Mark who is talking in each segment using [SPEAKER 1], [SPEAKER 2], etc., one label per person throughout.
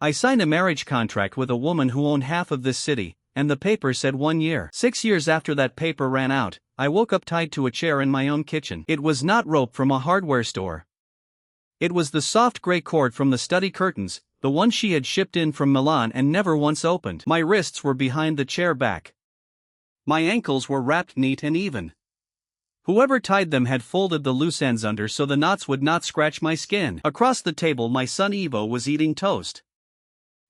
[SPEAKER 1] I signed a marriage contract with a woman who owned half of this city, and the paper said 1 year. 6 years after that paper ran out, I woke up tied to a chair in my own kitchen. It was not rope from a hardware store. It was the soft gray cord from the study curtains, the one she had shipped in from Milan and never once opened. My wrists were behind the chair back. My ankles were wrapped neat and even. Whoever tied them had folded the loose ends under so the knots would not scratch my skin. Across the table my son Ivo was eating toast.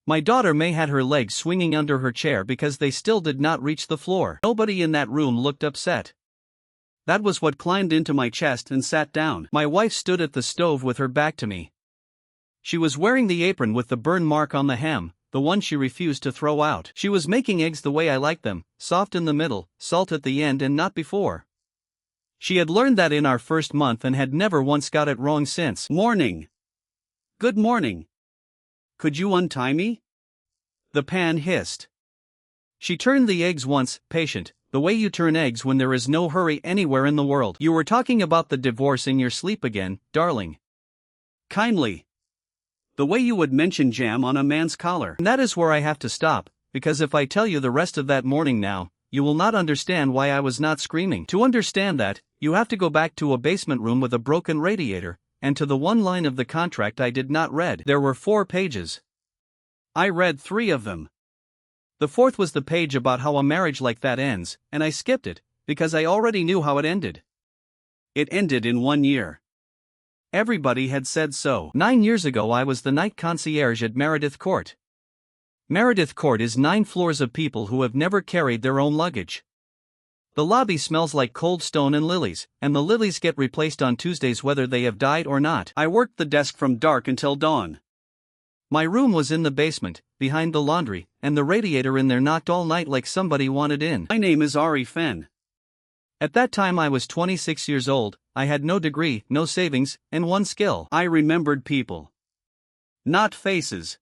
[SPEAKER 1] My daughter May had her legs swinging under her chair because they still did not reach the floor. Nobody in that room looked upset. That was what climbed into my chest and sat down. My wife stood at the stove with her back to me. She was wearing the apron with the burn mark on the hem, the one she refused to throw out. She was making eggs the way I like them, soft in the middle, salt at the end and not before. She had learned that in our first month and had never once got it wrong since. Morning. Good morning. Could you untie me? The pan hissed. She turned the eggs once, patient, the way you turn eggs when there is no hurry anywhere in the world. You were talking about the divorce in your sleep again, darling. Kindly. The way you would mention jam on a man's collar. And that is where I have to stop, because if I tell you the rest of that morning now, you will not understand why I was not screaming. To understand that, you have to go back to a basement room with a broken radiator, and to the one line of the contract I did not read. There were 4 pages. I read 3 of them. The 4th was the page about how a marriage like that ends, and I skipped it, because I already knew how it ended. It ended in 1 year. Everybody had said so. 9 years ago I was the night concierge at Meredith Court. Meredith Court is 9 floors of people who have never carried their own luggage. The lobby smells like cold stone and lilies, and the lilies get replaced on Tuesdays whether they have died or not. I worked the desk from dark until dawn. My room was in the basement, behind the laundry, and the radiator in there knocked all night like somebody wanted in. My name is Ari Fenn. At that time I was 26 years old, I had no degree, no savings, and one skill. I remembered people. Not faces.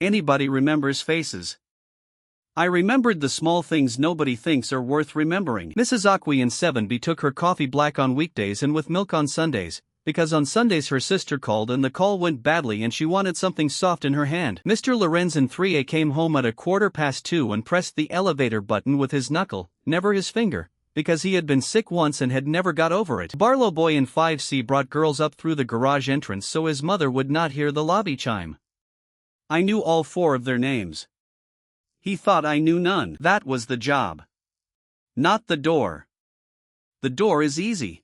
[SPEAKER 1] Anybody remembers faces. I remembered the small things nobody thinks are worth remembering. Mrs. Aqui in 7B took her coffee black on weekdays and with milk on Sundays, because on Sundays her sister called and the call went badly and she wanted something soft in her hand. Mr. Lorenz in 3A came home at 2:15 and pressed the elevator button with his knuckle, never his finger, because he had been sick once and had never got over it. Barlow boy in 5C brought girls up through the garage entrance so his mother would not hear the lobby chime. I knew all 4 of their names. He thought I knew none. That was the job. Not the door. The door is easy.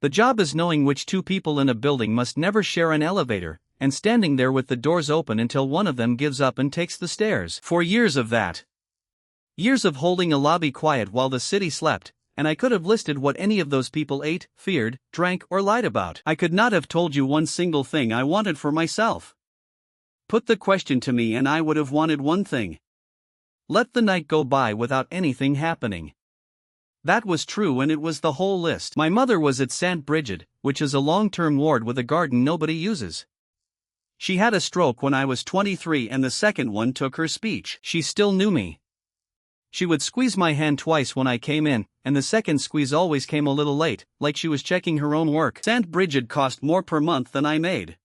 [SPEAKER 1] The job is knowing which 2 people in a building must never share an elevator, and standing there with the doors open until one of them gives up and takes the stairs. 4 years of that. Years of holding a lobby quiet while the city slept, and I could have listed what any of those people ate, feared, drank, or lied about. I could not have told you one single thing I wanted for myself. Put the question to me and I would have wanted one thing. Let the night go by without anything happening. That was true and it was the whole list. My mother was at St. Brigid, which is a long-term ward with a garden nobody uses. She had a stroke when I was 23 and the second one took her speech. She still knew me. She would squeeze my hand twice when I came in, and the second squeeze always came a little late, like she was checking her own work. St. Brigid cost more per month than I made.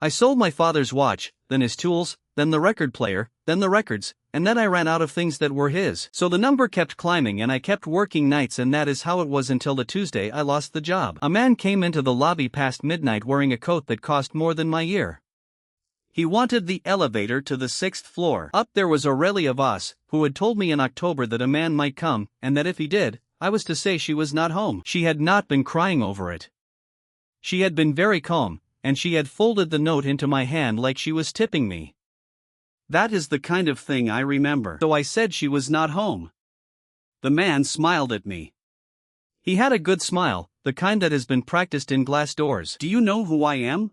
[SPEAKER 1] I sold my father's watch, then his tools, then the record player, then the records, and then I ran out of things that were his. So the number kept climbing and I kept working nights, and that is how it was until the Tuesday I lost the job. A man came into the lobby past midnight wearing a coat that cost more than my year. He wanted the elevator to the 6th floor. Up there was Aurelia Voss, who had told me in October that a man might come, and that if he did, I was to say she was not home. She had not been crying over it. She had been very calm, and she had folded the note into my hand like she was tipping me. That is the kind of thing I remember. So I said she was not home. The man smiled at me. He had a good smile, the kind that has been practiced in glass doors. Do you know who I am?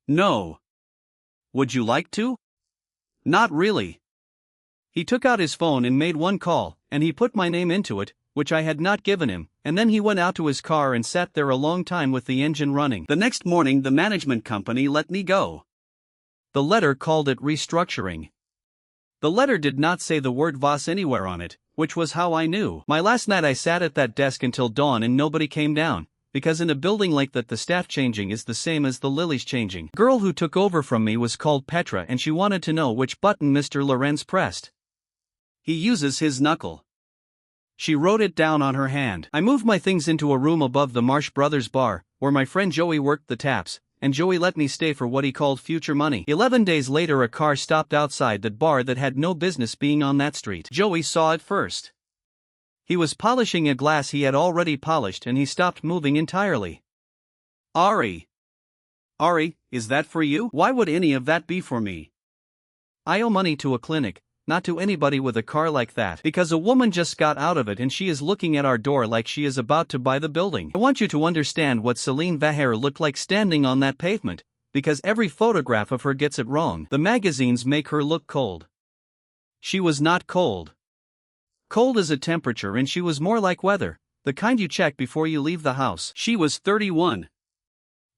[SPEAKER 1] No. Would you like to? Not really. He took out his phone and made one call, and he put my name into it, which I had not given him, and then he went out to his car and sat there a long time with the engine running. The next morning the management company let me go. The letter called it restructuring. The letter did not say the word Voss anywhere on it, which was how I knew. My last night I sat at that desk until dawn and nobody came down, because in a building like that the staff changing is the same as the lilies changing. Girl who took over from me was called Petra and she wanted to know which button Mr. Lorenz pressed. He uses his knuckle. She wrote it down on her hand. I moved my things into a room above the Marsh Brothers bar, where my friend Joey worked the taps, and Joey let me stay for what he called future money. 11 days later a car stopped outside that bar that had no business being on that street. Joey saw it first. He was polishing a glass he had already polished and he stopped moving entirely. Ari, is that for you? Why would any of that be for me? I owe money to a clinic, not to anybody with a car like that, because a woman just got out of it and she is looking at our door like she is about to buy the building. I want you to understand what Selene Vaher looked like standing on that pavement, because every photograph of her gets it wrong. The magazines make her look cold. She was not cold. Cold is a temperature and she was more like weather, the kind you check before you leave the house. She was 31.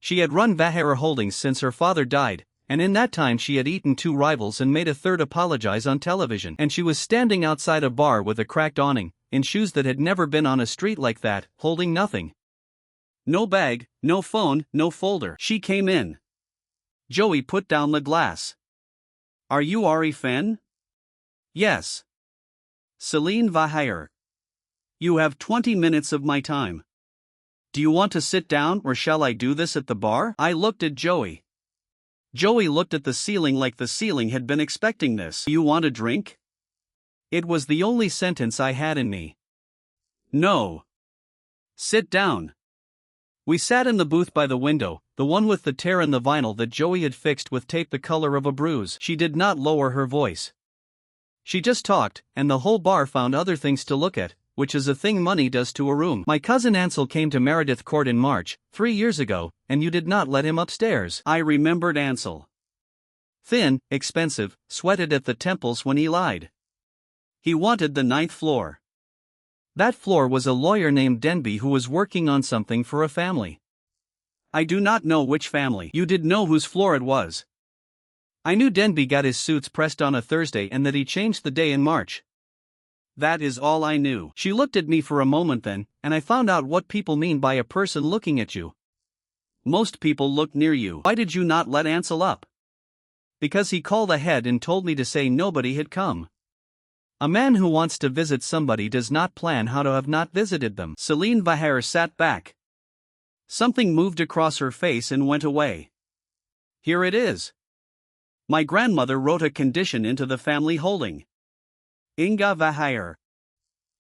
[SPEAKER 1] She had run Vaher Holdings since her father died, and in that time she had eaten 2 rivals and made a third apologize on television. And she was standing outside a bar with a cracked awning, in shoes that had never been on a street like that, holding nothing. No bag, no phone, no folder. She came in. Joey put down the glass. Are you Ari Fenn? Yes. Selene Vaher. You have 20 minutes of my time. Do you want to sit down or shall I do this at the bar? I looked at Joey. Joey looked at the ceiling like the ceiling had been expecting this. Do you want a drink? It was the only sentence I had in me. No. Sit down. We sat in the booth by the window, the one with the tear in the vinyl that Joey had fixed with tape the color of a bruise. She did not lower her voice. She just talked, and the whole bar found other things to look at, which is a thing money does to a room. My cousin Ansel came to Meredith Court in March, 3 years ago, and you did not let him upstairs. I remembered Ansel. Thin, expensive, sweated at the temples when he lied. He wanted the 9th floor. That floor was a lawyer named Denby who was working on something for a family. I do not know which family. You did know whose floor it was. I knew Denby got his suits pressed on a Thursday and that he changed the day in March. That is all I knew. She looked at me for a moment then, and I found out what people mean by a person looking at you. Most people look near you. Why did you not let Ansel up? Because he called ahead and told me to say nobody had come. A man who wants to visit somebody does not plan how to have not visited them. Selene Vaher sat back. Something moved across her face and went away. Here it is. My grandmother wrote a condition into the family holding. Inga Vaher.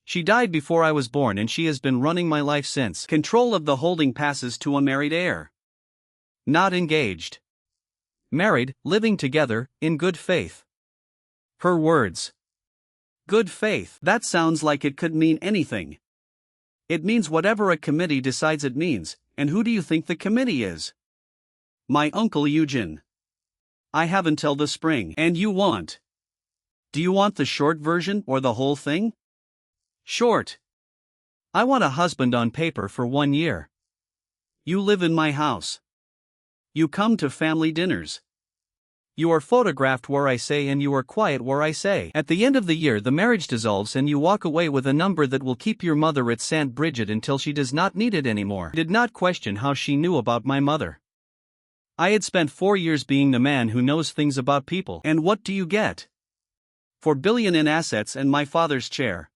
[SPEAKER 1] She died before I was born and she has been running my life since. Control of the holding passes to a married heir. Not engaged. Married, living together, in good faith. Her words. Good faith. That sounds like it could mean anything. It means whatever a committee decides it means, and who do you think the committee is? My uncle Eugene. I have until the spring. And you want? Do you want the short version or the whole thing? Short. I want a husband on paper for 1 year. You live in my house. You come to family dinners. You are photographed where I say and you are quiet where I say. At the end of the year the marriage dissolves and you walk away with a number that will keep your mother at St. Bridget until she does not need it anymore. I did not question how she knew about my mother. I had spent 4 years being the man who knows things about people. And what do you get? 4 billion in assets and my father's chair.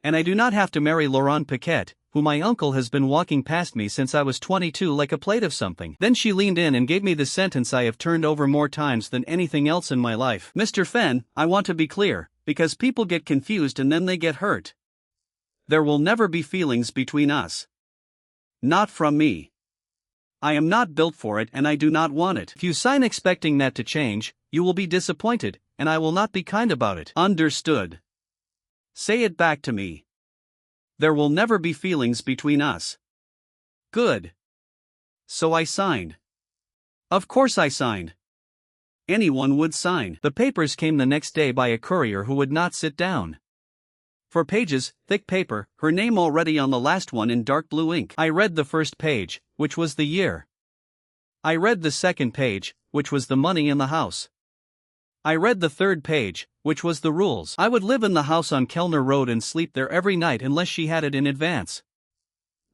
[SPEAKER 1] And I do not have to marry Laurent Paquette, who my uncle has been walking past me since I was 22 like a plate of something. Then she leaned in and gave me the sentence I have turned over more times than anything else in my life. Mr. Fenn, I want to be clear, because people get confused and then they get hurt. There will never be feelings between us. Not from me. I am not built for it and I do not want it. If you sign expecting that to change, you will be disappointed, and I will not be kind about it. Understood. Say it back to me. There will never be feelings between us. Good. So I signed. Of course I signed. Anyone would sign. The papers came the next day by a courier who would not sit down. 4 pages, thick paper, her name already on the last one in dark blue ink. I read the first page, which was the year. I read the second page, which was the money in the house. I read the third page, which was the rules. I would live in the house on Kellner Road and sleep there every night unless she had it in advance.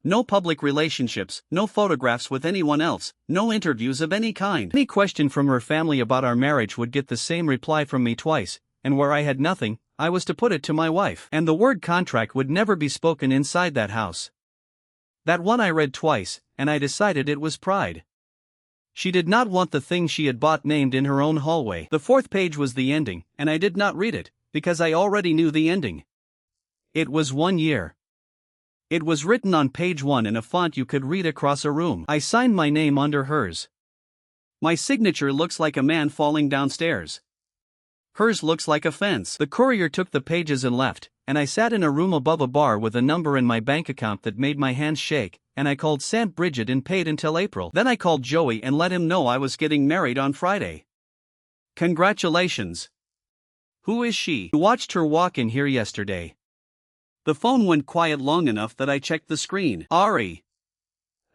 [SPEAKER 1] No public relationships, no photographs with anyone else, no interviews of any kind. Any question from her family about our marriage would get the same reply from me twice, and where I had nothing, I was to put it to my wife. And the word contract would never be spoken inside that house. That one I read twice, and I decided it was pride. She did not want the thing she had bought named in her own hallway. The fourth page was the ending, and I did not read it, because I already knew the ending. It was 1 year. It was written on page 1 in a font you could read across a room. I signed my name under hers. My signature looks like a man falling downstairs. Hers looks like a fence. The courier took the pages and left, and I sat in a room above a bar with a number in my bank account that made my hands shake, and I called St. Bridget and paid until April. Then I called Joey and let him know I was getting married on Friday. Congratulations. Who is she? You watched her walk in here yesterday. The phone went quiet long enough that I checked the screen. Ari.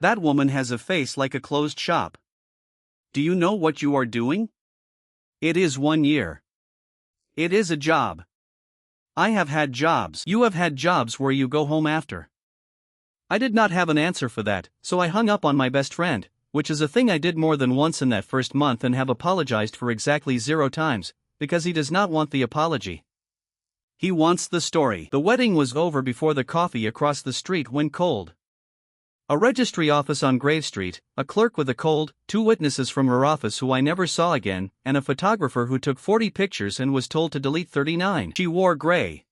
[SPEAKER 1] That woman has a face like a closed shop. Do you know what you are doing? It is 1 year. It is a job. I have had jobs. You have had jobs where you go home after. I did not have an answer for that, so I hung up on my best friend, which is a thing I did more than once in that first month and have apologized for exactly 0 times, because he does not want the apology. He wants the story. The wedding was over before the coffee across the street went cold. A registry office on Grave Street, a clerk with a cold, 2 witnesses from her office who I never saw again, and a photographer who took 40 pictures and was told to delete 39. She wore gray.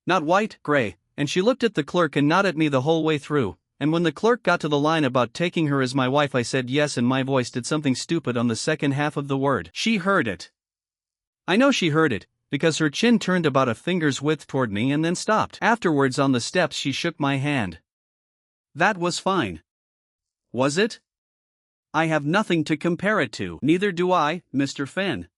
[SPEAKER 1] Not white, gray, and she looked at the clerk and not at me the whole way through, and when the clerk got to the line about taking her as my wife I said yes and my voice did something stupid on the second half of the word. She heard it. I know she heard it, because her chin turned about a finger's width toward me and then stopped. Afterwards on the steps she shook my hand. That was fine. Was it? I have nothing to compare it to. Neither do I, Mr. Fenn.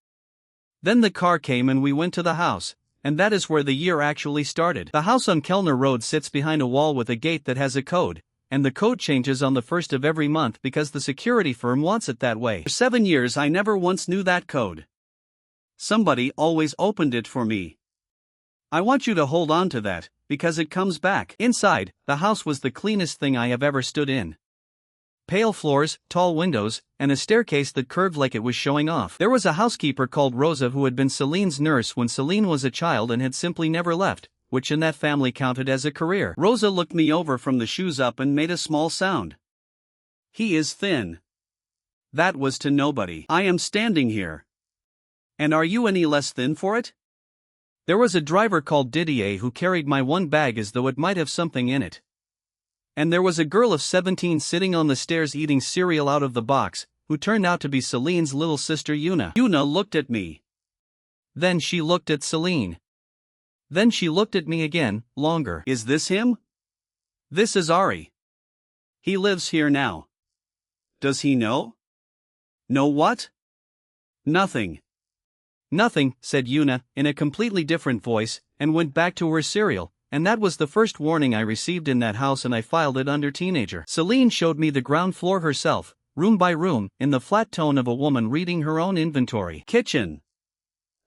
[SPEAKER 1] Then the car came and we went to the house, and that is where the year actually started. The house on Kellner Road sits behind a wall with a gate that has a code, and the code changes on the 1st of every month because the security firm wants it that way. For 7 years I never once knew that code. Somebody always opened it for me. I want you to hold on to that, because it comes back. Inside, the house was the cleanest thing I have ever stood in. Pale floors, tall windows, and a staircase that curved like it was showing off. There was a housekeeper called Rosa who had been Celine's nurse when Selene was a child and had simply never left, which in that family counted as a career. Rosa looked me over from the shoes up and made a small sound. He is thin. That was to nobody. I am standing here. And are you any less thin for it? There was a driver called Didier who carried my one bag as though it might have something in it. And there was a girl of 17 sitting on the stairs eating cereal out of the box, who turned out to be Celine's little sister Una. Una looked at me. Then she looked at Selene. Then she looked at me again, longer. Is this him? This is Ari. He lives here now. Does he know? Know what? Nothing. Nothing, said Una, in a completely different voice, and went back to her cereal, and that was the first warning I received in that house and I filed it under teenager. Selene showed me the ground floor herself, room by room, in the flat tone of a woman reading her own inventory. Kitchen.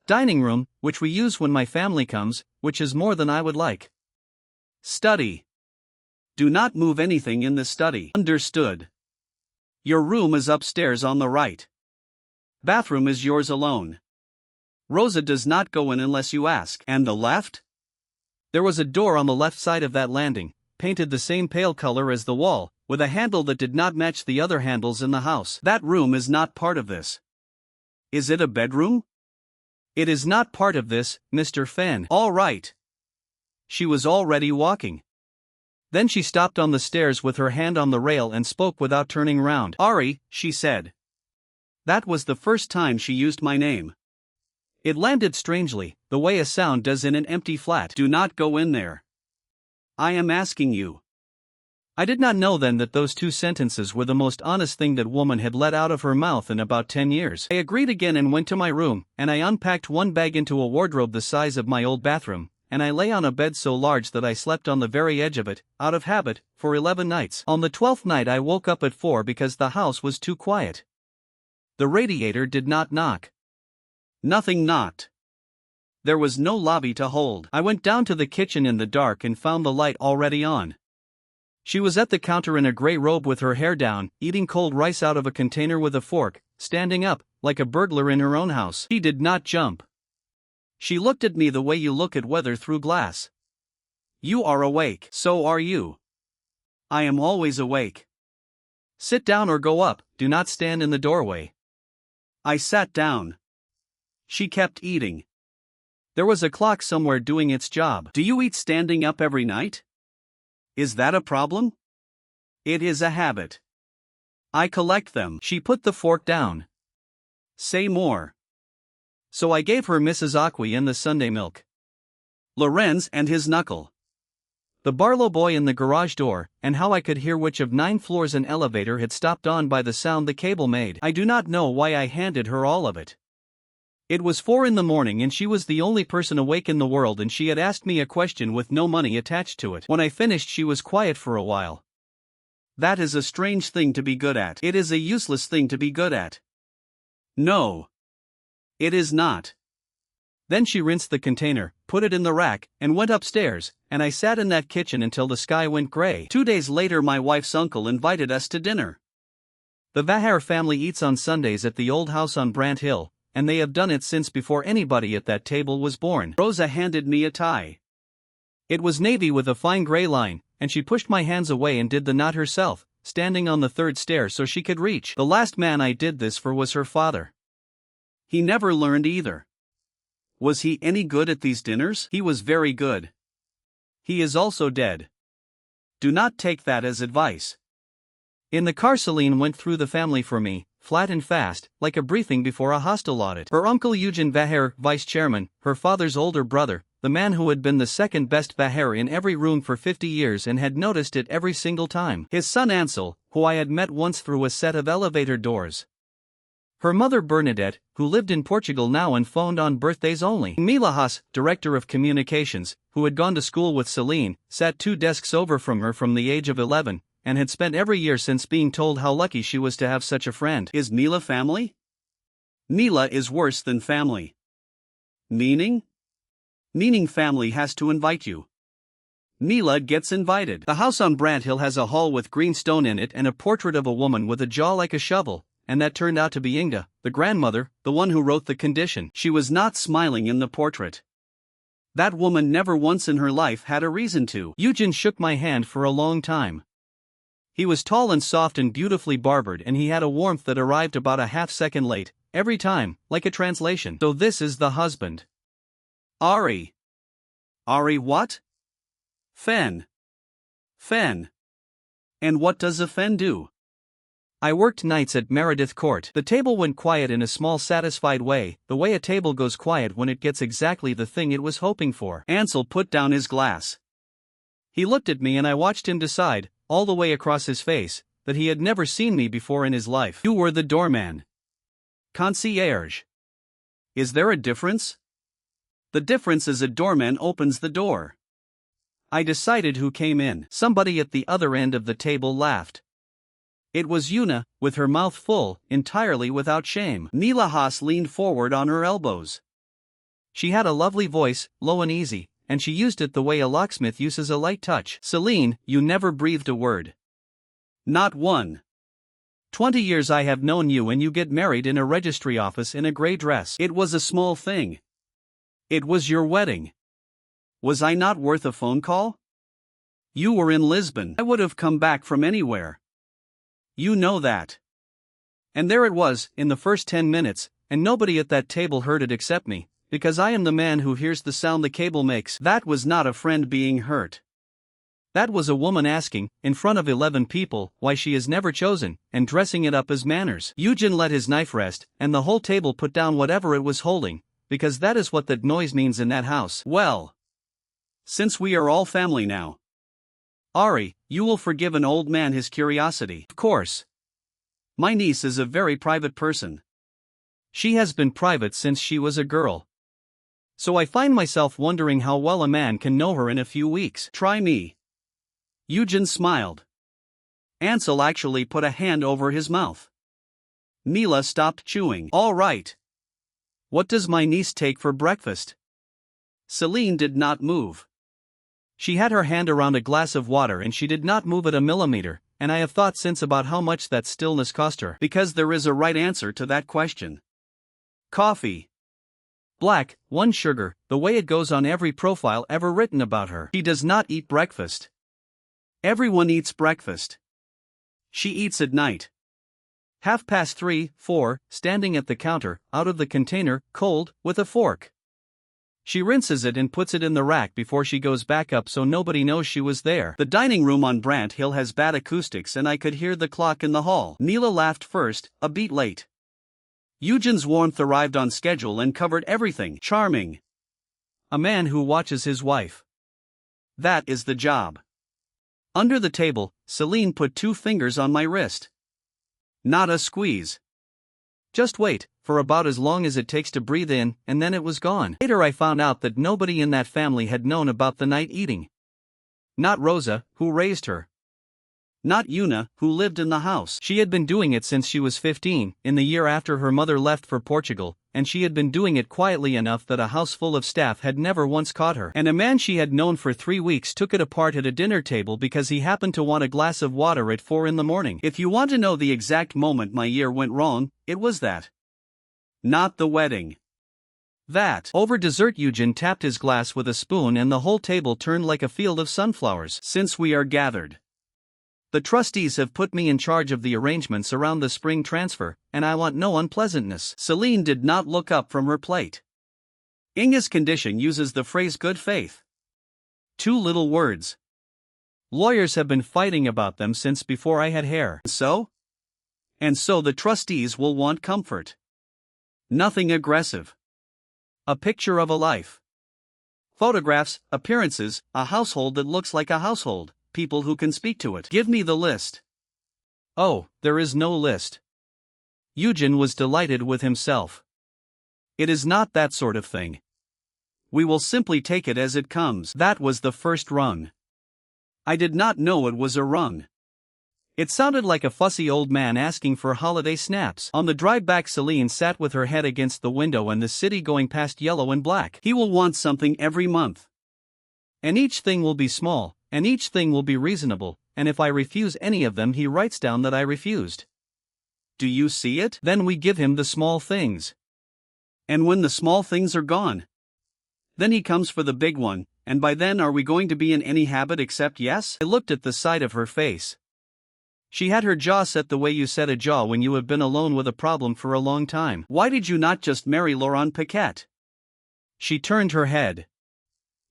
[SPEAKER 1] Dining room, which we use when my family comes, which is more than I would like. Study. Do not move anything in the study. Understood. Your room is upstairs on the right. Bathroom is yours alone. Rosa does not go in unless you ask. And the left? There was a door on the left side of that landing, painted the same pale color as the wall, with a handle that did not match the other handles in the house. That room is not part of this. Is it a bedroom? It is not part of this, Mr. Fenn. All right. She was already walking. Then she stopped on the stairs with her hand on the rail and spoke without turning round. Ari, she said. That was the first time she used my name. It landed strangely, the way a sound does in an empty flat. Do not go in there. I am asking you. I did not know then that those 2 sentences were the most honest thing that woman had let out of her mouth in about 10 years. I agreed again and went to my room, and I unpacked one bag into a wardrobe the size of my old bathroom, and I lay on a bed so large that I slept on the very edge of it, out of habit, for 11 nights. On the 12th night I woke up at 4 because the house was too quiet. The radiator did not knock. Nothing knocked. There was no lobby to hold. I went down to the kitchen in the dark and found the light already on. She was at the counter in a grey robe with her hair down, eating cold rice out of a container with a fork, standing up, like a burglar in her own house. She did not jump. She looked at me the way you look at weather through glass. You are awake. So are you. I am always awake. Sit down or go up, do not stand in the doorway. I sat down. She kept eating. There was a clock somewhere doing its job. Do you eat standing up every night? Is that a problem? It is a habit. I collect them. She put the fork down. Say more. So I gave her Mrs. Aqui and the Sunday milk. Lorenz and his knuckle. The Barlow boy in the garage door, and how I could hear which of 9 floors an elevator had stopped on by the sound the cable made. I do not know why I handed her all of it. It was 4 in the morning and she was the only person awake in the world, and she had asked me a question with no money attached to it. When I finished, she was quiet for a while. That is a strange thing to be good at. It is a useless thing to be good at. No. It is not. Then she rinsed the container, put it in the rack, and went upstairs, and I sat in that kitchen until the sky went gray. 2 days later, my wife's uncle invited us to dinner. The Vaher family eats on Sundays at the old house on Brant Hill, and they have done it since before anybody at that table was born. Rosa handed me a tie. It was navy with a fine gray line, and she pushed my hands away and did the knot herself, standing on the 3rd stair so she could reach. The last man I did this for was her father. He never learned either. Was he any good at these dinners? He was very good. He is also dead. Do not take that as advice. In the car, Selene went through the family for me, flat and fast, like a briefing before a hostile audit. Her uncle Eugen Vaher, vice chairman, her father's older brother, the man who had been the second best Vaher in every room for 50 years and had noticed it every single time. His son Ansel, who I had met once through a set of elevator doors. Her mother Bernadette, who lived in Portugal now and phoned on birthdays only. Mila Haas, director of communications, who had gone to school with Selene, sat 2 desks over from her from the age of 11, and had spent every year since being told how lucky she was to have such a friend. Is Mila family? Mila is worse than family. Meaning? Meaning family has to invite you. Mila gets invited. The house on Brant Hill has a hall with green stone in it and a portrait of a woman with a jaw like a shovel, and that turned out to be Inga, the grandmother, the one who wrote the condition. She was not smiling in the portrait. That woman never once in her life had a reason to. Eugen shook my hand for a long time. He was tall and soft and beautifully barbered, and he had a warmth that arrived about a half-second late, every time, like a translation. So this is the husband. Ari. Ari what? Fenn. Fenn. And what does a Fenn do? I worked nights at Meredith Court. The table went quiet in a small satisfied way, the way a table goes quiet when it gets exactly the thing it was hoping for. Ansel put down his glass. He looked at me and I watched him decide, all the way across his face, that he had never seen me before in his life. You were the doorman. Concierge. Is there a difference? The difference is a doorman opens the door. I decided who came in. Somebody at the other end of the table laughed. It was Una, with her mouth full, entirely without shame. Mila Haas leaned forward on her elbows. She had a lovely voice, low and easy, and she used it the way a locksmith uses a light touch. Selene, you never breathed a word. Not one. 20 years I have known you, and you get married in a registry office in a grey dress. It was a small thing. It was your wedding. Was I not worth a phone call? You were in Lisbon. I would have come back from anywhere. You know that. And there it was, in the first 10 minutes, and nobody at that table heard it except me, because I am the man who hears the sound the cable makes. That was not a friend being hurt. That was a woman asking, in front of 11 people, why she is never chosen, and dressing it up as manners. Eugen let his knife rest, and the whole table put down whatever it was holding, because that is what that noise means in that house. Well, since we are all family now, Ari, you will forgive an old man his curiosity. Of course. My niece is a very private person. She has been private since she was a girl. So I find myself wondering how well a man can know her in a few weeks. Try me. Eugen smiled. Ansel actually put a hand over his mouth. Mila stopped chewing. All right. What does my niece take for breakfast? Selene did not move. She had her hand around a glass of water and she did not move it a millimeter, and I have thought since about how much that stillness cost her. Because there is a right answer to that question. Coffee. Black, 1 sugar, the way it goes on every profile ever written about her. She does not eat breakfast. Everyone eats breakfast. She eats at night. 3:30, 4, standing at the counter, out of the container, cold, with a fork. She rinses it and puts it in the rack before she goes back up so nobody knows she was there. The dining room on Brant Hill has bad acoustics and I could hear the clock in the hall. Neela laughed first, a beat late. Eugen's warmth arrived on schedule and covered everything. Charming. A man who watches his wife. That is the job. Under the table, Selene put 2 fingers on my wrist. Not a squeeze. Just wait, for about as long as it takes to breathe in, and then it was gone. Later I found out that nobody in that family had known about the night eating. Not Rosa, who raised her. Not Una, who lived in the house. She had been doing it since she was 15, in the year after her mother left for Portugal, and she had been doing it quietly enough that a house full of staff had never once caught her. And a man she had known for 3 weeks took it apart at a dinner table because he happened to want a glass of water at 4 in the morning. If you want to know the exact moment my year went wrong, it was that. Not the wedding. That. Over dessert Eugen tapped his glass with a spoon and the whole table turned like a field of sunflowers. Since we are gathered. The trustees have put me in charge of the arrangements around the spring transfer, and I want no unpleasantness. Selene did not look up from her plate. Inge's condition uses the phrase good faith. 2 little words. Lawyers have been fighting about them since before I had hair. So? And so the trustees will want comfort. Nothing aggressive. A picture of a life. Photographs, appearances, a household that looks like a household. People who can speak to it. Give me the list. Oh, there is no list. Eugen was delighted with himself. It is not that sort of thing. We will simply take it as it comes. That was the first rung. I did not know it was a rung. It sounded like a fussy old man asking for holiday snaps. On the drive back Selene sat with her head against the window and the city going past yellow and black. He will want something every month. And each thing will be small. And each thing will be reasonable, and if I refuse any of them he writes down that I refused. Do you see it? Then we give him the small things. And when the small things are gone, then he comes for the big one, and by then are we going to be in any habit except yes? I looked at the side of her face. She had her jaw set the way you set a jaw when you have been alone with a problem for a long time. Why did you not just marry Laurent Paquette? She turned her head.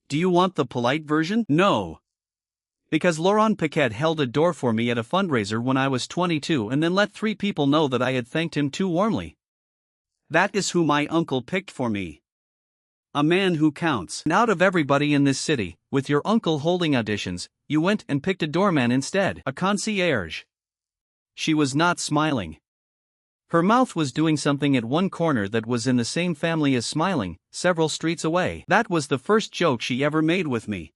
[SPEAKER 1] Do you want the polite version? No. Because Laurent Paquette held a door for me at a fundraiser when I was 22 and then let 3 people know that I had thanked him too warmly. That is who my uncle picked for me. A man who counts. And out of everybody in this city, with your uncle holding auditions, you went and picked a doorman instead. A concierge. She was not smiling. Her mouth was doing something at one corner that was in the same family as smiling, several streets away. That was the first joke she ever made with me.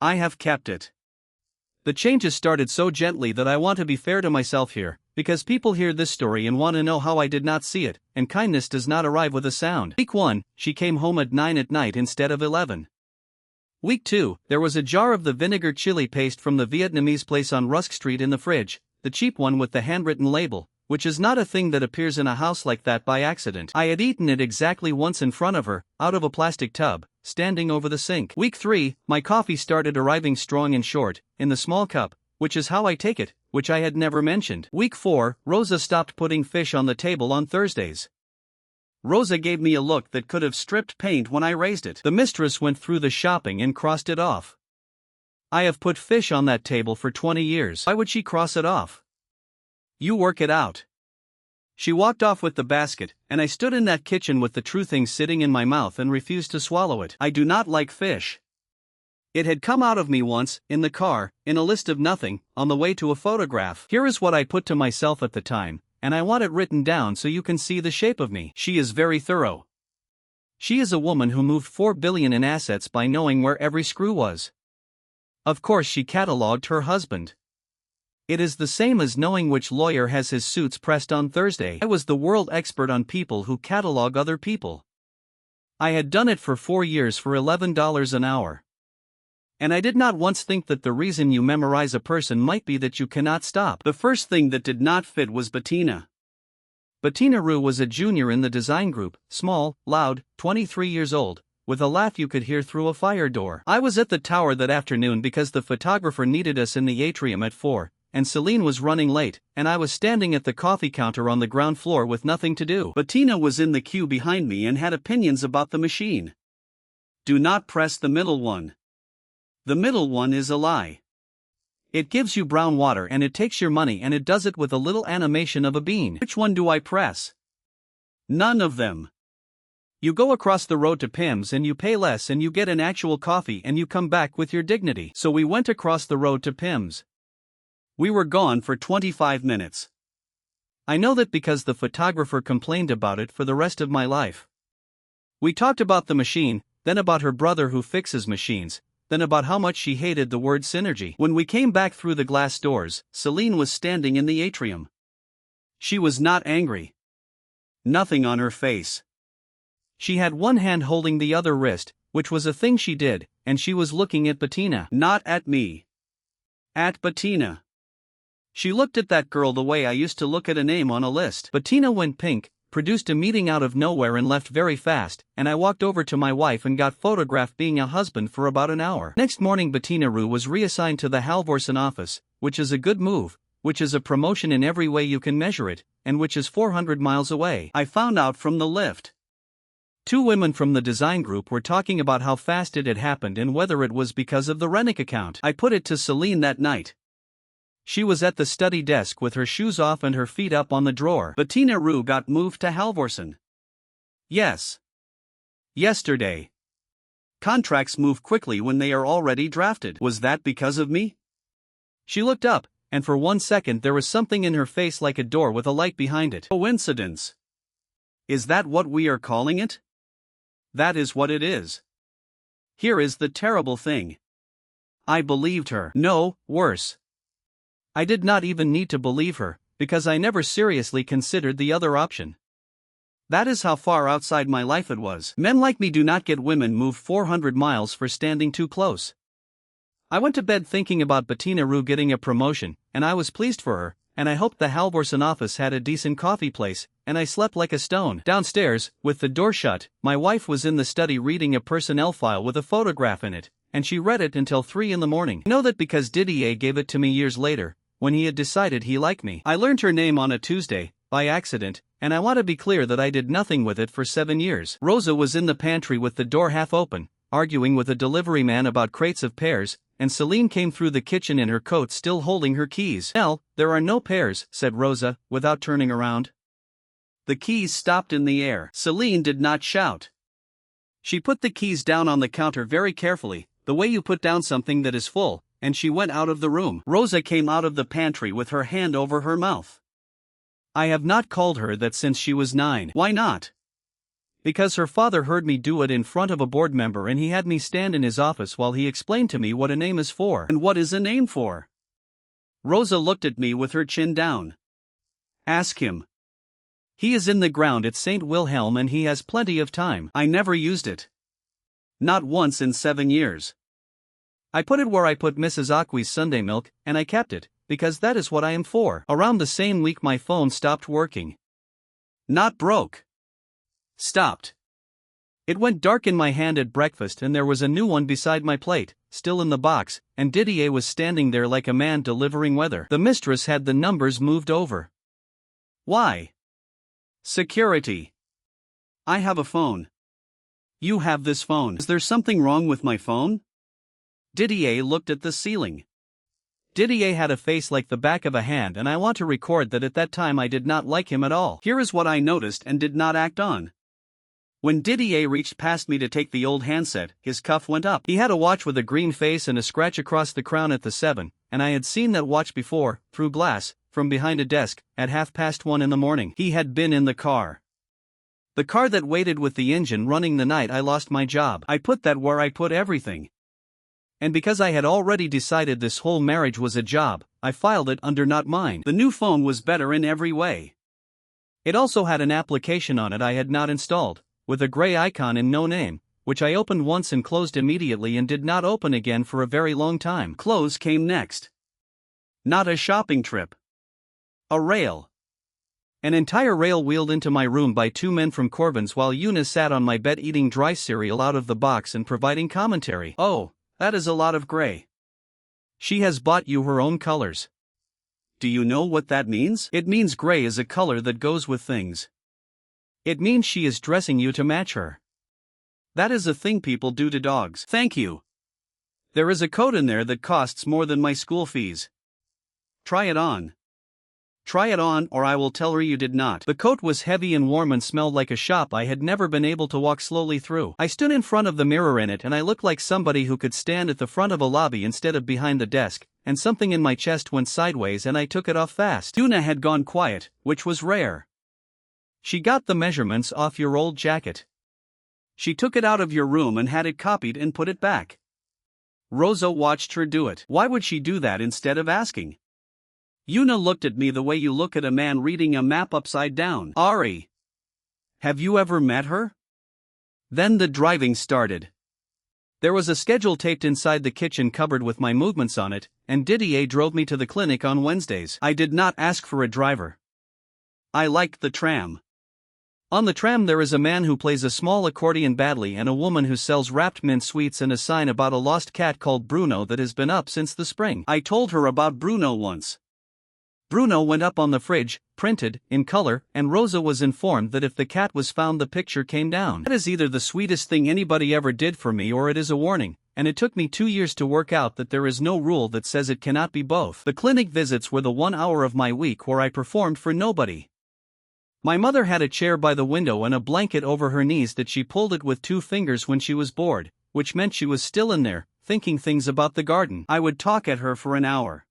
[SPEAKER 1] I have kept it. The changes started so gently that I want to be fair to myself here, because people hear this story and want to know how I did not see it, and kindness does not arrive with a sound. Week 1, she came home at 9 at night instead of 11. Week 2, there was a jar of the vinegar chili paste from the Vietnamese place on Rusk Street in the fridge, the cheap one with the handwritten label, which is not a thing that appears in a house like that by accident. I had eaten it exactly once in front of her, out of a plastic tub, standing over the sink. Week 3, my coffee started arriving strong and short, in the small cup, which is how I take it, which I had never mentioned. Week 4, Rosa stopped putting fish on the table on Thursdays. Rosa gave me a look that could have stripped paint when I raised it. The mistress went through the shopping and crossed it off. I have put fish on that table for 20 years. Why would she cross it off? You work it out. She walked off with the basket, and I stood in that kitchen with the true thing sitting in my mouth and refused to swallow it. I do not like fish. It had come out of me once, in the car, in a list of nothing, on the way to a photograph. Here is what I put to myself at the time, and I want it written down so you can see the shape of me. She is very thorough. She is a woman who moved 4 billion in assets by knowing where every screw was. Of course she catalogued her husband. It is the same as knowing which lawyer has his suits pressed on Thursday. I was the world expert on people who catalog other people. I had done it for 4 years for $11 an hour. And I did not once think that the reason you memorize a person might be that you cannot stop.
[SPEAKER 2] The first thing that did not fit was Bettina.
[SPEAKER 1] Bettina Rue was a junior in the design group, small, loud, 23 years old, with a laugh you could hear through a fire door. I was at the tower that afternoon because the photographer needed us in the atrium at 4, and Selene was running late, and I was standing at the coffee counter on the ground floor with nothing to do.
[SPEAKER 2] Bettina was in the queue behind me and had opinions about the machine. Do not press the middle one. The middle one is a lie. It gives you brown water and it takes your money and it does it with a little animation of a bean. Which one do I press? None of them.
[SPEAKER 1] You go across the road to Pim's and you pay less and you get an actual coffee and you come back with your dignity.
[SPEAKER 2] So we went across the road to Pim's. We were gone for 25 minutes.
[SPEAKER 1] I know that because the photographer complained about it for the rest of my life. We talked about the machine, then about her brother who fixes machines, then about how much she hated the word synergy.
[SPEAKER 2] When we came back through the glass doors, Selene was standing in the atrium. She was not angry. Nothing on her face.
[SPEAKER 1] She had one hand holding the other wrist, which was a thing she did, and she was looking at Bettina.
[SPEAKER 2] Not at me. At Bettina. She looked at that girl the way I used to look at a name on a list.
[SPEAKER 1] Bettina went pink, produced a meeting out of nowhere and left very fast, and I walked over to my wife and got photographed being a husband for about an hour. Next morning Bettina Rue was reassigned to the Halvorsen office, which is a good move, which is a promotion in every way you can measure it, and which is 400 miles away.
[SPEAKER 2] I found out from the lift.
[SPEAKER 1] 2 women from the design group were talking about how fast it had happened and whether it was because of the Rennick account. I put it to Selene that night. She was at the study desk with her shoes off and her feet up on the drawer.
[SPEAKER 2] Bettina Rue got moved to Halvorsen.
[SPEAKER 1] Yes.
[SPEAKER 2] Yesterday. Contracts move quickly when they are already drafted. Was that because of me?
[SPEAKER 1] She looked up, and for 1 second there was something in her face like a door with a light behind it.
[SPEAKER 2] Coincidence. Is that what we are calling it? That is what it is. Here is the terrible thing. I believed her.
[SPEAKER 1] No, worse. I did not even need to believe her, because I never seriously considered the other option.
[SPEAKER 2] That is how far outside my life it was. Men like me do not get women moved 400 miles for standing too close.
[SPEAKER 1] I went to bed thinking about Bettina Rue getting a promotion, and I was pleased for her, and I hoped the Halvorsen office had a decent coffee place, and I slept like a stone. Downstairs, with the door shut, my wife was in the study reading a personnel file with a photograph in it, and she read it until 3 in the morning. I know that because Didier gave it to me years later, when he had decided he liked me. I learned her name on a Tuesday, by accident, and I want to be clear that I did nothing with it for 7 years. Rosa was in the pantry with the door half open, arguing with a delivery man about crates of pears, and Selene came through the kitchen in her coat still holding her keys. "Nell, there are no pears," said Rosa, without turning around.
[SPEAKER 2] The keys stopped in the air. Selene did not shout. She put the keys down on the counter very carefully, the way you put down something that is full, and she went out of the room. Rosa came out of the pantry with her hand over her mouth.
[SPEAKER 1] I have not called her that since she was 9.
[SPEAKER 2] Why not?
[SPEAKER 1] Because her father heard me do it in front of a board member and he had me stand in his office while he explained to me what a name is for.
[SPEAKER 2] And what is a name for? Rosa looked at me with her chin down. Ask him.
[SPEAKER 1] He is in the ground at St. Wilhelm and he has plenty of time.
[SPEAKER 2] I never used it. Not once in 7 years.
[SPEAKER 1] I put it where I put Mrs. Aqui's Sunday milk, and I kept it, because that is what I am for. Around the same week my phone stopped working.
[SPEAKER 2] Not broke. Stopped.
[SPEAKER 1] It went dark in my hand at breakfast and there was a new one beside my plate, still in the box, and Didier was standing there like a man delivering weather. The mistress had the numbers moved over.
[SPEAKER 2] Why? Security. I have a phone. You have this phone. Is there something wrong with my phone? Didier looked at the ceiling.
[SPEAKER 1] Didier had a face like the back of a hand and I want to record that at that time I did not like him at all.
[SPEAKER 2] Here is what I noticed and did not act on. When Didier reached past me to take the old handset, his cuff went up.
[SPEAKER 1] He had a watch with a green face and a scratch across the crown at the 7, and I had seen that watch before, through glass, from behind a desk, at 1:30 in the morning. He had been in the car. The car that waited with the engine running the night I lost my job. I put that where I put everything. And because I had already decided this whole marriage was a job, I filed it under not mine.
[SPEAKER 2] The new phone was better in every way.
[SPEAKER 1] It also had an application on it I had not installed, with a gray icon and no name, which I opened once and closed immediately and did not open again for a very long time.
[SPEAKER 2] Clothes came next. Not a shopping trip. A rail.
[SPEAKER 1] An entire rail wheeled into my room by two men from Corbin's while Una sat on my bed eating dry cereal out of the box and providing commentary.
[SPEAKER 2] Oh, that is a lot of gray.
[SPEAKER 1] She has bought you her own colors.
[SPEAKER 2] Do you know what that means?
[SPEAKER 1] It means gray is a color that goes with things. It means she is dressing you to match her.
[SPEAKER 2] That is a thing people do to dogs.
[SPEAKER 1] Thank you.
[SPEAKER 2] There is a coat in there that costs more than my school fees. Try it on. Try it on, or I will tell her you did not.
[SPEAKER 1] The coat was heavy and warm and smelled like a shop I had never been able to walk slowly through. I stood in front of the mirror in it and I looked like somebody who could stand at the front of a lobby instead of behind the desk, and something in my chest went sideways and I took it off fast.
[SPEAKER 2] Una had gone quiet, which was rare.
[SPEAKER 1] She got the measurements off your old jacket.
[SPEAKER 2] She took it out of your room and had it copied and put it back. Rosa watched her do it. Why would she do that instead of asking? Una looked at me the way you look at a man reading a map upside down.
[SPEAKER 1] Ari,
[SPEAKER 2] have you ever met her?
[SPEAKER 1] Then the driving started. There was a schedule taped inside the kitchen cupboard with my movements on it, and Didier drove me to the clinic on Wednesdays.
[SPEAKER 2] I did not ask for a driver. I liked the tram.
[SPEAKER 1] On the tram there is a man who plays a small accordion badly and a woman who sells wrapped mint sweets and a sign about a lost cat called Bruno that has been up since the spring.
[SPEAKER 2] I told her about Bruno once.
[SPEAKER 1] Bruno went up on the fridge, printed, in color, and Rosa was informed that if the cat was found the picture came down. That is either the sweetest thing anybody ever did for me or it is a warning, and it took me 2 years to work out that there is no rule that says it cannot be both. The clinic visits were the 1 hour of my week where I performed for nobody. My mother had a chair by the window and a blanket over her knees that she pulled it with 2 fingers when she was bored, which meant she was still in there, thinking things about the garden.
[SPEAKER 2] I would talk at her for an hour.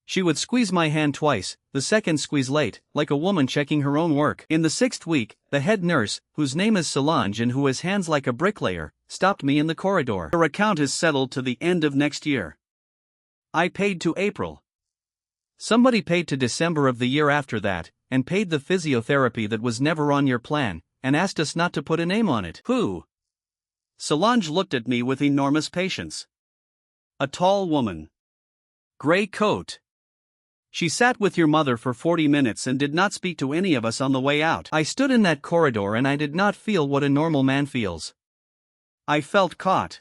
[SPEAKER 1] She would squeeze my hand twice, the second squeeze late, like a woman checking her own work. In the 6th week, the head nurse, whose name is Solange and who has hands like a bricklayer, stopped me in the corridor.
[SPEAKER 2] Her account is settled to the end of next year. I paid to April.
[SPEAKER 1] Somebody paid to December of the year after that, and paid the physiotherapy that was never on your plan, and asked us not to put a name on it.
[SPEAKER 2] Who? Solange looked at me with enormous patience. A tall woman. Gray coat. She sat with your mother for 40 minutes and did not speak to any of us on the way out.
[SPEAKER 1] I stood in that corridor and I did not feel what a normal man feels.
[SPEAKER 2] I felt caught.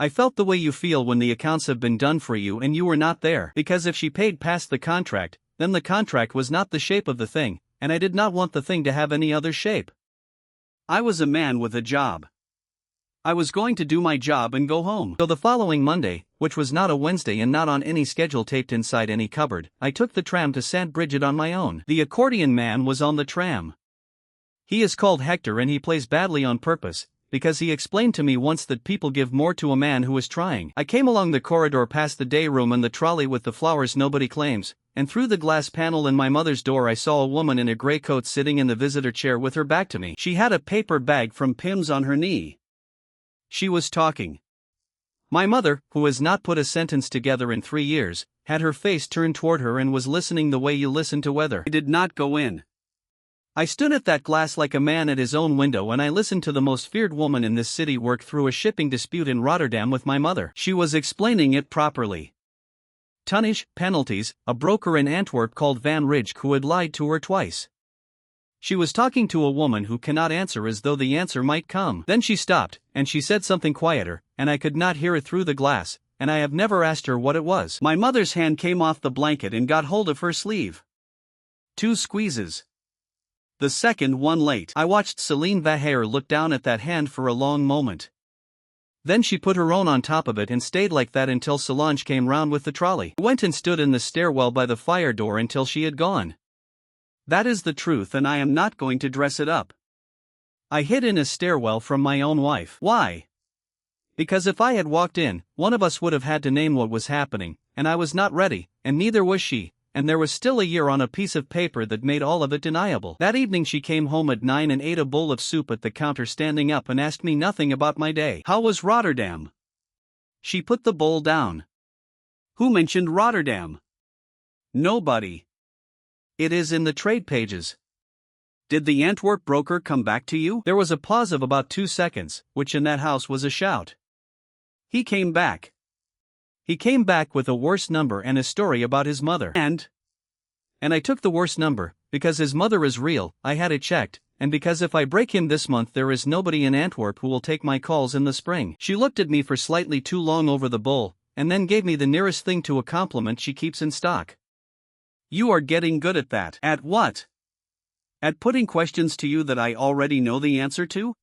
[SPEAKER 1] I felt the way you feel when the accounts have been done for you and you were not there. Because if she paid past the contract, then the contract was not the shape of the thing, and I did not want the thing to have any other shape.
[SPEAKER 2] I was a man with a job. I was going to do my job and go home.
[SPEAKER 1] So the following Monday, which was not a Wednesday and not on any schedule taped inside any cupboard, I took the tram to St. Bridget on my own. The accordion man was on the tram. He is called Hector and he plays badly on purpose, because he explained to me once that people give more to a man who is trying. I came along the corridor past the day room and the trolley with the flowers nobody claims, and through the glass panel in my mother's door I saw a woman in a gray coat sitting in the visitor chair with her back to me.
[SPEAKER 2] She had a paper bag from Pim's on her knee. She was talking.
[SPEAKER 1] My mother, who has not put a sentence together in 3 years, had her face turned toward her and was listening the way you listen to weather.
[SPEAKER 2] I did not go in.
[SPEAKER 1] I stood at that glass like a man at his own window and I listened to the most feared woman in this city work through a shipping dispute in Rotterdam with my mother.
[SPEAKER 2] She was explaining it properly.
[SPEAKER 1] Tonnage, penalties, a broker in Antwerp called Van Ridge who had lied to her twice. She was talking to a woman who cannot answer as though the answer might come. Then she stopped, and she said something quieter, and I could not hear it through the glass, and I have never asked her what it was.
[SPEAKER 2] My mother's hand came off the blanket and got hold of her sleeve. 2 squeezes. The second one late.
[SPEAKER 1] I watched Selene Vaher look down at that hand for a long moment. Then she put her own on top of it and stayed like that until Solange came round with the trolley. I went and stood in the stairwell by the fire door until she had gone.
[SPEAKER 2] That is the truth and I am not going to dress it up.
[SPEAKER 1] I hid in a stairwell from my own wife.
[SPEAKER 2] Why?
[SPEAKER 1] Because if I had walked in, one of us would have had to name what was happening, and I was not ready, and neither was she, and there was still a year on a piece of paper that made all of it deniable. That evening she came home at 9 and ate a bowl of soup at the counter standing up and asked me nothing about my day.
[SPEAKER 2] How was Rotterdam?
[SPEAKER 1] She put the bowl down.
[SPEAKER 2] Who mentioned Rotterdam?
[SPEAKER 1] Nobody. It is in the trade pages.
[SPEAKER 2] Did the Antwerp broker come back to you?
[SPEAKER 1] There was a pause of about 2 seconds, which in that house was a shout.
[SPEAKER 2] He came back.
[SPEAKER 1] He came back with a worse number and a story about his mother.
[SPEAKER 2] And
[SPEAKER 1] I took the worst number, because his mother is real, I had it checked, and because if I break him this month there is nobody in Antwerp who will take my calls in the spring. She looked at me for slightly too long over the bowl, and then gave me the nearest thing to a compliment she keeps in stock.
[SPEAKER 2] You are getting good at that. At what? At putting questions to you that I already know the answer to?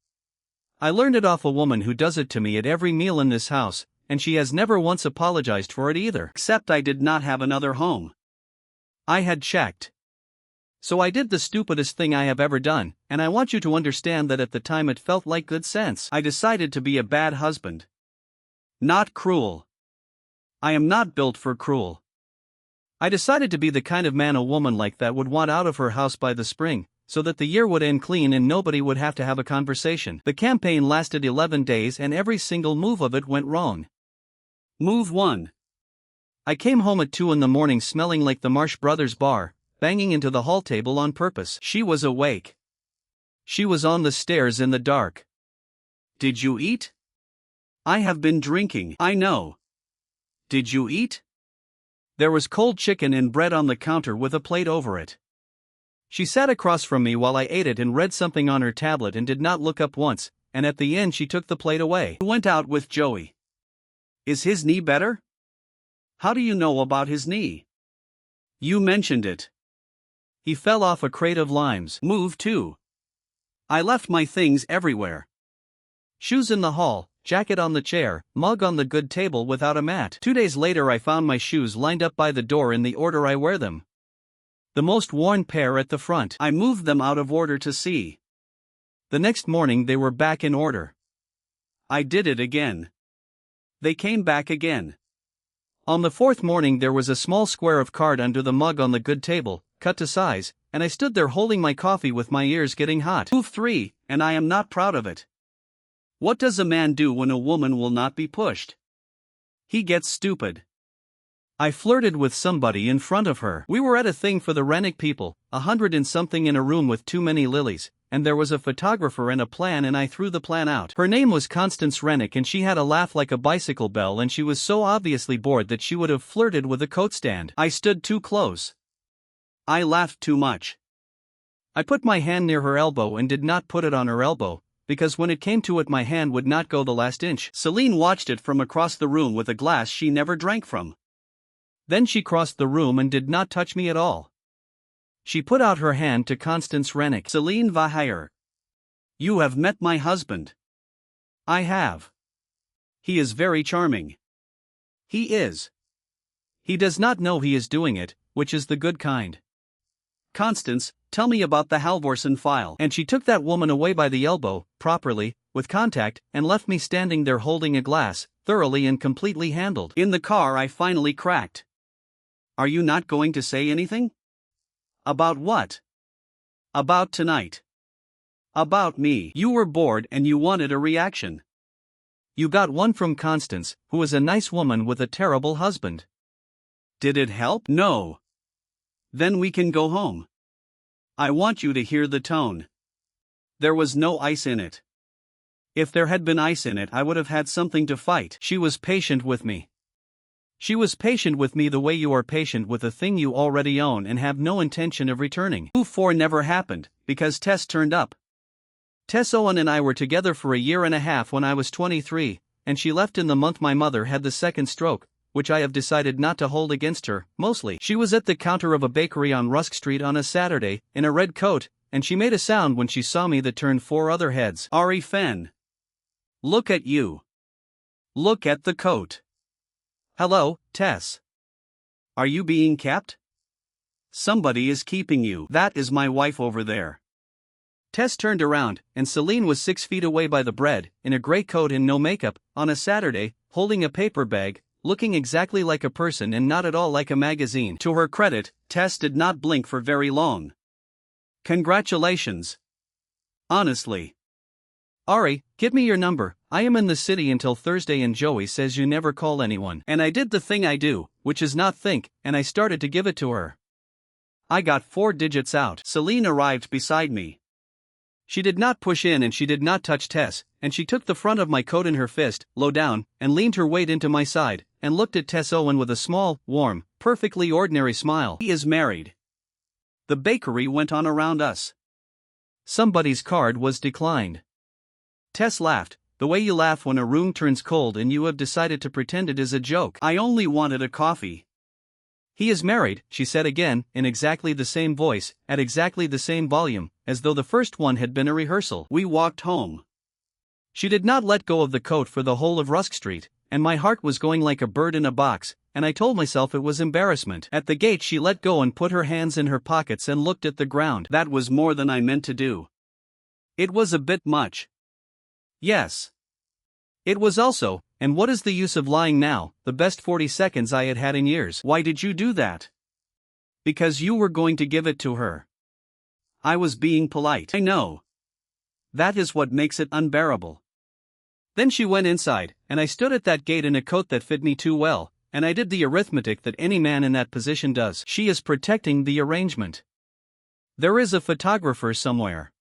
[SPEAKER 1] I learned it off a woman who does it to me at every meal in this house, and she has never once apologized for it either.
[SPEAKER 2] Except I did not have another home.
[SPEAKER 1] I had checked. So I did the stupidest thing I have ever done, and I want you to understand that at the time it felt like good sense.
[SPEAKER 2] I decided to be a bad husband. Not cruel. I am not built for cruel.
[SPEAKER 1] I decided to be the kind of man a woman like that would want out of her house by the spring, so that the year would end clean and nobody would have to have a conversation. The campaign lasted 11 days and every single move of it went wrong.
[SPEAKER 2] Move 1.
[SPEAKER 1] I came home at 2 in the morning smelling like the Marsh Brothers bar, banging into the hall table on purpose.
[SPEAKER 2] She was awake.
[SPEAKER 1] She was on the stairs in the dark.
[SPEAKER 2] Did you eat? I have been drinking. I know. Did you eat?
[SPEAKER 1] There was cold chicken and bread on the counter with a plate over it. She sat across from me while I ate it and read something on her tablet and did not look up once, and at the end she took the plate away.
[SPEAKER 2] You went out with Joey. Is his knee better? How do you know about his knee? You mentioned it.
[SPEAKER 1] He fell off a crate of limes.
[SPEAKER 2] Move 2. I left my things everywhere.
[SPEAKER 1] Shoes in the hall, jacket on the chair, mug on the good table without a mat. 2 days later I found my shoes lined up by the door in the order I wear them. The most worn pair at the front.
[SPEAKER 2] I moved them out of order to see.
[SPEAKER 1] The next morning they were back in order.
[SPEAKER 2] I did it again. They came back again.
[SPEAKER 1] On the 4th morning there was a small square of card under the mug on the good table, cut to size, and I stood there holding my coffee with my ears getting hot.
[SPEAKER 2] Move 3, and I am not proud of it. What does a man do when a woman will not be pushed? He gets stupid.
[SPEAKER 1] I flirted with somebody in front of her. We were at a thing for the Rennick people, 100 and something in a room with too many lilies, and there was a photographer and a plan and I threw the plan out. Her name was Constance Rennick and she had a laugh like a bicycle bell and she was so obviously bored that she would have flirted with a coat stand.
[SPEAKER 2] I stood too close. I laughed too much.
[SPEAKER 1] I put my hand near her elbow and did not put it on her elbow, because when it came to it my hand would not go the last inch.
[SPEAKER 2] Selene watched it from across the room with a glass she never drank from.
[SPEAKER 1] Then she crossed the room and did not touch me at all. She put out her hand to Constance Rennick.
[SPEAKER 2] Selene Vaher. You have met my husband.
[SPEAKER 1] I have.
[SPEAKER 2] He is very charming.
[SPEAKER 1] He is. He does not know he is doing it, which is the good kind.
[SPEAKER 2] Constance, tell me about the Halvorsen file.
[SPEAKER 1] And she took that woman away by the elbow, properly, with contact, and left me standing there holding a glass, thoroughly and completely handled.
[SPEAKER 2] In the car I finally cracked. Are you not going to say anything? About what? About tonight. About me. You were bored and you wanted a reaction.
[SPEAKER 1] You got one from Constance, who is a nice woman with a terrible husband.
[SPEAKER 2] Did it help? No. Then we can go home. I want you to hear the tone. There was no ice in it. If there had been ice in it, I would have had something to fight.
[SPEAKER 1] She was patient with me. She was patient with me the way you are patient with a thing you already own and have no intention of returning.
[SPEAKER 2] Move 4 never happened, because Tess turned up.
[SPEAKER 1] Tess Owen and I were together for a year and a half when I was 23, and she left in the month my mother had the second stroke, which I have decided not to hold against her, mostly. She was at the counter of a bakery on Rusk Street on a Saturday, in a red coat, and she made a sound when she saw me that turned 4 other heads.
[SPEAKER 2] Ari Fenn. Look at you. Look at the coat.
[SPEAKER 1] Hello, Tess.
[SPEAKER 2] Are you being kept? Somebody is keeping you. That is my wife over there.
[SPEAKER 1] Tess turned around, and Selene was 6 feet away by the bread, in a gray coat and no makeup, on a Saturday, holding a paper bag, looking exactly like a person and not at all like a magazine.
[SPEAKER 2] To her credit, Tess did not blink for very long. Congratulations. Honestly.
[SPEAKER 1] Ari, give me your number. I am in the city until Thursday and Joey says you never call anyone.
[SPEAKER 2] And I did the thing I do, which is not think, and I started to give it to her. I got 4 digits out. Selene arrived beside me. She did not push in and she did not touch Tess, and she took the front of my coat in her fist, low down, and leaned her weight into my side, and looked at Tess Owen with a small, warm, perfectly ordinary smile. He is married. The bakery went on around us. Somebody's card was declined. Tess laughed, the way you laugh when a room turns cold and you have decided to pretend it is a joke. I only wanted a coffee. He is married, she said again, in exactly the same voice, at exactly the same volume, as though the first one had been a rehearsal. We walked home. She did not let go of the coat for the whole of Rusk Street, and my heart was going like a bird in a box, and I told myself it was embarrassment. At the gate she let go and put her hands in her pockets and looked at the ground. That was more than I meant to do. It was a bit much. Yes. It was also, and what is the use of lying now, the best 40 seconds I had had in years. Why did you do that? Because you were going to give it to her. I was being polite. I know. That is what makes it unbearable. Then she went inside, and I stood at that gate in a coat that fit me too well, and I did the arithmetic that any man in that position does. She is protecting the arrangement. There is a photographer somewhere.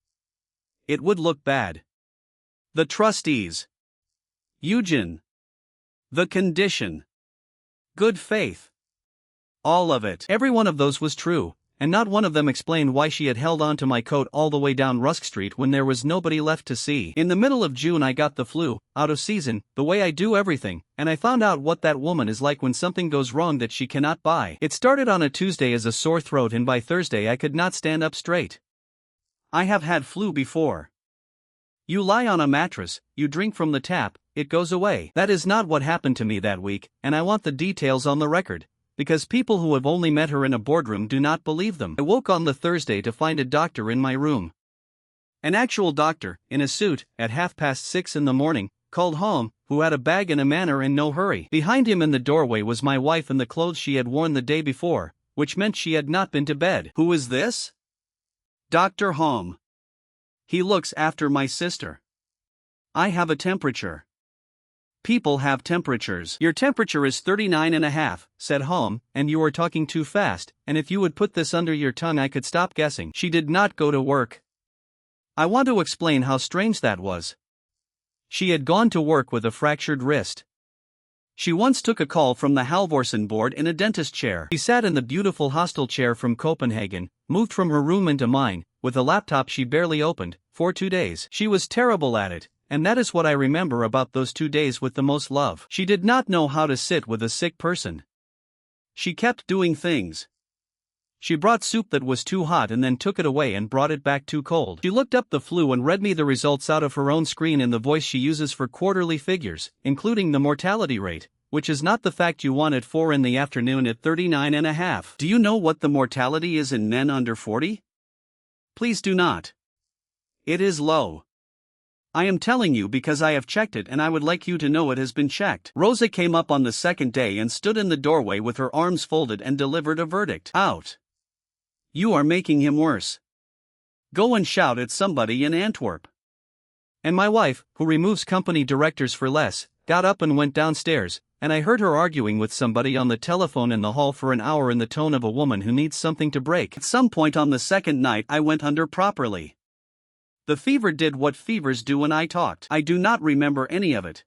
[SPEAKER 2] It would look bad. The trustees. Eugen. The condition. Good faith. All of it. Every one of those was true, and not one of them explained why she had held on to my coat all the way down Rusk Street when there was nobody left to see. In the middle of June I got the flu, out of season, the way I do everything, and I found out what that woman is like when something goes wrong that she cannot buy. It started on a Tuesday as a sore throat and by Thursday I could not stand up straight. I have had flu before. You lie on a mattress, you drink from the tap, it goes away. That is not what happened to me that week, and I want the details on the record, because people who have only met her in a boardroom do not believe them. I woke on the Thursday to find a doctor in my room. An actual doctor, in a suit, at 6:30 in the morning, called home, who had a bag in a manner and no hurry. Behind him in the doorway was my wife in the clothes she had worn the day before, which meant she had not been to bed. Who is this? Dr. Home. He looks after my sister. I have a temperature. People have temperatures. Your temperature is 39.5, said Home, and you are talking too fast, and if you would put this under your tongue I could stop guessing. She did not go to work. I want to explain how strange that was. She had gone to work with a fractured wrist. She once took a call from the Halvorsen board in a dentist chair. She sat in the beautiful hostel chair from Copenhagen, moved from her room into mine, with a laptop she barely opened, for 2 days. She was terrible at it, and that is what I remember about those 2 days with the most love. She did not know how to sit with a sick person. She kept doing things. She brought soup that was too hot and then took it away and brought it back too cold. She looked up the flu and read me the results out of her own screen in the voice she uses for quarterly figures, including the mortality rate, which is not the fact you want at 4 in the afternoon at 39.5. Do you know what the mortality is in men under 40? Please do not. It is low. I am telling you because I have checked it and I would like you to know it has been checked. Rosa came up on the second day and stood in the doorway with her arms folded and delivered a verdict. Out. You are making him worse. Go and shout at somebody in Antwerp. And my wife, who removes company directors for less, got up and went downstairs, and I heard her arguing with somebody on the telephone in the hall for an hour in the tone of a woman who needs something to break. At some point on the second night I went under properly. The fever did what fevers do when I talked. I do not remember any of it.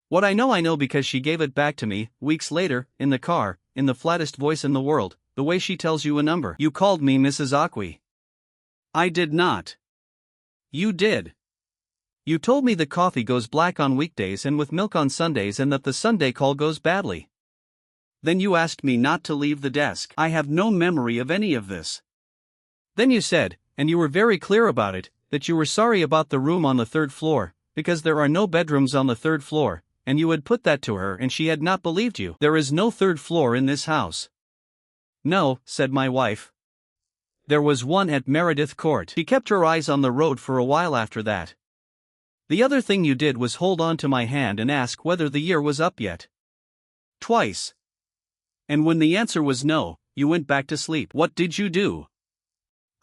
[SPEAKER 2] What I know because she gave it back to me, weeks later, in the car, in the flattest voice in the world, the way she tells you a number. You called me Mrs. Aqui. I did not. You did. You told me the coffee goes black on weekdays and with milk on Sundays and that the Sunday call goes badly. Then you asked me not to leave the desk. I have no memory of any of this. Then you said, and you were very clear about it, that you were sorry about the room on the 3rd floor, because there are no bedrooms on the 3rd floor, and you had put that to her and she had not believed you. There is no 3rd floor in this house. No, said my wife. There was one at Meredith Court. She kept her eyes on the road for a while after that. The other thing you did was hold on to my hand and ask whether the year was up yet. Twice. And when the answer was no, you went back to sleep. What did you do?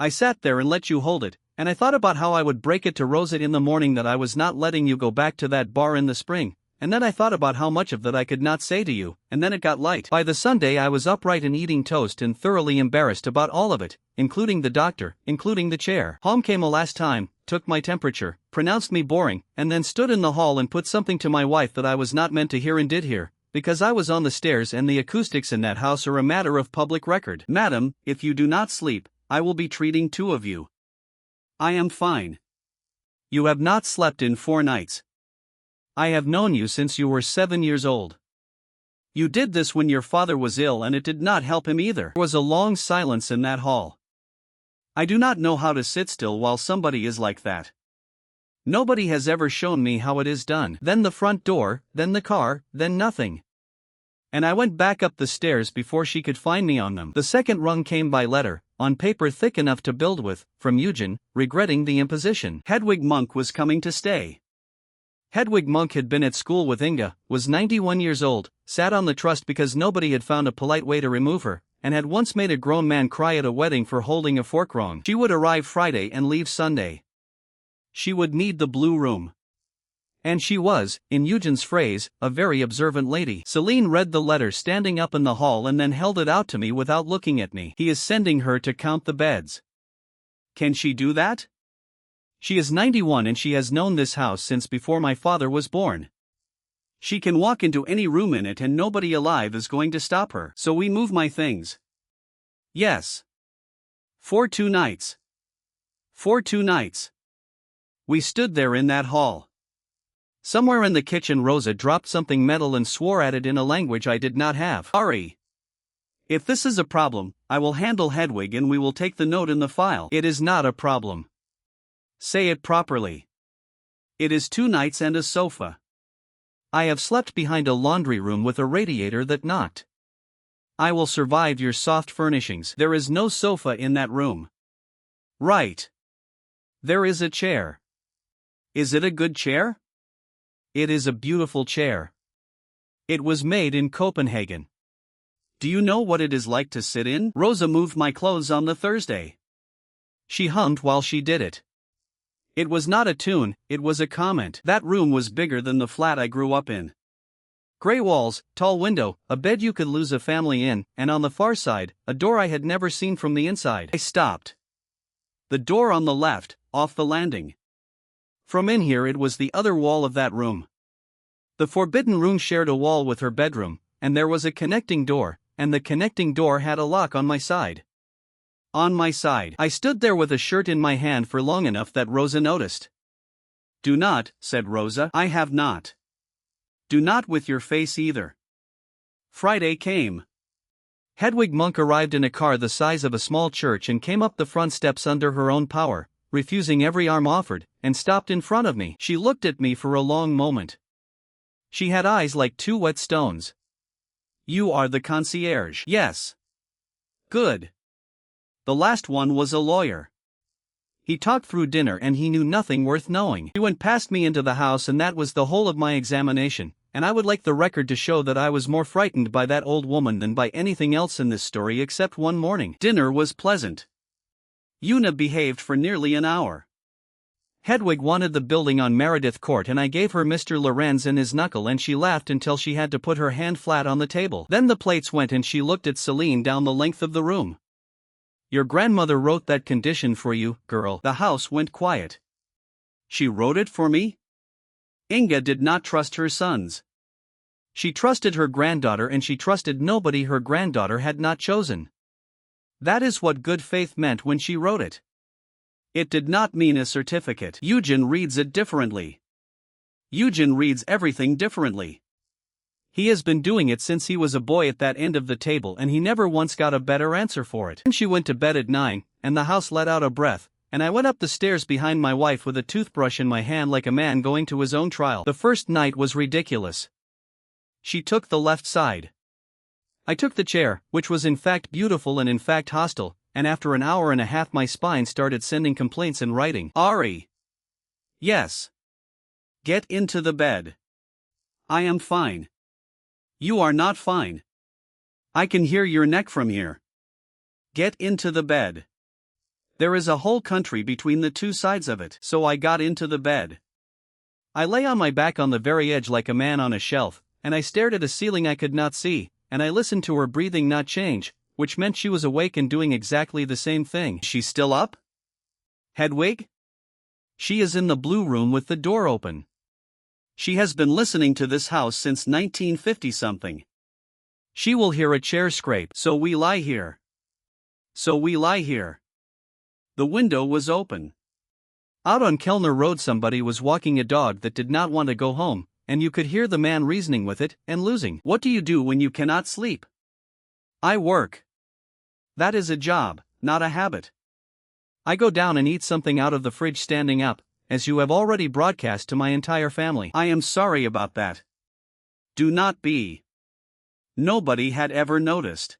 [SPEAKER 2] I sat there and let you hold it, and I thought about how I would break it to Rosa in the morning that I was not letting you go back to that bar in the spring,
[SPEAKER 1] and then I thought about how much of that I could not say to you, and then it got light. By the Sunday I was upright and eating toast and thoroughly embarrassed about all of it, including the doctor, including the chair. Home came a last time, took my temperature, pronounced me boring, and then stood in the hall and put something to my wife that I was not meant to hear and did hear, because I was on the stairs and the acoustics in that house are a matter of public record.
[SPEAKER 2] Madam, if you do not sleep, I will be treating 2 of you. I am fine. You have not slept in 4 nights.
[SPEAKER 1] I have known you since you were 7 years old.
[SPEAKER 2] You did this when your father was ill and it did not help him either.
[SPEAKER 1] There was a long silence in that hall.
[SPEAKER 2] I do not know how to sit still while somebody is like that.
[SPEAKER 1] Nobody has ever shown me how it is done. Then the front door, then the car, then nothing. And I went back up the stairs before she could find me on them. The second rung came by letter, on paper thick enough to build with, from Eugen, regretting the imposition.
[SPEAKER 2] Hedwig Monk was coming to stay.
[SPEAKER 1] Hedwig Monk had been at school with Inga, was 91 years old, sat on the trust because nobody had found a polite way to remove her, and had once made a grown man cry at a wedding for holding a fork wrong. She would arrive Friday and leave Sunday.
[SPEAKER 2] She would need the blue room.
[SPEAKER 1] And she was, in Eugen's phrase, a very observant lady. Selene read the letter standing up in the hall and then held it out to me without looking at me.
[SPEAKER 2] He is sending her to count the beds. Can she do that?
[SPEAKER 1] She is 91 and she has known this house since before my father was born.
[SPEAKER 2] She can walk into any room in it and nobody alive is going to stop her. So we move my things.
[SPEAKER 1] Yes.
[SPEAKER 2] For 2 nights. For 2 nights. We stood there in that hall.
[SPEAKER 1] Somewhere in the kitchen Rosa dropped something metal and swore at it in a language I did not have.
[SPEAKER 2] Ari. If this is a problem, I will handle Hedwig and we will take the note in the file.
[SPEAKER 1] It is not a problem.
[SPEAKER 2] Say it properly. It is 2 nights and a sofa.
[SPEAKER 1] I have slept behind a laundry room with a radiator that knocked. I will survive your soft furnishings.
[SPEAKER 2] There is no sofa in that room.
[SPEAKER 1] Right.
[SPEAKER 2] There is a chair. Is it a good chair?
[SPEAKER 1] It is a beautiful chair. It was made in Copenhagen.
[SPEAKER 2] Do you know what it is like to sit in? Rosa moved my clothes on the Thursday.
[SPEAKER 1] She hummed while she did it.
[SPEAKER 2] It was not a tune, it was a comment. That room was bigger than the flat I grew up in.
[SPEAKER 1] Gray walls, tall window, a bed you could lose a family in, and on the far side, a door I had never seen from the inside.
[SPEAKER 2] I stopped. The door on the left, off the landing.
[SPEAKER 1] From in here it was the other wall of that room. The forbidden room shared a wall with her bedroom, and there was a connecting door, and the connecting door had a lock on my side.
[SPEAKER 2] On my side.
[SPEAKER 1] I stood there with a shirt in my hand for long enough that Rosa noticed.
[SPEAKER 2] Do not, said Rosa. I have not. Do not with your face either. Friday came.
[SPEAKER 1] Hedwig Monk arrived in a car the size of a small church and came up the front steps under her own power, refusing every arm offered, and stopped in front of me. She looked at me for a long moment. She had eyes like 2 wet stones.
[SPEAKER 2] You are the concierge.
[SPEAKER 1] Yes.
[SPEAKER 2] Good. The last one was a lawyer.
[SPEAKER 1] He talked through dinner and he knew nothing worth knowing. He went past me into the house and that was the whole of my examination, and I would like the record to show that I was more frightened by that old woman than by anything else in this story except one morning.
[SPEAKER 2] Dinner was pleasant. Una behaved for nearly an hour.
[SPEAKER 1] Hedwig wanted the building on Meredith Court and I gave her Mr. Lorenz and his knuckle and she laughed until she had to put her hand flat on the table. Then the plates went and she looked at Selene down the length of the room. Your grandmother wrote that condition for you, girl.
[SPEAKER 2] The house went quiet. She wrote it for me? Inga did not trust her sons.
[SPEAKER 1] She trusted her granddaughter and she trusted nobody her granddaughter had not chosen. That is what good faith meant when she wrote it.
[SPEAKER 2] It did not mean a certificate. Eugen reads it differently. Eugen reads everything differently.
[SPEAKER 1] He has been doing it since he was a boy at that end of the table and he never once got a better answer for it. She went to bed at 9, and the house let out a breath, and I went up the stairs behind my wife with a toothbrush in my hand like a man going to his own trial. The first night was ridiculous. She took the left side. I took the chair, which was in fact beautiful and in fact hostile, and after an hour and a half my spine started sending complaints in writing.
[SPEAKER 2] Ari. Yes. Get into the bed. I am fine. You are not fine. I can hear your neck from here. Get into the bed. There is a whole country between the 2 sides of it. So I got into the bed.
[SPEAKER 1] I lay on my back on the very edge like a man on a shelf, and I stared at a ceiling I could not see, and I listened to her breathing not change, which meant she was awake and doing exactly the same thing.
[SPEAKER 2] She's still up?
[SPEAKER 1] Hedwig?
[SPEAKER 2] She is in the blue room with the door open. She has been listening to this house since 1950-something.
[SPEAKER 1] She will hear a chair scrape.
[SPEAKER 2] So we lie here. So we lie here. The window was open.
[SPEAKER 1] Out on Kellner Road somebody was walking a dog that did not want to go home, and you could hear the man reasoning with it and losing.
[SPEAKER 2] What do you do when you cannot sleep?
[SPEAKER 1] I work.
[SPEAKER 2] That is a job, not a habit.
[SPEAKER 1] I go down and eat something out of the fridge standing up, as you have already broadcast to my entire family.
[SPEAKER 2] I am sorry about that. Do not be. Nobody had ever noticed.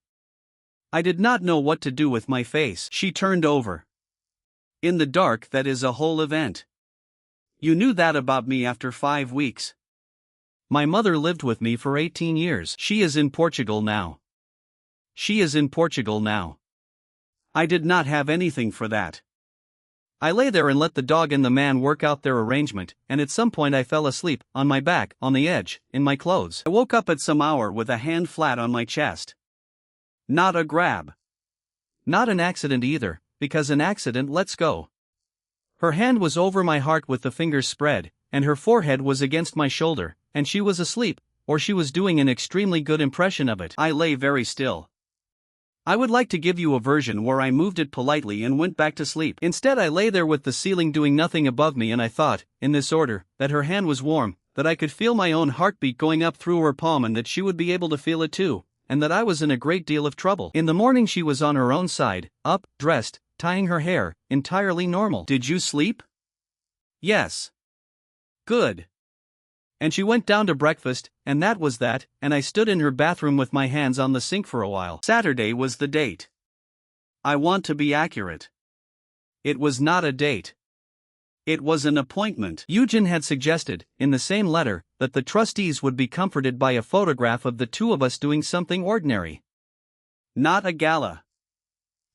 [SPEAKER 1] I did not know what to do with my face.
[SPEAKER 2] She turned over. In the dark, that is a whole event. You knew that about me after 5 weeks.
[SPEAKER 1] My mother lived with me for 18 years.
[SPEAKER 2] She is in Portugal now.
[SPEAKER 1] She is in Portugal now.
[SPEAKER 2] I did not have anything for that.
[SPEAKER 1] I lay there and let the dog and the man work out their arrangement, and at some point I fell asleep, on my back, on the edge, in my clothes.
[SPEAKER 2] I woke up at some hour with a hand flat on my chest. Not a grab.
[SPEAKER 1] Not an accident either, because an accident lets go. Her hand was over my heart with the fingers spread, and her forehead was against my shoulder, and she was asleep, or she was doing an extremely good impression of it.
[SPEAKER 2] I lay very still. I would like to give you a version where I moved it politely and went back to sleep.
[SPEAKER 1] Instead, I lay there with the ceiling doing nothing above me, and I thought, in this order, that her hand was warm, that I could feel my own heartbeat going up through her palm, and that she would be able to feel it too, and that I was in a great deal of trouble. In the morning, she was on her own side, up, dressed, tying her hair, entirely normal.
[SPEAKER 2] Did you sleep?
[SPEAKER 1] Yes.
[SPEAKER 2] Good.
[SPEAKER 1] And she went down to breakfast, and that was that, and I stood in her bathroom with my hands on the sink for a while.
[SPEAKER 2] Saturday was the date. I want to be accurate.
[SPEAKER 1] It was not a date.
[SPEAKER 2] It was an appointment.
[SPEAKER 1] Eugen had suggested, in the same letter, that the trustees would be comforted by a photograph of the two of us doing something ordinary.
[SPEAKER 2] Not a gala.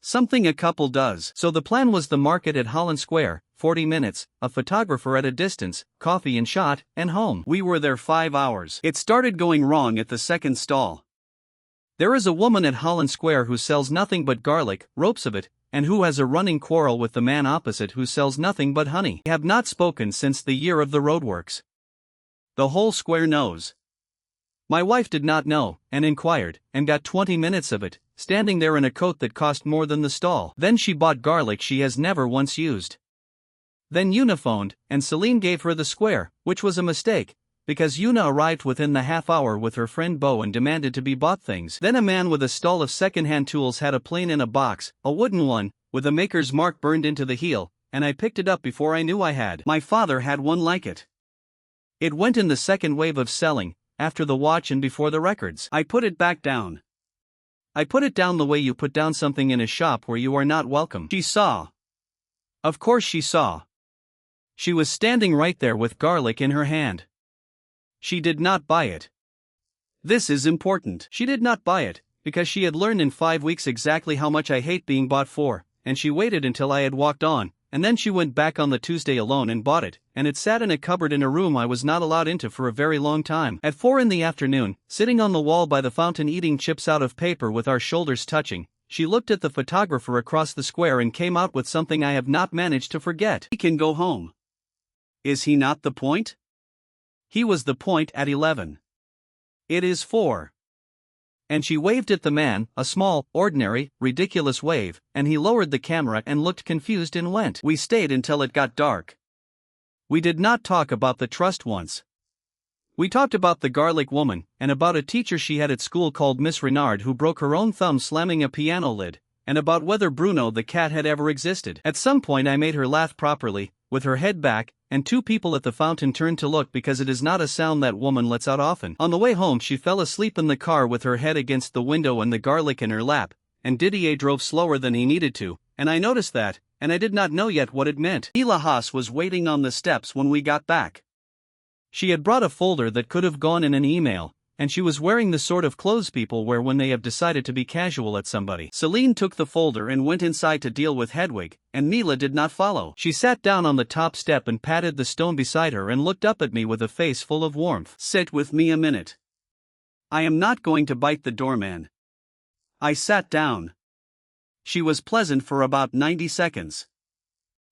[SPEAKER 2] Something a couple does.
[SPEAKER 1] So the plan was the market at Holland Square, 40 minutes, a photographer at a distance, coffee and shot, and home.
[SPEAKER 2] We were there 5 hours. It started going wrong at the second stall.
[SPEAKER 1] There is a woman at Holland Square who sells nothing but garlic, ropes of it, and who has a running quarrel with the man opposite who sells nothing but honey. We have not spoken since the year of the roadworks.
[SPEAKER 2] The whole square knows.
[SPEAKER 1] My wife did not know, and inquired, and got 20 minutes of it, standing there in a coat that cost more than the stall. Then she bought garlic she has never once used. Then Una phoned, and Selene gave her the square, which was a mistake, because Una arrived within the half hour with her friend Bo and demanded to be bought things. Then a man with a stall of second-hand tools had a plane in a box, a wooden one, with a maker's mark burned into the heel, and I picked it up before I knew I had.
[SPEAKER 2] My father had one like it.
[SPEAKER 1] It went in the second wave of selling, after the watch and before the records.
[SPEAKER 2] I put it back down.
[SPEAKER 1] I put it down the way you put down something in a shop where you are not welcome.
[SPEAKER 2] She saw.
[SPEAKER 1] Of course she saw. She was standing right there with garlic in her hand. She did not buy it.
[SPEAKER 2] This is important.
[SPEAKER 1] She did not buy it, because she had learned in 5 weeks exactly how much I hate being bought for, and she waited until I had walked on, and then she went back on the Tuesday alone and bought it, and it sat in a cupboard in a room I was not allowed into for a very long time. At 4 in the afternoon, sitting on the wall by the fountain eating chips out of paper with our shoulders touching, she looked at the photographer across the square and came out with something I have not managed to forget.
[SPEAKER 2] He can go home. Is he not the point?
[SPEAKER 1] He was the point at 11.
[SPEAKER 2] It is 4.
[SPEAKER 1] And she waved at the man, a small, ordinary, ridiculous wave, and he lowered the camera and looked confused and went.
[SPEAKER 2] We stayed until it got dark.
[SPEAKER 1] We did not talk about the trust once. We talked about the garlic woman, and about a teacher she had at school called Miss Renard who broke her own thumb slamming a piano lid, and about whether Bruno the cat had ever existed. At some point I made her laugh properly, with her head back, and 2 people at the fountain turned to look because it is not a sound that woman lets out often. On the way home she fell asleep in the car with her head against the window and the garlic in her lap, and Didier drove slower than he needed to, and I noticed that, and I did not know yet what it meant.
[SPEAKER 2] Hila Haas was waiting on the steps when we got back.
[SPEAKER 1] She had brought a folder that could have gone in an email, and she was wearing the sort of clothes people wear when they have decided to be casual at somebody.
[SPEAKER 2] Selene took the folder and went inside to deal with Hedwig, and Mila did not follow.
[SPEAKER 1] She sat down on the top step and patted the stone beside her and looked up at me with a face full of warmth.
[SPEAKER 2] "Sit with me a minute. I am not going to bite the doorman." I sat down. She was pleasant for about 90 seconds.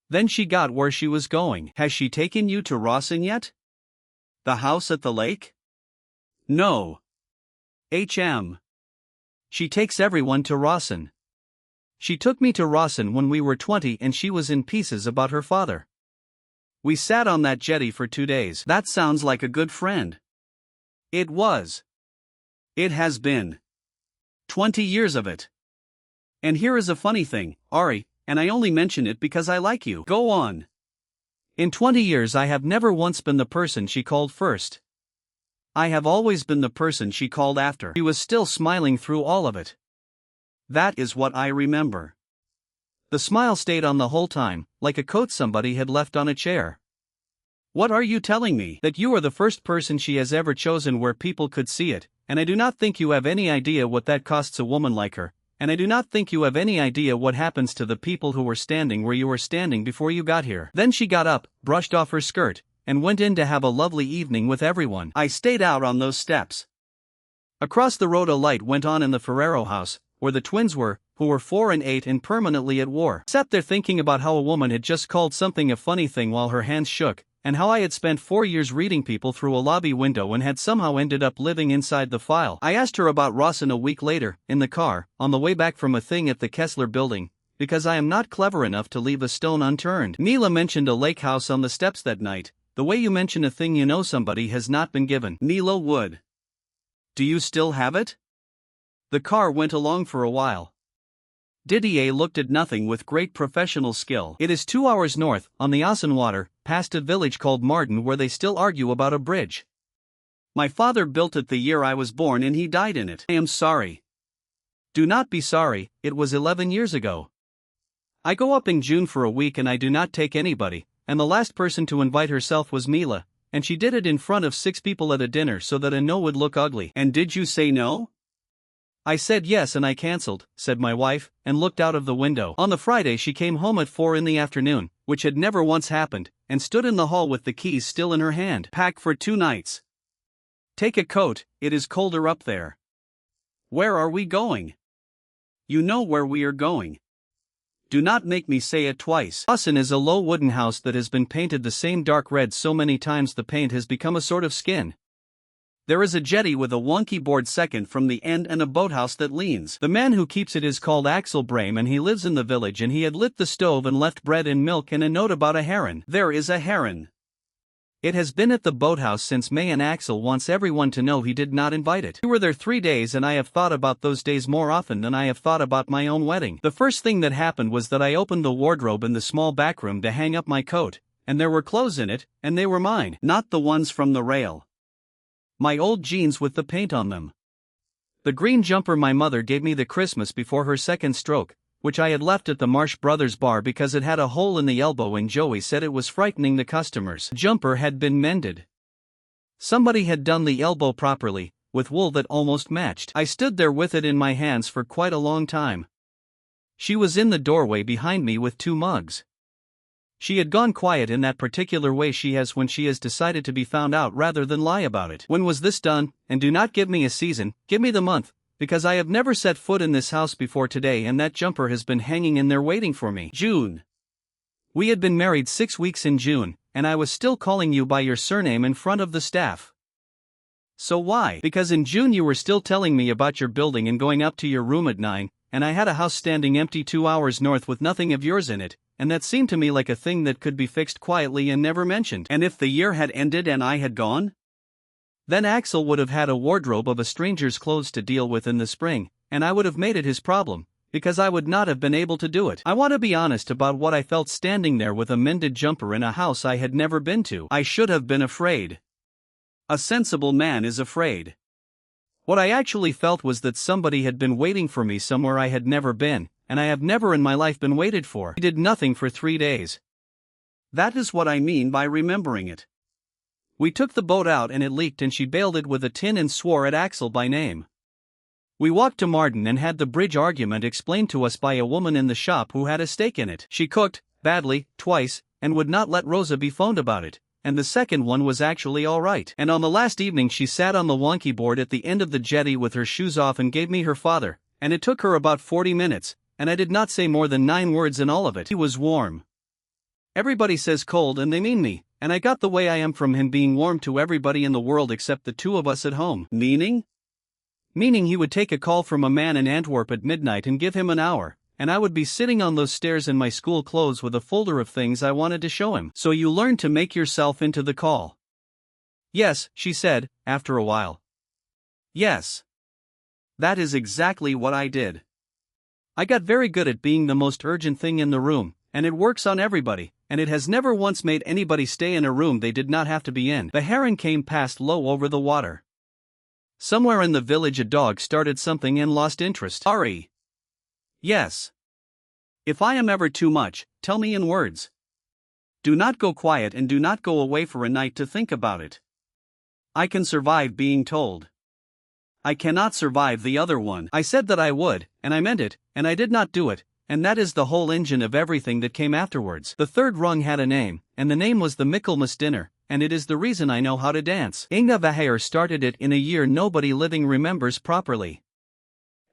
[SPEAKER 1] Then she got where she was going.
[SPEAKER 2] "Has she taken you to Rawson yet? The house at the lake?" "No.
[SPEAKER 1] She takes everyone to Rawson. She took me to Rawson when we were 20 and she was in pieces about her father. We sat on that jetty for 2 days.
[SPEAKER 2] That sounds like a good friend."
[SPEAKER 1] It was.
[SPEAKER 2] It has been. 20 years of it. And here is a funny thing, Ari, and I only mention it because I like you. Go on.
[SPEAKER 1] In 20 years I have never once been the person she called first. I have always been the person she called after. She was still smiling through all of it.
[SPEAKER 2] That is what I remember.
[SPEAKER 1] The smile stayed on the whole time, like a coat somebody had left on a chair.
[SPEAKER 2] What are you telling me?
[SPEAKER 1] That you are the first person she has ever chosen where people could see it, and I do not think you have any idea what that costs a woman like her, and I do not think you have any idea what happens to the people who were standing where you were standing before you got here." Then she got up, brushed off her skirt, and went in to have a lovely evening with everyone.
[SPEAKER 2] I stayed out on those steps.
[SPEAKER 1] Across the road a light went on in the Ferrero house, where the twins were, who were 4 and 8 and permanently at war. I sat there thinking about how a woman had just called something a funny thing while her hands shook, and how I had spent 4 years reading people through a lobby window and had somehow ended up living inside the file. I asked her about Rawson a week later, in the car, on the way back from a thing at the Kessler building, because I am not clever enough to leave a stone unturned. Mila mentioned a lake house on the steps that night, the way you mention a thing you know somebody has not been given.
[SPEAKER 2] Mila would. Do you still have it?
[SPEAKER 1] The car went along for a while.
[SPEAKER 2] Didier looked at nothing with great professional skill.
[SPEAKER 1] It is 2 hours north, on the Ossenwater, past a village called Marden where they still argue about a bridge.
[SPEAKER 2] My father built it the year I was born and he died in it. I am sorry.
[SPEAKER 1] Do not be sorry, it was 11 years ago. I go up in June for a week and I do not take anybody, and the last person to invite herself was Mila, and she did it in front of 6 people at a dinner so that a no would look ugly.
[SPEAKER 2] And did you say no?
[SPEAKER 1] I said yes and I cancelled, said my wife, and looked out of the window. On the Friday she came home at 4 in the afternoon, which had never once happened, and stood in the hall with the keys still in her hand.
[SPEAKER 2] Pack for 2 nights.
[SPEAKER 1] Take a coat, it is colder up there.
[SPEAKER 2] Where are we going? You know where we are going. Do not make me say it twice.
[SPEAKER 1] Rawson is a low wooden house that has been painted the same dark red so many times the paint has become a sort of skin.
[SPEAKER 2] There is a jetty with a wonky board second from the end and a boathouse that leans.
[SPEAKER 1] The man who keeps it is called Axel Brame and he lives in the village and he had lit the stove and left bread and milk and a note about a heron.
[SPEAKER 2] There is a heron.
[SPEAKER 1] It has been at the boathouse since May and Axel wants everyone to know he did not invite it. We were there 3 days and I have thought about those days more often than I have thought about my own wedding. The first thing that happened was that I opened the wardrobe in the small back room to hang up my coat, and there were clothes in it, and they were mine.
[SPEAKER 2] Not the ones from the rail.
[SPEAKER 1] My old jeans with the paint on them. The green jumper my mother gave me the Christmas before her second stroke, which I had left at the Marsh Brothers bar because it had a hole in the elbow and Joey said it was frightening the customers. The jumper had been mended. Somebody had done the elbow properly, with wool that almost matched. I stood there with it in my hands for quite a long time. She was in the doorway behind me with 2 mugs. She had gone quiet in that particular way she has when she has decided to be found out rather than lie about it. When was this done? And do not give me a season, give me the month, because I have never set foot in this house before today and that jumper has been hanging in there waiting for me.
[SPEAKER 2] June.
[SPEAKER 1] We had been married 6 weeks in June, and I was still calling you by your surname in front of the staff.
[SPEAKER 2] So why?
[SPEAKER 1] Because in June you were still telling me about your building and going up to your room at 9, and I had a house standing empty 2 hours north with nothing of yours in it, and that seemed to me like a thing that could be fixed quietly and never mentioned.
[SPEAKER 2] And if the year had ended and I had gone?
[SPEAKER 1] Then Axel would have had a wardrobe of a stranger's clothes to deal with in the spring, and I would have made it his problem, because I would not have been able to do it. I want to be honest about what I felt standing there with a mended jumper in a house I had never been to.
[SPEAKER 2] I should have been afraid. A sensible man is afraid.
[SPEAKER 1] What I actually felt was that somebody had been waiting for me somewhere I had never been, and I have never in my life been waited for. He did nothing for 3 days.
[SPEAKER 2] That is what I mean by remembering it.
[SPEAKER 1] We took the boat out and it leaked and she bailed it with a tin and swore at Axel by name. We walked to Marden and had the bridge argument explained to us by a woman in the shop who had a stake in it. She cooked, badly, twice, and would not let Rosa be phoned about it, and the second one was actually alright. And on the last evening she sat on the wonky board at the end of the jetty with her shoes off and gave me her father, and it took her about 40 minutes, and I did not say more than 9 words in all of it. He was warm. Everybody says cold and they mean me, and I got the way I am from him being warm to everybody in the world except the two of us at home.
[SPEAKER 2] Meaning?
[SPEAKER 1] Meaning he would take a call from a man in Antwerp at midnight and give him an hour, and I would be sitting on those stairs in my school clothes with a folder of things I wanted to show him.
[SPEAKER 2] So you learned to make yourself into the call?
[SPEAKER 1] Yes, she said, after a while.
[SPEAKER 2] Yes. That is exactly what I did.
[SPEAKER 1] I got very good at being the most urgent thing in the room, and it works on everybody, and it has never once made anybody stay in a room they did not have to be in. The heron came past low over the water. Somewhere in the village a dog started something and lost interest.
[SPEAKER 2] Ari. Yes. If I am ever too much, tell me in words. Do not go quiet and do not go away for a night to think about it. I can survive being told. I cannot survive the other one.
[SPEAKER 1] I said that I would, and I meant it, and I did not do it, and that is the whole engine of everything that came afterwards. The third rung had a name, and the name was the Michaelmas dinner, and it is the reason I know how to dance. Selene Vaher started it in a year nobody living remembers properly.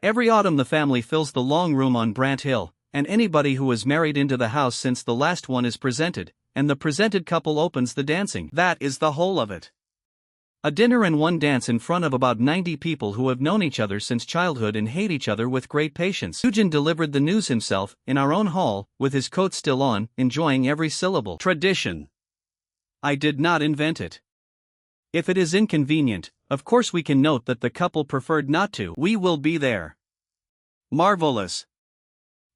[SPEAKER 1] Every autumn the family fills the long room on Brant Hill, and anybody who is married into the house since the last one is presented, and the presented couple opens the dancing.
[SPEAKER 2] That is the whole of it.
[SPEAKER 1] A dinner and one dance in front of about 90 people who have known each other since childhood and hate each other with great patience. Eugen delivered the news himself, in our own hall, with his coat still on, enjoying every syllable.
[SPEAKER 2] Tradition. I did not invent it.
[SPEAKER 1] If it is inconvenient, of course we can note that the couple preferred not to.
[SPEAKER 2] We will be there. Marvelous.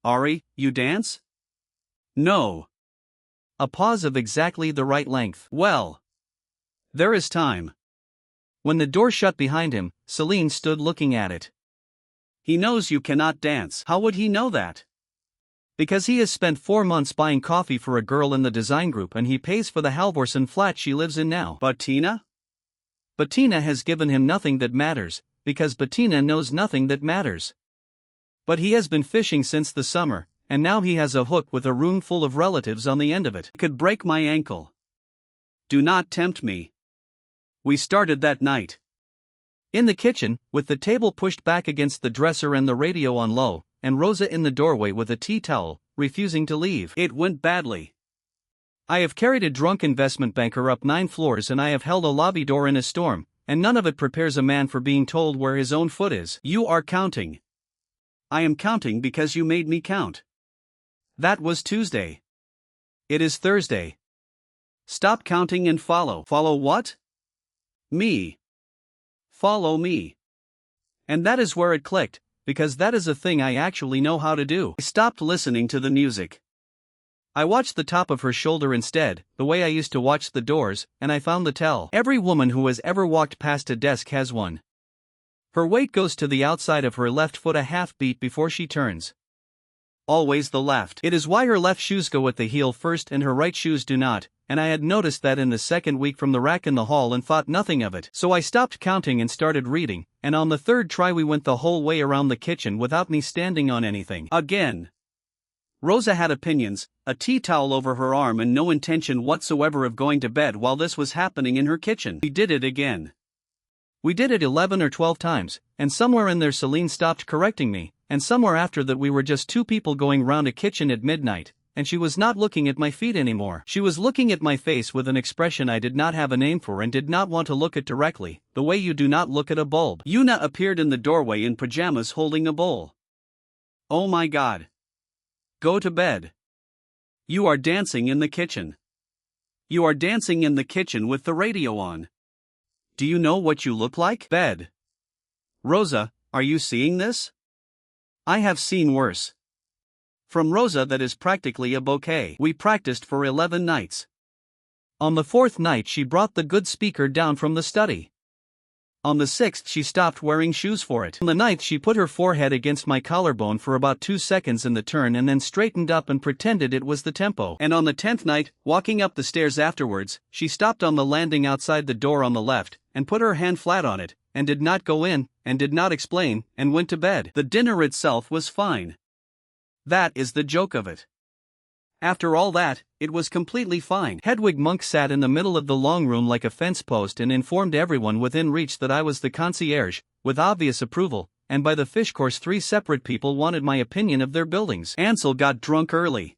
[SPEAKER 2] Ari, you dance? No.
[SPEAKER 1] A pause of exactly the right length.
[SPEAKER 2] Well. There is time.
[SPEAKER 1] When the door shut behind him, Selene stood looking at it.
[SPEAKER 2] He knows you cannot dance. How would he know that?
[SPEAKER 1] Because he has spent 4 months buying coffee for a girl in the design group and he pays for the Halvorsen flat she lives in now.
[SPEAKER 2] Bettina?
[SPEAKER 1] Bettina has given him nothing that matters, because Bettina knows nothing that matters. But he has been fishing since the summer, and now he has a hook with a room full of relatives on the end of it.
[SPEAKER 2] It could break my ankle. Do not tempt me. We started that night.
[SPEAKER 1] In the kitchen, with the table pushed back against the dresser and the radio on low, and Rosa in the doorway with a tea towel, refusing to leave.
[SPEAKER 2] It went badly.
[SPEAKER 1] I have carried a drunk investment banker up 9 floors and I have held a lobby door in a storm, and none of it prepares a man for being told where his own foot is.
[SPEAKER 2] You are counting. I am counting because you made me count.
[SPEAKER 1] That was Tuesday. It is Thursday.
[SPEAKER 2] Stop counting and follow. Follow what? Me. Follow me.
[SPEAKER 1] And that is where it clicked, because that is a thing I actually know how to do.
[SPEAKER 2] I stopped listening to the music.
[SPEAKER 1] I watched the top of her shoulder instead, the way I used to watch the doors, and I found the tell. Every woman who has ever walked past a desk has one. Her weight goes to the outside of her left foot a half beat before she turns.
[SPEAKER 2] Always the left.
[SPEAKER 1] It is why her left shoes go at the heel first and her right shoes do not, and I had noticed that in the second week from the rack in the hall and thought nothing of it. So I stopped counting and started reading, and on the third try we went the whole way around the kitchen without me standing on anything.
[SPEAKER 2] Again. Rosa had opinions, a tea towel over her arm and no intention whatsoever of going to bed while this was happening in her kitchen. We did it again.
[SPEAKER 1] We did it 11 or 12 times, and somewhere in there Selene stopped correcting me, and somewhere after that we were just 2 people going round a kitchen at midnight, and she was not looking at my feet anymore. She was looking at my face with an expression I did not have a name for and did not want to look at directly, the way you do not look at a bulb.
[SPEAKER 2] Yuna appeared in the doorway in pajamas holding a bowl. Oh my God. Go to bed. You are dancing in the kitchen. You are dancing in the kitchen with the radio on. Do you know what you look like?
[SPEAKER 1] Bed.
[SPEAKER 2] Rosa, are you seeing this?
[SPEAKER 1] I have seen worse.
[SPEAKER 2] From Rosa that is practically a bouquet. We practiced for 11 nights.
[SPEAKER 1] On the 4th night she brought the good speaker down from the study.
[SPEAKER 2] On the 6th she stopped wearing shoes for it. On the 9th she put her forehead against my collarbone for about 2 seconds in the turn and then straightened up and pretended it was the tempo. And on the 10th night, walking up the stairs afterwards, she stopped on the landing outside the door on the left, and put her hand flat on it, and did not go in, and did not explain, and went to bed. The dinner itself was fine. That is the joke of it. After all that, it was completely fine. Hedwig Monk sat in the middle of the long room like a fence post and informed everyone within reach that I was the concierge, with obvious approval, and by the fish course 3 separate people wanted my opinion of their buildings. Ansel got drunk early.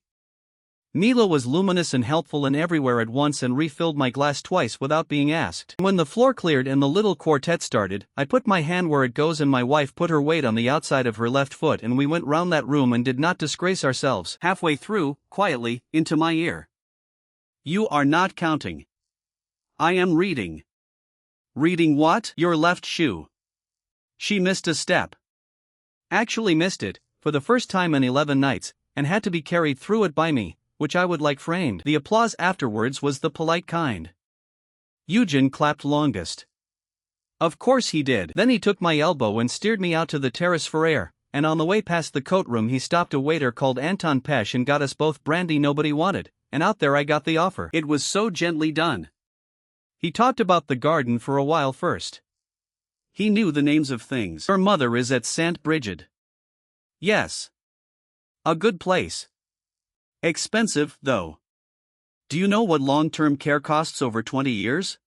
[SPEAKER 2] Milo was luminous and helpful and everywhere at once and refilled my glass twice without being asked. When the floor cleared and the little quartet started, I put my hand where it goes and my wife put her weight on the outside of her left foot and we went round that room and did not disgrace ourselves. Halfway through, quietly, into my ear. You are not counting. I am reading. Reading what? Your left shoe. She missed a step. Actually missed it, for the first time in 11 nights, and had to be carried through it by me, which I would like framed. The applause afterwards was the polite kind. Eugen clapped longest. Of course he did. Then he took my elbow and steered me out to the terrace for air, and on the way past the coat room he stopped a waiter called Anton Pesh and got us both brandy nobody wanted, and out there I got the offer. It was so gently done. He talked about the garden for a while first. He knew the names of things. Her mother is at St. Brigid. Yes. A good place. Expensive, though. Do you know what long-term care costs over 20 years?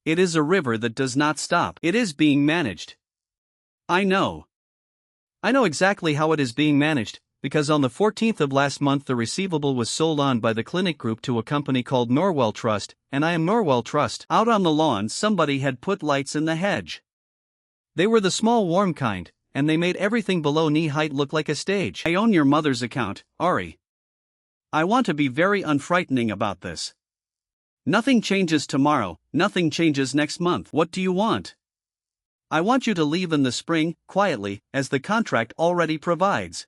[SPEAKER 2] It is a river that does not stop. It is being managed. I know. I know exactly how it is being managed, because on the 14th of last month the receivable was sold on by the clinic group to a company called Norwell Trust, and I am Norwell Trust. Out on the lawn somebody had put lights in the hedge. They were the small warm kind, and they made everything below knee height look like a stage. I own your mother's account, Ari. I want to be very unfrightening about this. Nothing changes tomorrow, nothing changes next month. What do you want? I want you to leave in the spring, quietly, as the contract already provides.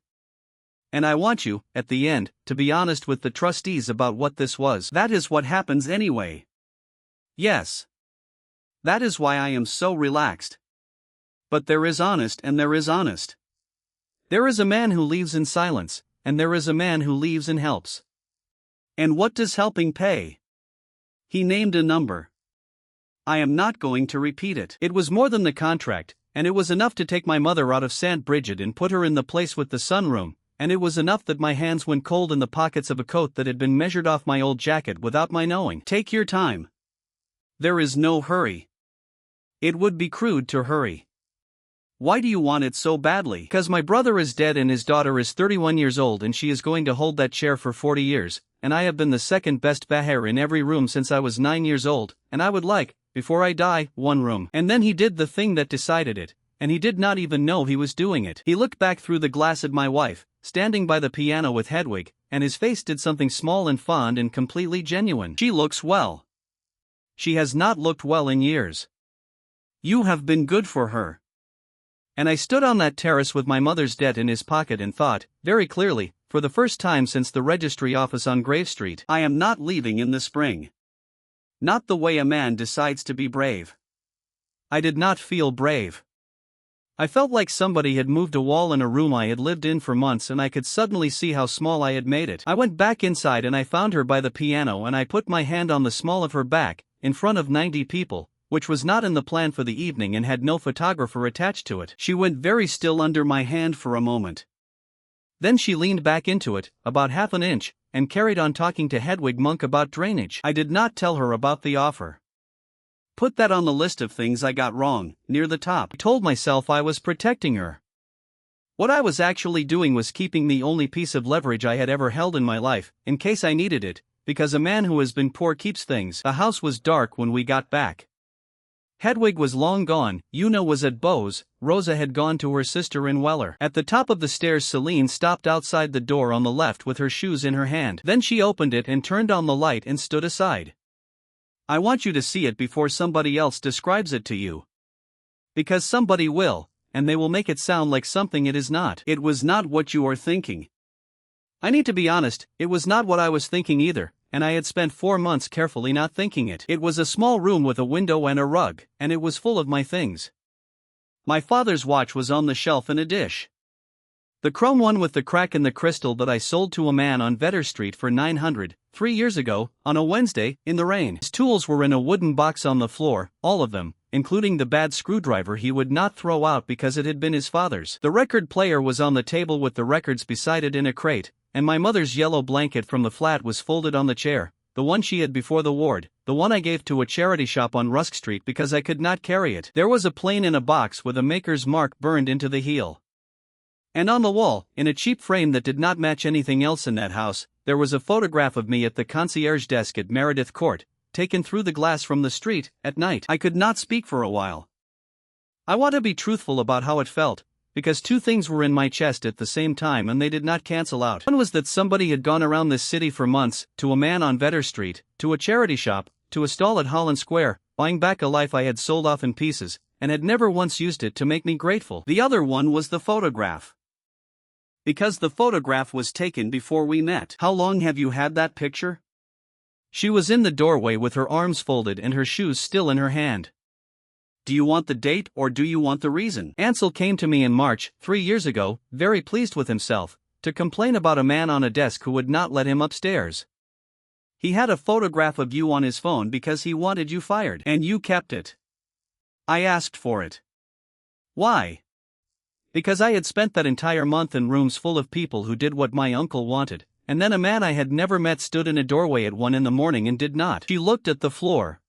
[SPEAKER 2] And I want you, at the end, to be honest with the trustees about what this was. That is what happens anyway. Yes. That is why I am so relaxed. But there is honest and there is honest. There is a man who leaves in silence, and there is a man who leaves and helps. And what does helping pay? He named a number. I am not going to repeat it. It was more than the contract, and it was enough to take my mother out of St. Brigid and put her in the place with the sunroom, and it was enough that my hands went cold in the pockets of a coat that had been measured off my old jacket without my knowing. Take your time. There is no hurry. It would be crude to hurry. Why do you want it so badly? Because my brother is dead and his daughter is 31 years old and she is going to hold that chair for 40 years, and I have been the second best Vaher in every room since I was 9 years old, and I would like, before I die, one room. And then he did the thing that decided it, and he did not even know he was doing it. He looked back through the glass at my wife, standing by the piano with Hedwig, and his face did something small and fond and completely genuine. She looks well. She has not looked well in years. You have been good for her. And I stood on that terrace with my mother's debt in his pocket and thought, very clearly, for the first time since the registry office on Grave Street, I am not leaving in the spring. Not the way a man decides to be brave. I did not feel brave. I felt like somebody had moved a wall in a room I had lived in for months and I could suddenly see how small I had made it. I went back inside and I found her by the piano and I put my hand on the small of her back, in front of 90 people. Which was not in the plan for the evening and had no photographer attached to it. She went very still under my hand for a moment. Then she leaned back into it, about half an inch, and carried on talking to Hedwig Monk about drainage. I did not tell her about the offer. Put that on the list of things I got wrong, near the top. I told myself I was protecting her. What I was actually doing was keeping the only piece of leverage I had ever held in my life, in case I needed it, because a man who has been poor keeps things. The house was dark when we got back. Hedwig was long gone, Una was at Bose, Rosa had gone to her sister in Weller. At the top of the stairs Selene stopped outside the door on the left with her shoes in her hand. Then she opened it and turned on the light and stood aside. I want you to see it before somebody else describes it to you. Because somebody will, and they will make it sound like something it is not. It was not what you are thinking. I need to be honest, it was not what I was thinking either,
[SPEAKER 1] and I had spent 4 months carefully not thinking it. It was a small room with a window and a rug, and it was full of my things. My father's watch was on the shelf in a dish. The chrome one with the crack in the crystal that I sold to a man on Vetter Street for 900, 3 years ago, on a Wednesday, in the rain. His tools were in a wooden box on the floor, all of them, including the bad screwdriver he would not throw out because it had been his father's. The record player was on the table with the records beside it in a crate, and my mother's yellow blanket from the flat was folded on the chair, the one she had before the ward, the one I gave to a charity shop on Rusk Street because I could not carry it. There was a plane in a box with a maker's mark burned into the heel. And on the wall, in a cheap frame that did not match anything else in that house, there was a photograph of me at the concierge desk at Meredith Court, taken through the glass from the street, at night. I could not speak for a while. I want to be truthful about how it felt, because 2 things were in my chest at the same time and they did not cancel out. One was that somebody had gone around this city for months, to a man on Vetter Street, to a charity shop, to a stall at Holland Square, buying back a life I had sold off in pieces, and had never once used it to make me grateful. The other one was the photograph. Because the photograph was taken before we met. How long have you had that picture? She was in the doorway with her arms folded and her shoes still in her hand. Do you want the date or do you want the reason? Ansel came to me in March, 3 years ago, very pleased with himself, to complain about a man on a desk who would not let him upstairs. He had a photograph of you on his phone because he wanted you fired. And you kept it. I asked for it. Why? Because I had spent that entire month in rooms full of people who did what my uncle wanted, and then a man I had never met stood in a doorway at 1 a.m. and did not. She looked at the floor.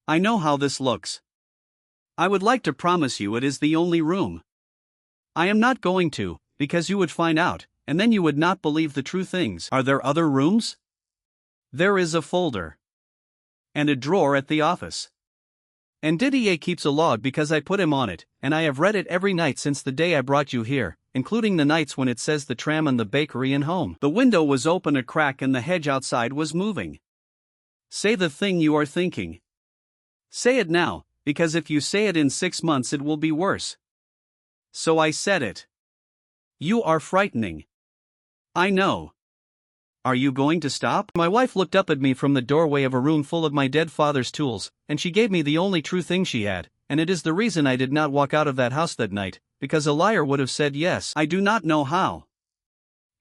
[SPEAKER 1] I know how this looks. I would like to promise you it is the only room. I am not going to, because you would find out, and then you would not believe the true things. Are there other rooms? There is a folder. And a drawer at the office. And Didier keeps a log because I put him on it, and I have read it every night since the day I brought you here, including the nights when it says the tram and the bakery and home. The window was open a crack and the hedge outside was moving. Say the thing you are thinking. Say it now, because if you say it in 6 months it will be worse. So I said it. You are frightening. I know. Are you going to stop? My wife looked up at me from the doorway of a room full of my dead father's tools, and she gave me the only true thing she had, and it is the reason I did not walk out of that house that night, because a liar would have said yes. I do not know how.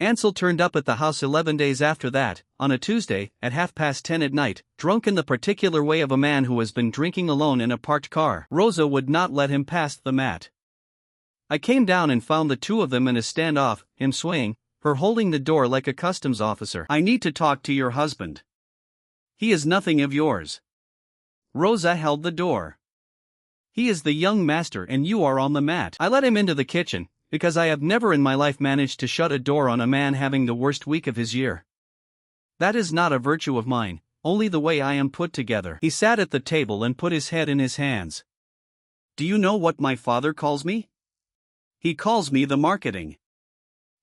[SPEAKER 1] Ansel turned up at the house 11 days after that, on a Tuesday, at 10:30 at night, drunk in the particular way of a man who has been drinking alone in a parked car. Rosa would not let him past the mat. I came down and found the 2 of them in a standoff, him swaying, her holding the door like a customs officer. I need to talk to your husband. He is nothing of yours. Rosa held the door. He is the young master and you are on the mat. I let him into the kitchen, because I have never in my life managed to shut a door on a man having the worst week of his year. That is not a virtue of mine, only the way I am put together. He sat at the table and put his head in his hands. Do you know what my father calls me? He calls me the marketing.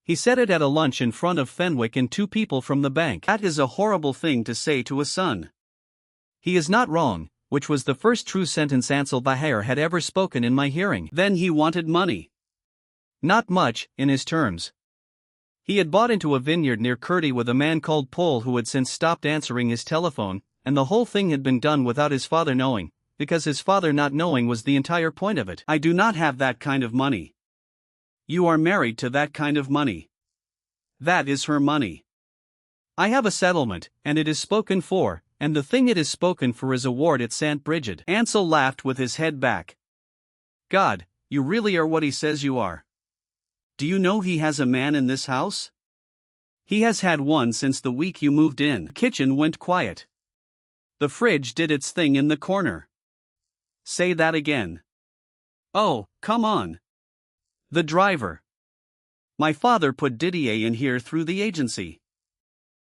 [SPEAKER 1] He said it at a lunch in front of Fenwick and 2 people from the bank. That is a horrible thing to say to a son. He is not wrong, which was the first true sentence Ansel Vaher had ever spoken in my hearing. Then he wanted money. Not much, in his terms. He had bought into a vineyard near Curdy with a man called Paul who had since stopped answering his telephone, and the whole thing had been done without his father knowing, because his father not knowing was the entire point of it. I do not have that kind of money. You are married to that kind of money. That is her money. I have a settlement, and it is spoken for, and the thing it is spoken for is a ward at St. Bridget. Ansel laughed with his head back. God, you really are what he says you are. Do you know he has a man in this house? He has had one since the week you moved in. The kitchen went quiet. The fridge did its thing in the corner. Say that again. Oh, come on. The driver. My father put Didier in here through the agency.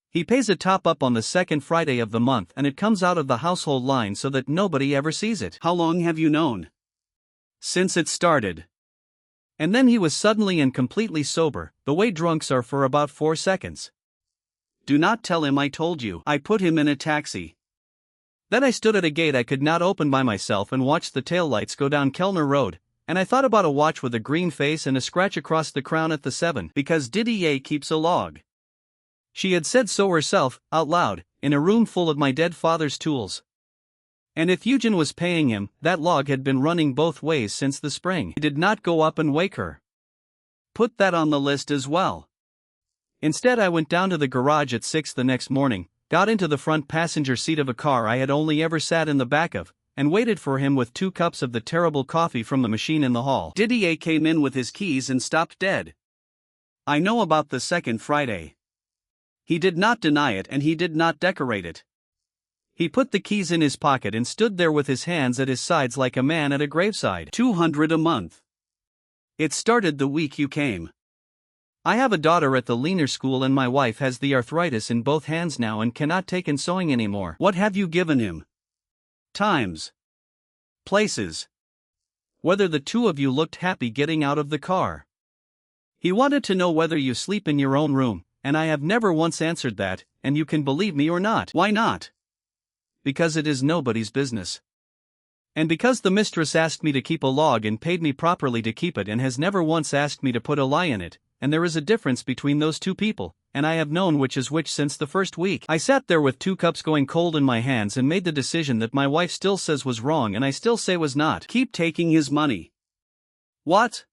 [SPEAKER 1] He pays a top-up on the 2nd Friday of the month and it comes out of the household line so that nobody ever sees it. How long have you known? Since it started. And then he was suddenly and completely sober, the way drunks are for about 4 seconds. Do not tell him I told you. I put him in a taxi. Then I stood at a gate I could not open by myself and watched the taillights go down Kellner Road, and I thought about a watch with a green face and a scratch across the crown at the 7, because Didier keeps a log. She had said so herself, out loud, in a room full of my dead father's tools. And if Eugen was paying him, that log had been running both ways since the spring. He did not go up and wake her. Put that on the list as well. Instead, I went down to the garage at 6 the next morning, got into the front passenger seat of a car I had only ever sat in the back of, and waited for him with 2 cups of the terrible coffee from the machine in the hall.
[SPEAKER 2] Didier came in with his keys and stopped dead. I know about the second Friday. He did not deny it and he did not decorate it. He put the keys in his pocket and stood there with his hands at his sides like a man at a graveside. 200 a month. It started the week you came. I have a daughter at the Leaner school and my wife has the arthritis in both hands now and cannot take in sewing anymore. What have you given him? Times. Places.
[SPEAKER 1] Whether the 2 of you looked happy getting out of the car. He wanted to know whether you sleep in your own room, and I have never once answered that, and you can believe me or not.
[SPEAKER 2] Why not?
[SPEAKER 1] Because it is nobody's business. And because the mistress asked me to keep a log and paid me properly to keep it and has never once asked me to put a lie in it, and there is a difference between those 2 people, and I have known which is which since the first week. I sat there with 2 cups going cold in my hands and made the decision that my wife still says was wrong and I still say was not.
[SPEAKER 2] Keep taking his money. What?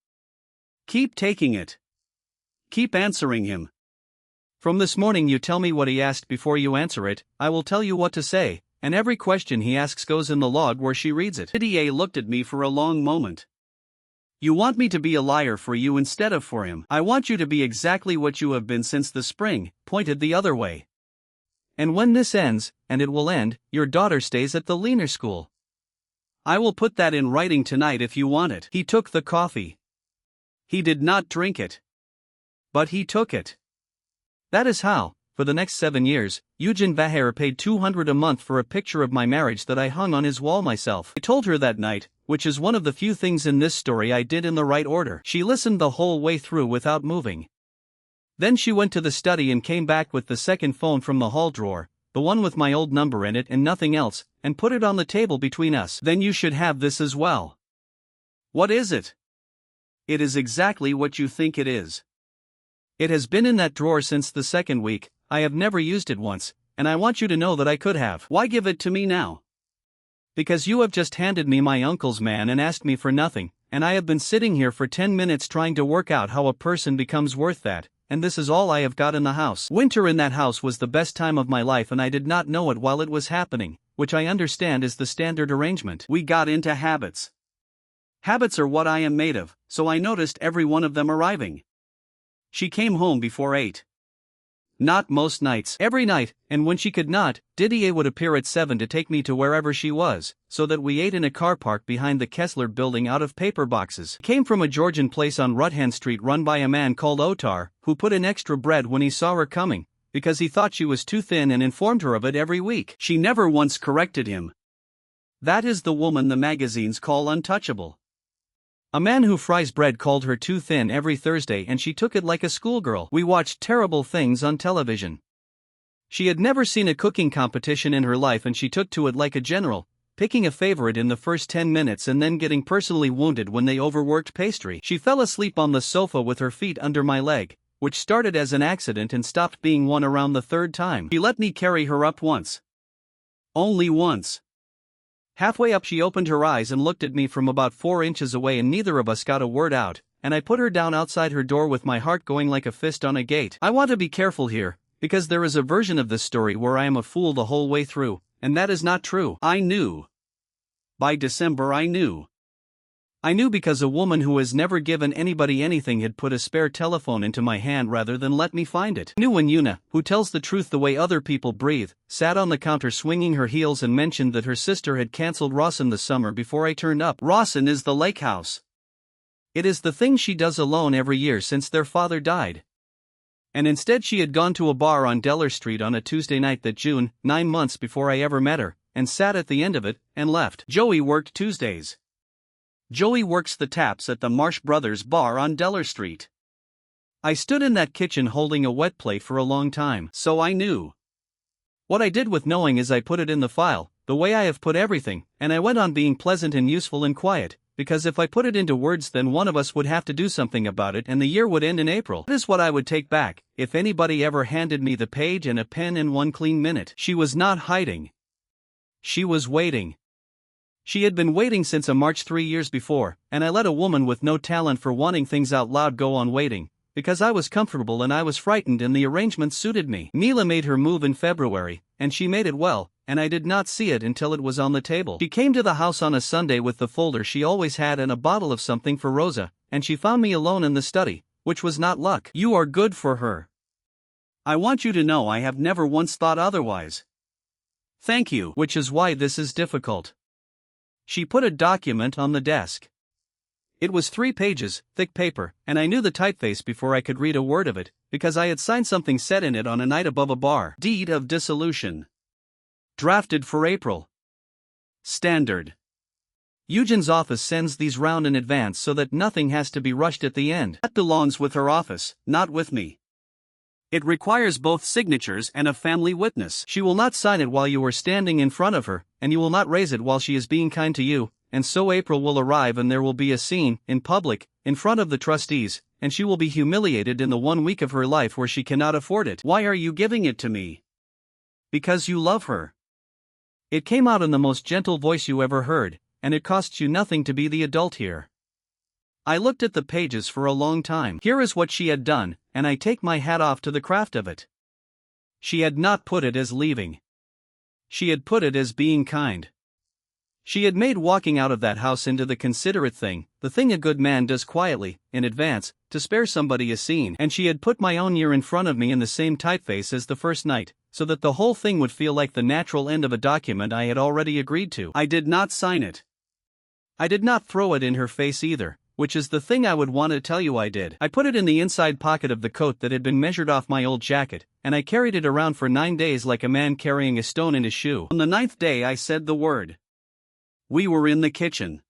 [SPEAKER 2] Keep taking it. Keep answering him.
[SPEAKER 1] From this morning you tell me what he asked before you answer it, I will tell you what to say, and every question he asks goes in the log where she reads it.
[SPEAKER 2] Didier looked at me for a long moment. You want me to be a liar for you instead of for him.
[SPEAKER 1] I want you to be exactly what you have been since the spring, pointed the other way. And when this ends, and it will end, your daughter stays at the Leaner school.
[SPEAKER 2] I will put that in writing tonight if you want it.
[SPEAKER 1] He took the coffee.
[SPEAKER 2] He did not drink it.
[SPEAKER 1] But he took it. That is how, for the next 7 years, Selene Vaher paid 200 a month for a picture of my marriage that I hung on his wall myself. I told her that night, which is one of the few things in this story I did in the right order. She listened the whole way through without moving. Then she went to the study and came back with the second phone from the hall drawer, the one with my old number in it and nothing else, and put it on the table between us.
[SPEAKER 2] Then you should have this as well. What is it? It is exactly what you think it is.
[SPEAKER 1] It has been in that drawer since the second week. I have never used it once, and I want you to know that I could have.
[SPEAKER 2] Why give it to me now?
[SPEAKER 1] Because you have just handed me my uncle's man and asked me for nothing, and I have been sitting here for 10 minutes trying to work out how a person becomes worth that, and this is all I have got in the house. Winter in that house was the best time of my life and I did not know it while it was happening, which I understand is the standard arrangement.
[SPEAKER 2] We got into habits. Habits are what I am made of, so I noticed every one of them arriving. She came home before 8. Not most nights.
[SPEAKER 1] Every night, and when she could not, Didier would appear at 7 to take me to wherever she was, so that we ate in a car park behind the Kessler building out of paper boxes. Came from a Georgian place on Rutland Street run by a man called Otar, who put in extra bread when he saw her coming, because he thought she was too thin and informed her of it every week.
[SPEAKER 2] She never once corrected him. That is the woman the magazines call untouchable.
[SPEAKER 1] A man who fries bread called her too thin every Thursday and she took it like a schoolgirl. We watched terrible things on television. She had never seen a cooking competition in her life and she took to it like a general, picking a favorite in the first 10 minutes and then getting personally wounded when they overworked pastry. She fell asleep on the sofa with her feet under my leg, which started as an accident and stopped being one around the 3rd time.
[SPEAKER 2] She let me carry her up once. Only once.
[SPEAKER 1] Halfway up she opened her eyes and looked at me from about 4 inches away and neither of us got a word out, and I put her down outside her door with my heart going like a fist on a gate. I want to be careful here, because there is a version of this story where I am a fool the whole way through, and that is not true.
[SPEAKER 2] I knew. By December I knew.
[SPEAKER 1] I knew because a woman who has never given anybody anything had put a spare telephone into my hand rather than let me find it. I knew when Una, who tells the truth the way other people breathe, sat on the counter swinging her heels and mentioned that her sister had cancelled Rawson this summer before I turned up.
[SPEAKER 2] Rawson is the lake house.
[SPEAKER 1] It is the thing she does alone every year since their father died. And instead she had gone to a bar on Deller Street on a Tuesday night that June, 9 months before I ever met her, and sat at the end of it, and left.
[SPEAKER 2] Joey worked Tuesdays. Joey works the taps at the Marsh Brothers bar on Deller Street.
[SPEAKER 1] I stood in that kitchen holding a wet plate for a long time.
[SPEAKER 2] So I knew.
[SPEAKER 1] What I did with knowing is I put it in the file, the way I have put everything, and I went on being pleasant and useful and quiet, because if I put it into words then one of us would have to do something about it and the year would end in April. That is what I would take back, if anybody ever handed me the page and a pen in one clean minute. She was not hiding. She was waiting. She had been waiting since a March 3 years before, and I let a woman with no talent for wanting things out loud go on waiting, because I was comfortable and I was frightened and the arrangement suited me. Mila made her move in February, and she made it well, and I did not see it until it was on the table. She came to the house on a Sunday with the folder she always had and a bottle of something for Rosa, and she found me alone in the study, which was not luck. You are good for her.
[SPEAKER 2] I want you to know I have never once thought otherwise. Thank you.
[SPEAKER 1] Which is why this is difficult. She put a document on the desk. It was 3 pages, thick paper, and I knew the typeface before I could read a word of it, because I had signed something set in it on a night above a bar.
[SPEAKER 2] Deed of dissolution.
[SPEAKER 1] Drafted for April.
[SPEAKER 2] Standard.
[SPEAKER 1] Eugen's office sends these round in advance so that nothing has to be rushed at the end.
[SPEAKER 2] That belongs with her office, not with me. It requires both signatures and a family witness.
[SPEAKER 1] She will not sign it while you are standing in front of her, and you will not raise it while she is being kind to you, and so April will arrive and there will be a scene, in public, in front of the trustees, and she will be humiliated in the 1 week of her life where she cannot afford it.
[SPEAKER 2] Why are you giving it to me?
[SPEAKER 1] Because you love her. It came out in the most gentle voice you ever heard, and it costs you nothing to be the adult here. I looked at the pages for a long time. Here is what she had done, and I take my hat off to the craft of it. She had not put it as leaving. She had put it as being kind. She had made walking out of that house into the considerate thing, the thing a good man does quietly, in advance, to spare somebody a scene. And she had put my own year in front of me in the same typeface as the first night, so that the whole thing would feel like the natural end of a document I had already agreed to.
[SPEAKER 2] I did not sign it.
[SPEAKER 1] I did not throw it in her face either, which is the thing I would want to tell you I did. I put it in the inside pocket of the coat that had been measured off my old jacket, and I carried it around for 9 days like a man carrying a stone in his shoe.
[SPEAKER 2] On the 9th day I said the word. We were in the kitchen.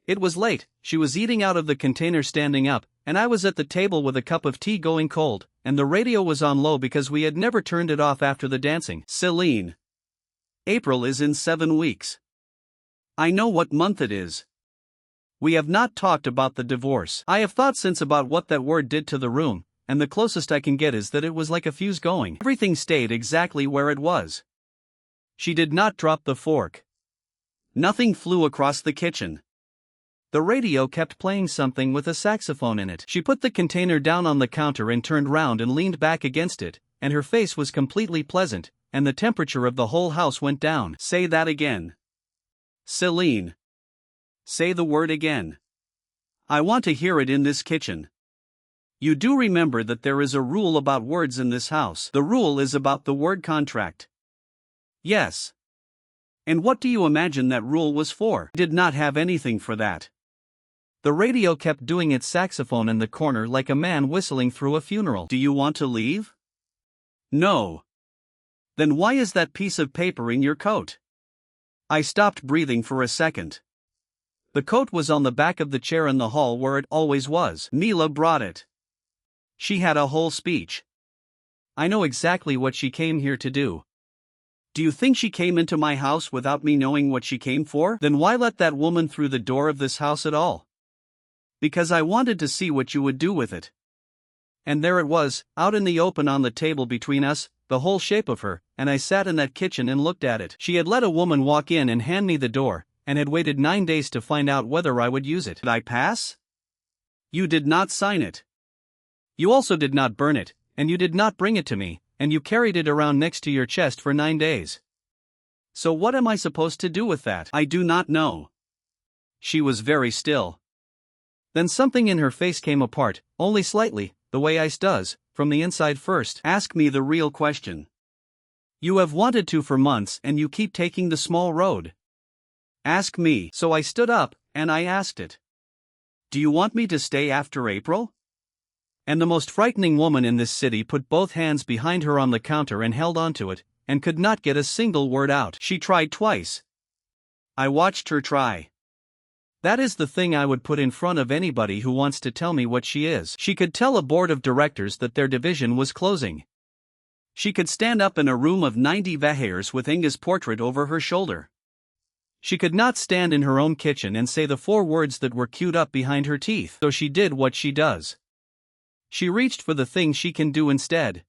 [SPEAKER 1] It was late, she was eating out of the container standing up, and I was at the table with a cup of tea going cold, and the radio was on low because we had never turned it off after the dancing.
[SPEAKER 2] Selene. April is in 7 weeks. I know what month it is. We have not talked about the divorce.
[SPEAKER 1] I have thought since about what that word did to the room, and the closest I can get is that it was like a fuse going. Everything stayed exactly where it was. She did not drop the fork.
[SPEAKER 2] Nothing flew across the kitchen.
[SPEAKER 1] The radio kept playing something with a saxophone in it. She put the container down on the counter and turned round and leaned back against it, and her face was completely pleasant, and the temperature of the whole house went down.
[SPEAKER 2] Say that again. Selene. Say the word again. I want to hear it in this kitchen. You do remember that there is a rule about words in this house. The rule is about the word contract.
[SPEAKER 1] Yes.
[SPEAKER 2] And what do you imagine that rule was for?
[SPEAKER 1] Did not have anything for that. The radio kept doing its saxophone in the corner like a man whistling through a funeral.
[SPEAKER 2] Do you want to leave?
[SPEAKER 1] No.
[SPEAKER 2] Then why is that piece of paper in your coat?
[SPEAKER 1] I stopped breathing for a second. The coat was on the back of the chair in the hall where it always was.
[SPEAKER 2] Mila brought it.
[SPEAKER 1] She had a whole speech. I know exactly what she came here to do.
[SPEAKER 2] Do you think she came into my house without me knowing what she came for?
[SPEAKER 1] Then why let that woman through the door of this house at all?
[SPEAKER 2] Because I wanted to see what you would do with it.
[SPEAKER 1] And there it was, out in the open on the table between us, the whole shape of her, and I sat in that kitchen and looked at it. She had let a woman walk in and hand me the door, and had waited 9 days to find out whether I would use it.
[SPEAKER 2] Did I pass? You did not sign it.
[SPEAKER 1] You also did not burn it, and you did not bring it to me, and you carried it around next to your chest for 9 days. So what am I supposed to do with that?
[SPEAKER 2] I do not know.
[SPEAKER 1] She was very still. Then something in her face came apart, only slightly, the way ice does, from the inside first.
[SPEAKER 2] Ask me the real question.
[SPEAKER 1] You have wanted to for months and you keep taking the small road.
[SPEAKER 2] Ask me.
[SPEAKER 1] So I stood up, and I asked it.
[SPEAKER 2] Do you want me to stay after April?
[SPEAKER 1] And the most frightening woman in this city put both hands behind her on the counter and held onto it, and could not get a single word out.
[SPEAKER 2] She tried twice. I watched her try.
[SPEAKER 1] That is the thing I would put in front of anybody who wants to tell me what she is. She could tell a board of directors that their division was closing.
[SPEAKER 2] She could stand up in a room of 90 Vahers with Inga's portrait over her shoulder.
[SPEAKER 1] She could not stand in her own kitchen and say the 4 words that were queued up behind her teeth, so she did what she does. She reached for the thing she can do instead.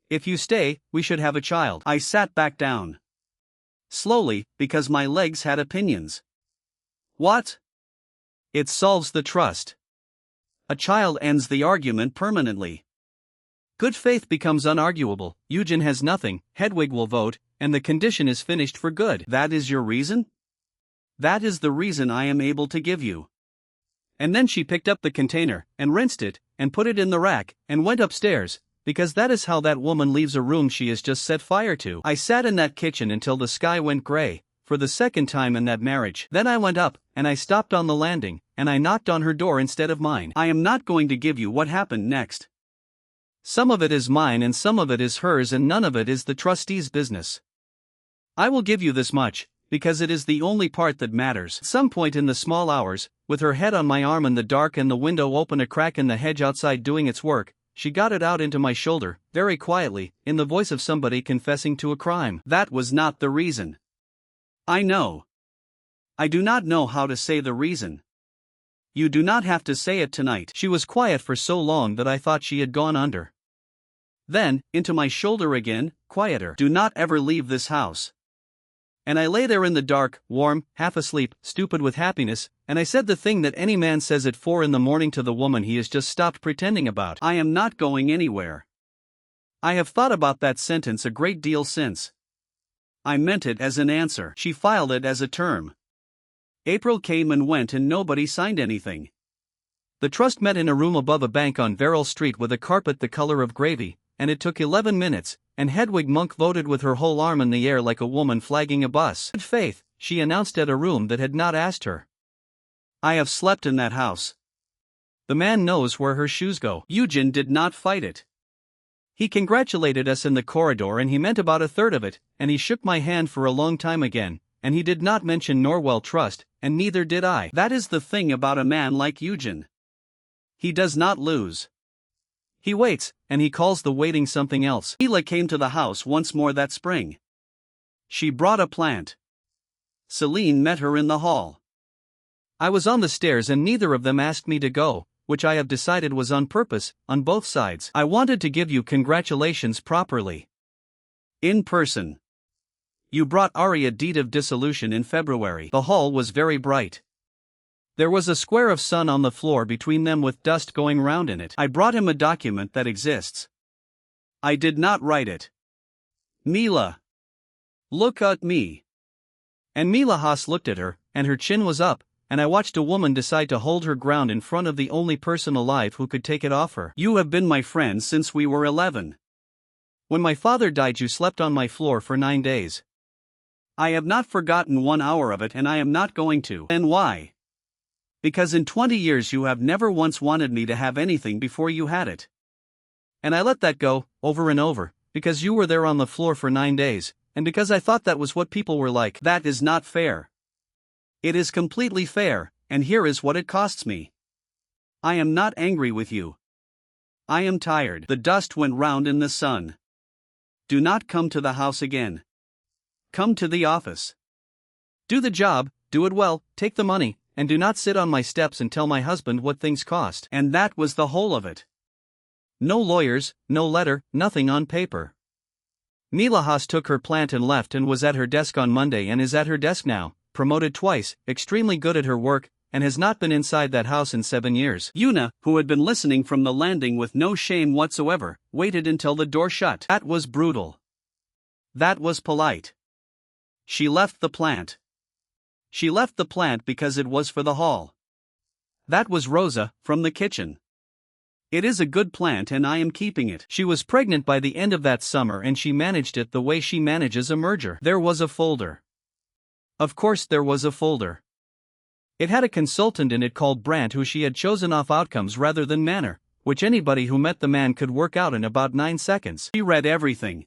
[SPEAKER 1] If you stay, we should have a child.
[SPEAKER 2] I sat back down. Slowly, because my legs had opinions. What?
[SPEAKER 1] It solves the trust.
[SPEAKER 2] A child ends the argument permanently.
[SPEAKER 1] Good faith becomes unarguable. Eugen has nothing, Hedwig will vote, and the condition is finished for good.
[SPEAKER 2] That is your reason? That is the reason I am able to give you.
[SPEAKER 1] And then she picked up the container, and rinsed it, and put it in the rack, and went upstairs, because that is how that woman leaves a room she has just set fire to. I sat in that kitchen until the sky went gray, for the second time in that marriage. Then I went up, and I stopped on the landing, and I knocked on her door instead of mine.
[SPEAKER 2] I am not going to give you what happened next.
[SPEAKER 1] Some of it is mine and some of it is hers, and none of it is the trustee's business. I will give you this much, because it is the only part that matters. At some point in the small hours, with her head on my arm in the dark and the window open a crack in the hedge outside doing its work, she got it out into my shoulder, very quietly, in the voice of somebody confessing to a crime.
[SPEAKER 2] That was not the reason. I know. I do not know how to say the reason. You do not have to say it tonight.
[SPEAKER 1] She was quiet for so long that I thought she had gone under.
[SPEAKER 2] Then, into my shoulder again, quieter. Do not ever leave this house.
[SPEAKER 1] And I lay there in the dark, warm, half asleep, stupid with happiness, and I said the thing that any man says at 4 a.m. to the woman he has just stopped pretending about.
[SPEAKER 2] I am not going anywhere.
[SPEAKER 1] I have thought about that sentence a great deal since.
[SPEAKER 2] I meant it as an answer. She filed it as a term. April came and went and nobody signed anything.
[SPEAKER 1] The trust met in a room above a bank on Verrill Street with a carpet the color of gravy, and it took 11 minutes, and Hedwig Monk voted with her whole arm in the air like a woman flagging a bus. Good faith, she announced at a room that had not asked her.
[SPEAKER 2] I have slept in that house.
[SPEAKER 1] The man knows where her shoes go.
[SPEAKER 2] Eugen did not fight it.
[SPEAKER 1] He congratulated us in the corridor and he meant about a third of it, and he shook my hand for a long time again, and he did not mention Norwell Trust, and neither did I.
[SPEAKER 2] That is the thing about a man like Eugen. He does not lose.
[SPEAKER 1] He waits, and he calls the waiting something else.
[SPEAKER 2] Hila came to the house once more that spring. She brought a plant. Selene met her in the hall.
[SPEAKER 1] I was on the stairs and neither of them asked me to go, which I have decided was on purpose, on both sides. I wanted to give you congratulations properly.
[SPEAKER 2] In person.
[SPEAKER 1] You brought Ari a deed of dissolution in February. The hall was very bright. There was a square of sun on the floor between them with dust going round in it.
[SPEAKER 2] I brought him a document that exists. I did not write it. Mila. Look at me.
[SPEAKER 1] And Mila Haas looked at her, and her chin was up, and I watched a woman decide to hold her ground in front of the only person alive who could take it off her.
[SPEAKER 2] You have been my friend since we were 11.
[SPEAKER 1] When my father died you slept on my floor for 9 days.
[SPEAKER 2] I have not forgotten 1 hour of it and I am not going to. And why? Because in 20 years you have never once wanted me to have anything before you had it.
[SPEAKER 1] And I let that go, over and over, because you were there on the floor for 9 days, and because I thought that was what people were like.
[SPEAKER 2] That is not fair. It is completely fair, and here is what it costs me. I am not angry with you. I am tired. The dust went round in the sun. Do not come to the house again. Come to the office.
[SPEAKER 1] Do the job, do it well, take the money, and do not sit on my steps and tell my husband what things cost.
[SPEAKER 2] And that was the whole of it.
[SPEAKER 1] No lawyers, no letter, nothing on paper. Mila Haas took her plant and left and was at her desk on Monday and is at her desk now, promoted twice, extremely good at her work, and has not been inside that house in 7 years.
[SPEAKER 2] Una, who had been listening from the landing with no shame whatsoever, waited until the door shut. That was brutal. That was polite. She left the plant. She left the plant because it was for the hall. That was Rosa, from the kitchen. It is a good plant and I am keeping it.
[SPEAKER 1] She was pregnant by the end of that summer and she managed it the way she manages a merger. There was a folder. Of course there was a folder. It had a consultant in it called Brandt who she had chosen off outcomes rather than manner, which anybody who met the man could work out in about 9 seconds.
[SPEAKER 2] She read everything.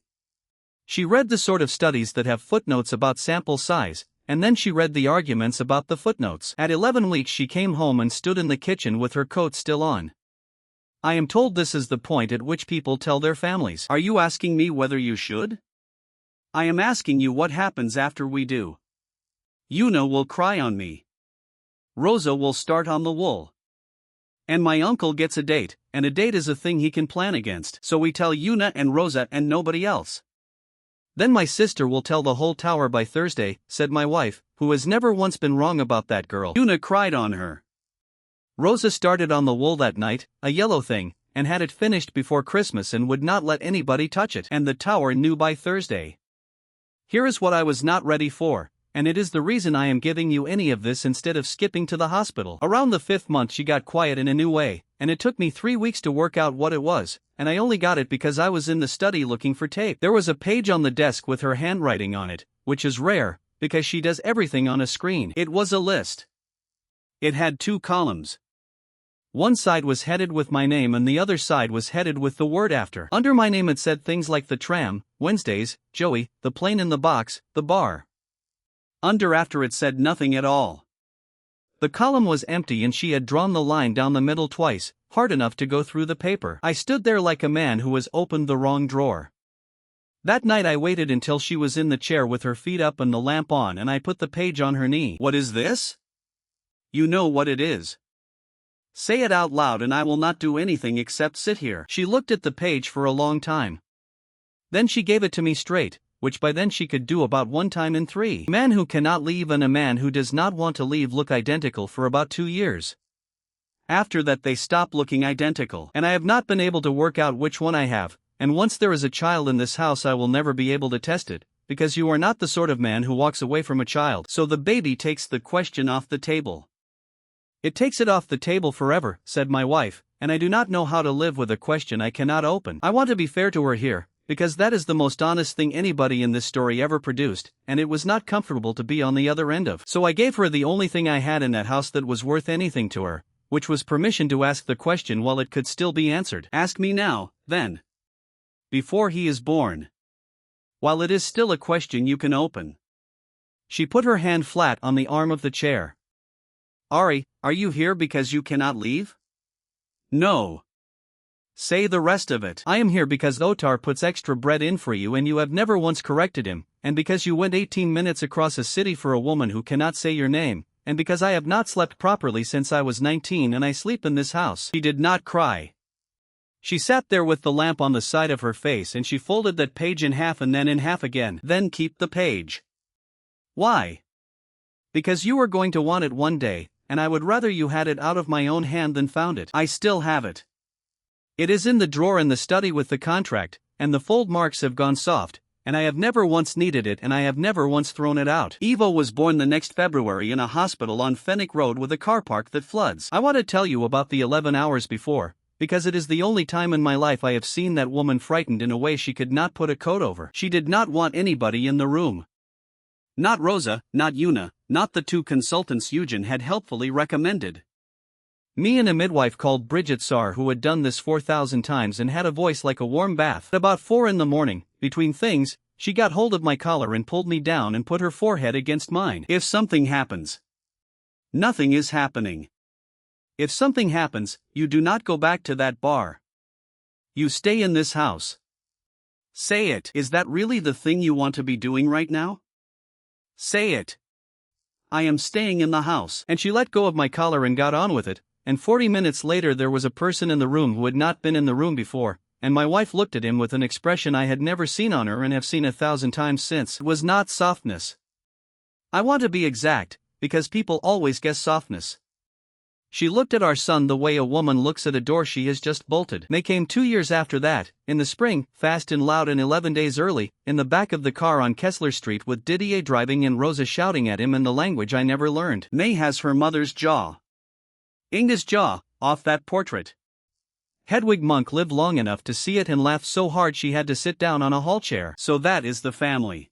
[SPEAKER 1] She read the sort of studies that have footnotes about sample size, and then she read the arguments about the footnotes. At 11 weeks she came home and stood in the kitchen with her coat still on. I am told this is the point at which people tell their families.
[SPEAKER 2] Are you asking me whether you should? I am asking you what happens after we do. Yuna will cry on me. Rosa will start on the wool. And my uncle gets a date, and a date is a thing he can plan against, so we tell Yuna and Rosa and nobody else.
[SPEAKER 1] Then my sister will tell the whole tower by Thursday, said my wife, who has never once been wrong about that girl.
[SPEAKER 2] Yuna cried on her.
[SPEAKER 1] Rosa started on the wool that night, a yellow thing, and had it finished before Christmas and would not let anybody touch it, and the tower knew by Thursday. Here is what I was not ready for, and it is the reason I am giving you any of this instead of skipping to the hospital. Around the 5th month she got quiet in a new way, and it took me 3 weeks to work out what it was, and I only got it because I was in the study looking for tape. There was a page on the desk with her handwriting on it, which is rare, because she does everything on a screen.
[SPEAKER 2] It was a list. It had 2 columns.
[SPEAKER 1] One side was headed with my name and the other side was headed with the word after. Under my name it said things like the tram, Wednesdays, Joey, the plane in the box, the bar.
[SPEAKER 2] Under after it said nothing at all.
[SPEAKER 1] The column was empty and she had drawn the line down the middle twice, hard enough to go through the paper. I stood there like a man who has opened the wrong drawer. That night I waited until she was in the chair with her feet up and the lamp on, and I put the page on her knee.
[SPEAKER 2] What is this? You know what it is. Say it out loud and I will not do anything except sit here.
[SPEAKER 1] She looked at the page for a long time. Then she gave it to me straight, which by then she could do about 1 time in 3. A man who cannot leave and a man who does not want to leave look identical for about 2 years. After that they stop looking identical, and I have not been able to work out which one I have, and once there is a child in this house I will never be able to test it, because you are not the sort of man who walks away from a child.
[SPEAKER 2] So the baby takes the question off the table.
[SPEAKER 1] It takes it off the table forever, said my wife, and I do not know how to live with a question I cannot open. I want to be fair to her here, because that is the most honest thing anybody in this story ever produced, and it was not comfortable to be on the other end of. So I gave her the only thing I had in that house that was worth anything to her, which was permission to ask the question while it could still be answered.
[SPEAKER 2] Ask me now, then. Before he is born. While it is still a question you can open.
[SPEAKER 1] She put her hand flat on the arm of the chair.
[SPEAKER 2] Ari, are you here because you cannot leave? No. Say the rest of it.
[SPEAKER 1] I am here because Otar puts extra bread in for you and you have never once corrected him, and because you went 18 minutes across a city for a woman who cannot say your name, and because I have not slept properly since I was 19 and I sleep in this house.
[SPEAKER 2] She did not cry.
[SPEAKER 1] She sat there with the lamp on the side of her face and she folded that page in half and then in half again.
[SPEAKER 2] Then keep the page. Why?
[SPEAKER 1] Because you are going to want it one day, and I would rather you had it out of my own hand than found it.
[SPEAKER 2] I still have it.
[SPEAKER 1] It is in the drawer in the study with the contract, and the fold marks have gone soft, and I have never once needed it and I have never once thrown it out.
[SPEAKER 2] Eva was born the next February in a hospital on Fenwick Road with a car park that floods.
[SPEAKER 1] I want to tell you about the 11 hours before, because it is the only time in my life I have seen that woman frightened in a way she could not put a coat over.
[SPEAKER 2] She did not want anybody in the room. Not Rosa, not Yuna, not the 2 consultants Eugen had helpfully recommended.
[SPEAKER 1] Me and a midwife called Bridget Sarr who had done this 4,000 times and had a voice like a warm bath. At about 4 in the morning, between things, she got hold of my collar and pulled me down and put her forehead against mine.
[SPEAKER 2] If something happens. Nothing is happening. If something happens, you do not go back to that bar. You stay in this house. Say it. Is that really the thing you want to be doing right now? Say it. I am staying in the house.
[SPEAKER 1] And she let go of my collar and got on with it, and 40 minutes later there was a person in the room who had not been in the room before, and my wife looked at him with an expression I had never seen on her and have seen 1,000 times since. It was not softness. I want to be exact, because people always guess softness. She looked at our son the way a woman looks at a door she has just bolted. They came 2 years after that, in the spring, fast and loud and 11 days early, in the back of the car on Kessler Street with Didier driving and Rosa shouting at him in the language I never learned.
[SPEAKER 2] May has her mother's jaw. Inga's jaw, off that portrait.
[SPEAKER 1] Hedwig Monk lived long enough to see it and laughed so hard she had to sit down on a hall chair.
[SPEAKER 2] So that is the family.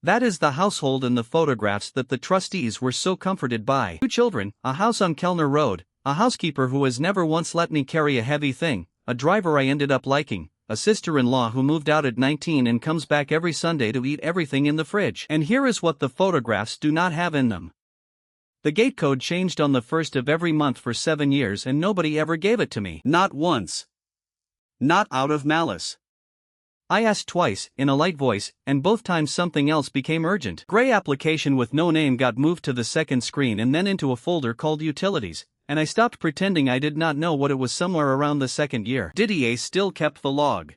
[SPEAKER 1] That is the household in the photographs that the trustees were so comforted by. 2 children, a house on Kellner Road, a housekeeper who has never once let me carry a heavy thing, a driver I ended up liking, a sister-in-law who moved out at 19 and comes back every Sunday to eat everything in the fridge. And here is what the photographs do not have in them. The gate code changed on the 1st of every month for 7 years and nobody ever gave it to me.
[SPEAKER 2] Not once. Not out of malice.
[SPEAKER 1] I asked twice, in a light voice, and both times something else became urgent. Gray application with no name got moved to the second screen and then into a folder called Utilities, and I stopped pretending I did not know what it was somewhere around the second year. Didier still kept the log.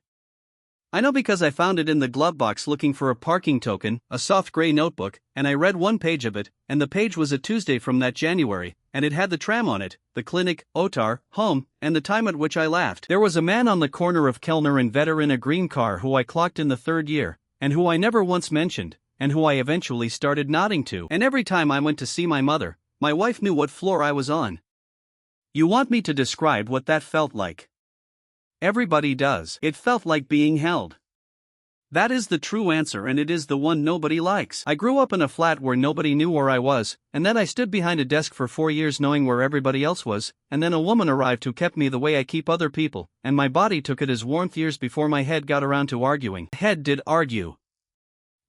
[SPEAKER 1] I know because I found it in the glove box looking for a parking token, a soft gray notebook, and I read one page of it, and the page was a Tuesday from that January, and it had the tram on it, the clinic, Otar, home, and the time at which I laughed. There was a man on the corner of Kellner and Vetter in a green car who I clocked in the third year, and who I never once mentioned, and who I eventually started nodding to. And every time I went to see my mother, my wife knew what floor I was on. You want me to describe what that felt like? Everybody does. It felt like being held. That is the true answer, and it is the one nobody likes. I grew up in a flat where nobody knew where I was, and then I stood behind a desk for 4 years knowing where everybody else was, and then a woman arrived who kept me the way I keep other people, and my body took it as warmth years before my head got around to arguing. The head did argue.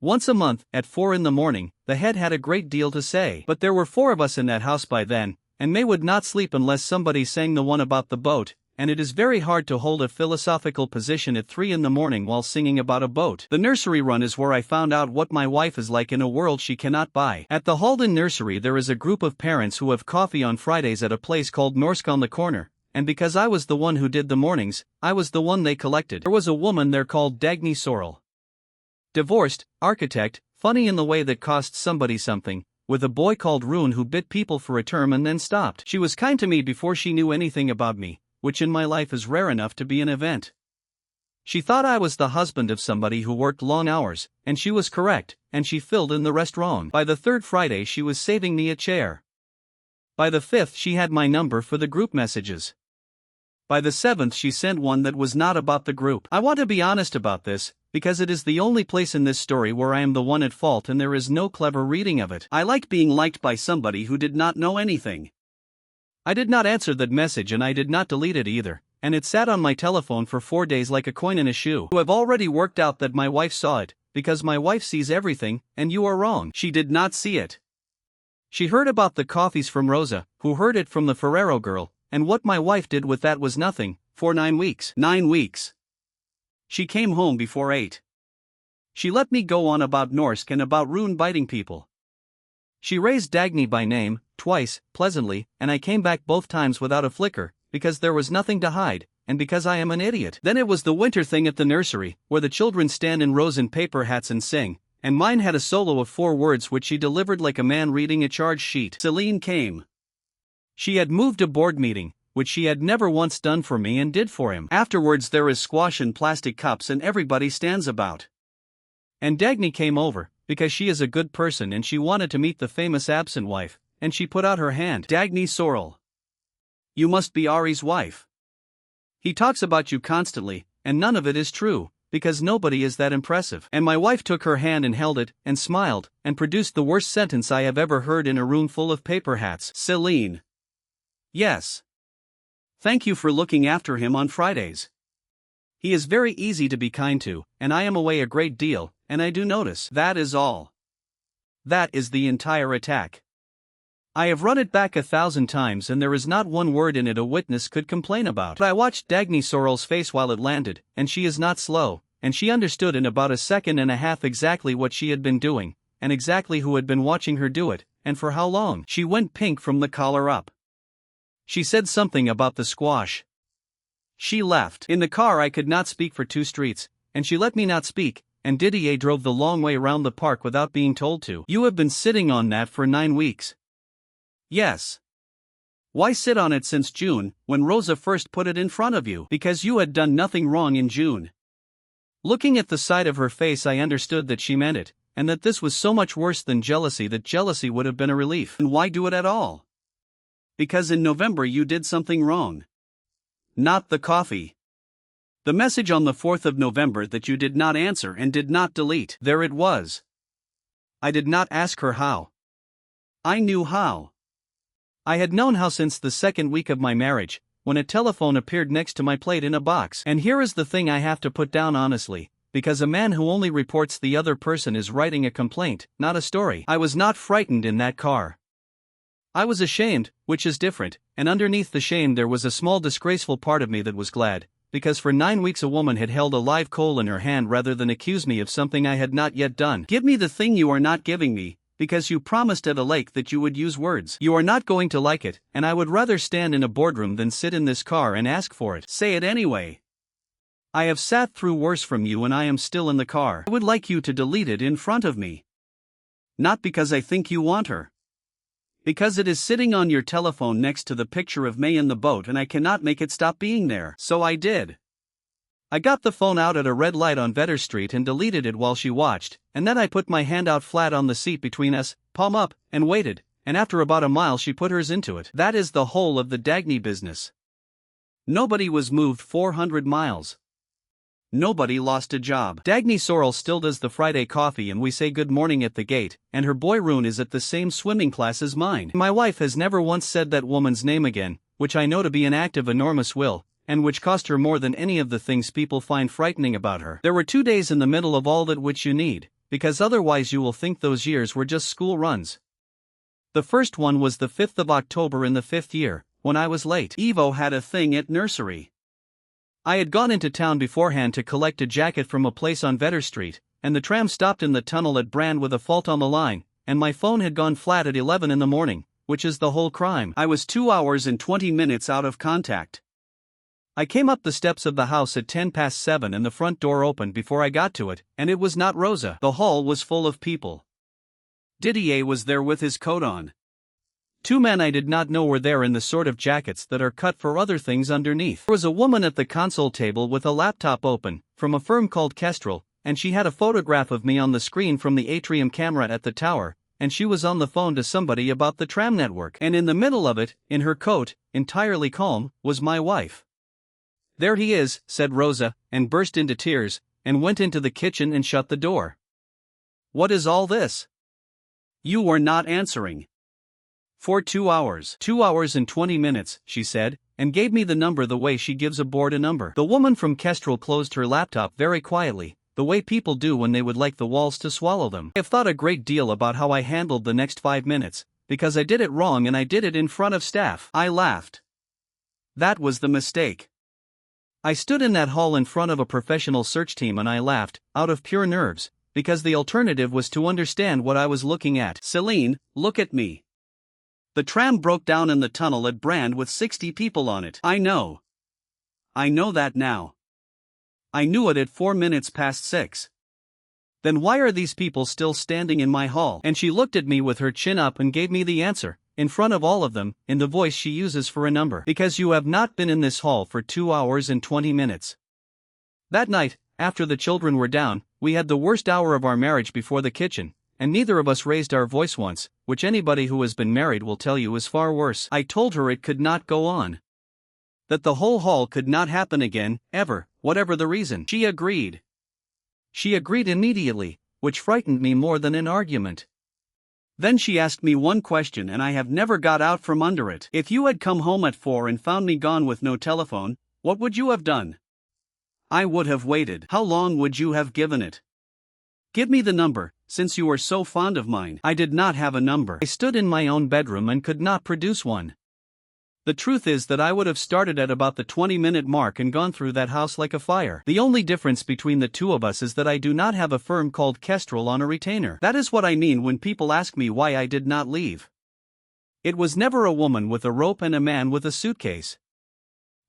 [SPEAKER 1] Once a month, at 4 in the morning, the head had a great deal to say. But there were 4 of us in that house by then, and May would not sleep unless somebody sang the one about the boat, and it is very hard to hold a philosophical position at 3 in the morning while singing about a boat. The nursery run is where I found out what my wife is like in a world she cannot buy. At the Halden nursery there is a group of parents who have coffee on Fridays at a place called Norsk on the corner, and because I was the one who did the mornings, I was the one they collected. There was a woman there called Dagny Sorrell. Divorced, architect, funny in the way that cost somebody something, with a boy called Rune who bit people for a term and then stopped. She was kind to me before she knew anything about me, which in my life is rare enough to be an event. She thought I was the husband of somebody who worked long hours, and she was correct, and she filled in the rest wrong. By the third Friday she was saving me a chair. By the fifth she had my number for the group messages. By the seventh she sent one that was not about the group. I want to be honest about this, because it is the only place in this story where I am the one at fault and there is no clever reading of it. I liked being liked by somebody who did not know anything. I did not answer that message and I did not delete it either, and it sat on my telephone for 4 days like a coin in a shoe. You have already worked out that my wife saw it, because my wife sees everything, and you are wrong. She did not see it. She heard about the coffees from Rosa, who heard it from the Ferrero girl, and what my wife did with that was nothing, for 9 weeks. 9 weeks. She came home before 8. She let me go on about Norsk and about Rune biting people. She raised Dagny by name, twice, pleasantly, and I came back both times without a flicker, because there was nothing to hide, and because I am an idiot. Then it was the winter thing at the nursery, where the children stand in rows in paper hats and sing, and mine had a solo of 4 words which she delivered like a man reading a charge sheet. Selene came. She had moved a board meeting, which she had never once done for me and did for him. Afterwards there is squash and plastic cups and everybody stands about. And Dagny came over, because she is a good person and she wanted to meet the famous absent wife, and she put out her hand. Dagny Sorrell. You must be Ari's wife. He talks about you constantly, and none of it is true, because nobody is that impressive. And my wife took her hand and held it, and smiled, and produced the worst sentence I have ever heard in a room full of paper hats. Selene. Yes. Thank you for looking after him on Fridays. He is very easy to be kind to, and I am away a great deal, and I do notice. That is all. That is the entire attack. I have run it back 1,000 times and there is not one word in it a witness could complain about. But I watched Dagny Sorrell's face while it landed, and she is not slow, and she understood in about 1.5 seconds exactly what she had been doing, and exactly who had been watching her do it, and for how long. She went pink from the collar up. She said something about the squash. She left. In the car I could not speak for 2 streets, and she let me not speak, and Didier drove the long way round the park without being told to. You have been sitting on that for 9 weeks. Yes. Why sit on it since June, when Rosa first put it in front of you? Because you had done nothing wrong in June. Looking at the side of her face I understood that she meant it, and that this was so much worse than jealousy that jealousy would have been a relief. And why do it at all? Because in November you did something wrong. Not the coffee. The message on the 4th of November that you did not answer and did not delete. There it was. I did not ask her how. I knew how. I had known how since the 2nd week of my marriage, when a telephone appeared next to my plate in a box. And here is the thing I have to put down honestly, because a man who only reports the other person is writing a complaint, not a story. I was not frightened in that car. I was ashamed, which is different, and underneath the shame there was a small disgraceful part of me that was glad, because for 9 weeks a woman had held a live coal in her hand rather than accuse me of something I had not yet done.
[SPEAKER 2] Give me the thing you are not giving me, because you promised at a lake that you would use words.
[SPEAKER 1] You are not going to like it, and I would rather stand in a boardroom than sit in this car and ask for it.
[SPEAKER 2] Say it anyway. I have sat through worse from you and I am still in the car. I would like you to delete it in front of me. Not because I think you want her. Because it is sitting on your telephone next to the picture of May in the boat and I cannot make it stop being there. So I did.
[SPEAKER 1] I got the phone out at a red light on Vaher Street and deleted it while she watched, and then I put my hand out flat on the seat between us, palm up, and waited, and after about a mile she put hers into it.
[SPEAKER 2] That is the whole of the Dagny business. Nobody was moved 400 miles. Nobody lost a job.
[SPEAKER 1] Dagny Sorrel still does the Friday coffee and we say good morning at the gate, and her boy Rune is at the same swimming class as mine. My wife has never once said that woman's name again, which I know to be an act of enormous will, and which cost her more than any of the things people find frightening about her. There were 2 days in the middle of all that which you need, because otherwise you will think those years were just school runs. The first one was the 5th of October in the 5th year, when I was late.
[SPEAKER 2] Evo had a thing at nursery.
[SPEAKER 1] I had gone into town beforehand to collect a jacket from a place on Vaher Street, and the tram stopped in the tunnel at Brand with a fault on the line, and my phone had gone flat at 11 in the morning, which is the whole crime.
[SPEAKER 2] I was 2 hours and 20 minutes out of contact.
[SPEAKER 1] I came up the steps of the house at 7:10 and the front door opened before I got to it, and it was not Rosa.
[SPEAKER 2] The hall was full of people. Didier was there with his coat on.
[SPEAKER 1] 2 men I did not know were there in the sort of jackets that are cut for other things underneath. There was a woman at the console table with a laptop open, from a firm called Kestrel, and she had a photograph of me on the screen from the atrium camera at the tower, and she was on the phone to somebody about the tram network. And in the middle of it, in her coat, entirely calm, was my wife. "There he is," said Rosa, and burst into tears, and went into the kitchen and shut the door.
[SPEAKER 2] "What is all this? You were not answering. For 2 hours.
[SPEAKER 1] 2 hours and 20 minutes, she said, and gave me the number the way she gives a board a number. The woman from Kestrel closed her laptop very quietly, the way people do when they would like the walls to swallow them. I have thought a great deal about how I handled the next 5 minutes, because I did it wrong and I did it in front of staff.
[SPEAKER 2] I laughed. That was the mistake.
[SPEAKER 1] I stood in that hall in front of a professional search team and I laughed, out of pure nerves, because the alternative was to understand what I was looking at.
[SPEAKER 2] Selene, look at me. The tram broke down in the tunnel at Brand with 60 people on it. I know. I know that now. I knew it at 6:04.
[SPEAKER 1] Then why are these people still standing in my hall? And she looked at me with her chin up and gave me the answer, in front of all of them, in the voice she uses for a number. Because you have not been in this hall for 2 hours and 20 minutes. That night, after the children were down, we had the worst hour of our marriage before the kitchen, and neither of us raised our voice once, which anybody who has been married will tell you is far worse. I told her it could not go on. That the whole hall could not happen again, ever, whatever the reason. She agreed. She agreed immediately, which frightened me more than an argument.
[SPEAKER 2] Then she asked me one question and I have never got out from under it. If you had come home at 4 and found me gone with no telephone, what would you have done? I would have waited. How long would you have given it? Give me the number, since you are so fond of mine.
[SPEAKER 1] I did not have a number. I stood in my own bedroom and could not produce one. The truth is that I would have started at about the 20-minute mark and gone through that house like a fire. The only difference between the two of us is that I do not have a firm called Kestrel on a retainer. That is what I mean when people ask me why I did not leave. It was never a woman with a rope and a man with a suitcase.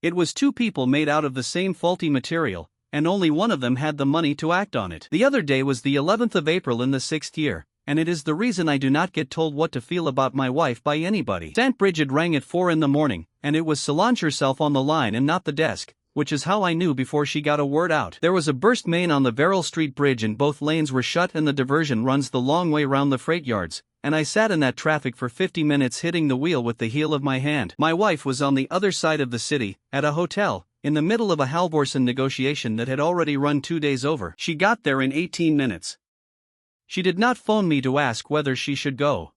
[SPEAKER 1] It was 2 people made out of the same faulty material, and only one of them had the money to act on it. The other day was the 11th of April in the 6th year, and it is the reason I do not get told what to feel about my wife by anybody. Aunt Bridget rang at 4 in the morning, and it was Solange herself on the line and not the desk, which is how I knew before she got a word out. There was a burst main on the Verrill Street Bridge and both lanes were shut and the diversion runs the long way round the freight yards, and I sat in that traffic for 50 minutes hitting the wheel with the heel of my hand. My wife was on the other side of the city, at a hotel, in the middle of a Halvorsen negotiation that had already run 2 days over. She got there in 18 minutes. She did not phone me to ask whether she should go.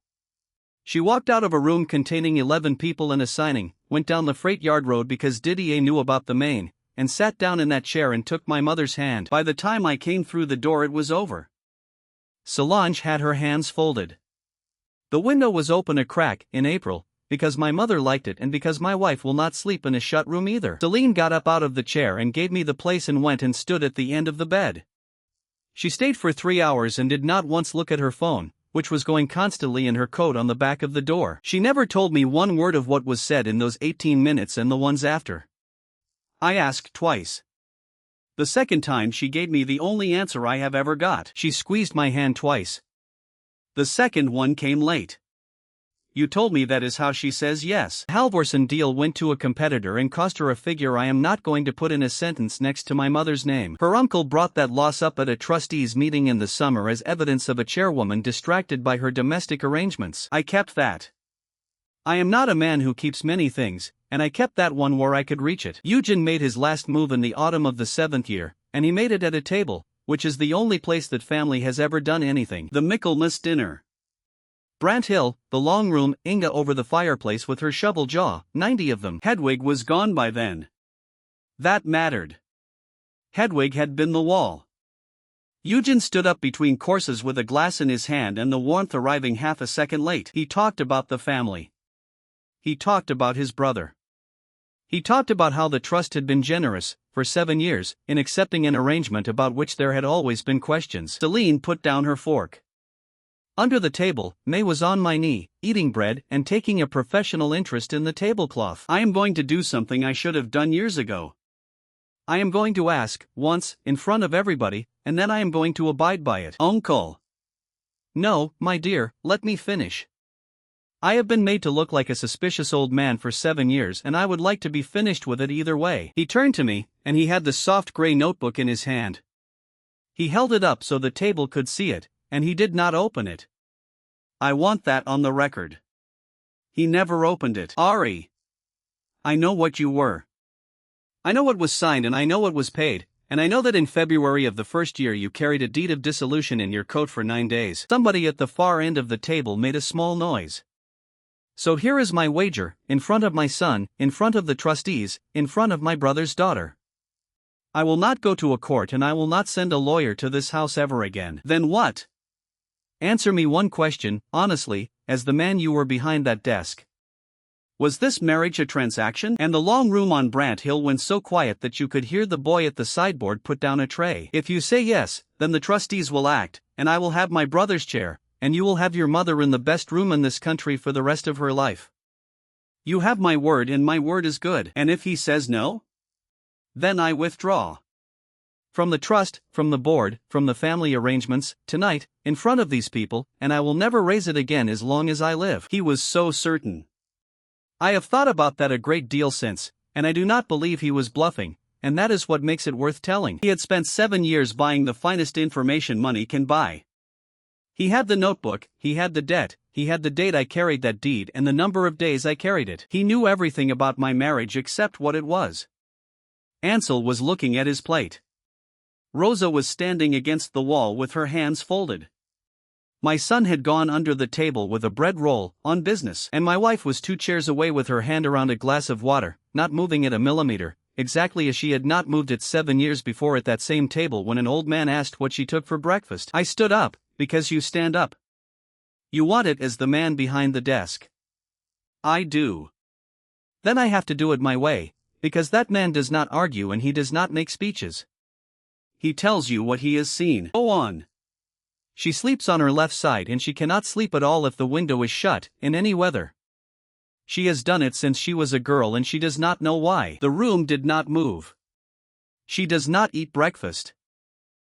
[SPEAKER 1] She walked out of a room containing 11 people and a signing, went down the freight yard road because Didier knew about the main, and sat down in that chair and took my mother's hand. By the time I came through the door it was over. Solange had her hands folded. The window was open a crack, in April, because my mother liked it and because my wife will not sleep in a shut room either. Selene got up out of the chair and gave me the place and went and stood at the end of the bed. She stayed for 3 hours and did not once look at her phone, which was going constantly in her coat on the back of the door. She never told me one word of what was said in those 18 minutes and the ones after. I asked twice. The second time she gave me the only answer I have ever got. She squeezed my hand twice. The second one came late. You told me that is how she says yes. Halvorson deal went to a competitor and cost her a figure I am not going to put in a sentence next to my mother's name. Her uncle brought that loss up at a trustees meeting in the summer as evidence of a chairwoman distracted by her domestic arrangements. I kept that. I am not a man who keeps many things, and I kept that one where I could reach it. Eugen made his last move in the autumn of the 7th year, and he made it at a table, which is the only place that family has ever done anything. The Michaelmas dinner. Brant Hill, the long room, Inga over the fireplace with her shovel jaw, 90 of them. Hedwig was gone by then. That mattered. Hedwig had been the wall. Eugen stood up between courses with a glass in his hand and the warmth arriving half a second late. He talked about the family. He talked about his brother. He talked about how the trust had been generous, for 7 years, in accepting an arrangement about which there had always been questions. Selene put down her fork. Under the table, May was on my knee, eating bread and taking a professional interest in the tablecloth. I am going to do something I should have done years ago. I am going to ask, once, in front of everybody, and then I am going to abide by it. Uncle. No, my dear, let me finish. I have been made to look like a suspicious old man for 7 years and I would like to be finished with it either way. He turned to me, and he had the soft gray notebook in his hand. He held it up so the table could see it, and he did not open it. I want that on the record. He never opened it. Ari. I know what you were. I know what was signed and I know what was paid, and I know that in February of the first year you carried a deed of dissolution in your coat for 9 days. Somebody at the far end of the table made a small noise. So here is my wager, in front of my son, in front of the trustees, in front of my brother's daughter. I will not go to a court and I will not send a lawyer to this house ever again. Then what? Answer me one question, honestly, as the man you were behind that desk. Was this marriage a transaction? And the long room on Brant Hill went so quiet that you could hear the boy at the sideboard put down a tray. If you say yes, then the trustees will act, and I will have my brother's chair, and you will have your mother in the best room in this country for the rest of her life. You have my word and my word is good. And if he says no? Then I withdraw. From the trust, from the board, from the family arrangements, tonight, in front of these people, and I will never raise it again as long as I live. He was so certain. I have thought about that a great deal since, and I do not believe he was bluffing, and that is what makes it worth telling. He had spent 7 years buying the finest information money can buy. He had the notebook, he had the debt, he had the date I carried that deed and the number of days I carried it. He knew everything about my marriage except what it was. Ansel was looking at his plate. Rosa was standing against the wall with her hands folded. My son had gone under the table with a bread roll, on business, and my wife was 2 chairs away with her hand around a glass of water, not moving it a millimeter, exactly as she had not moved it 7 years before at that same table when an old man asked what she took for breakfast. I stood up, because you stand up. You want it as the man behind the desk. I do. Then I have to do it my way, because that man does not argue and he does not make speeches. He tells you what he has seen. Go on. She sleeps on her left side and she cannot sleep at all if the window is shut, in any weather. She has done it since she was a girl and she does not know why. The room did not move. She does not eat breakfast.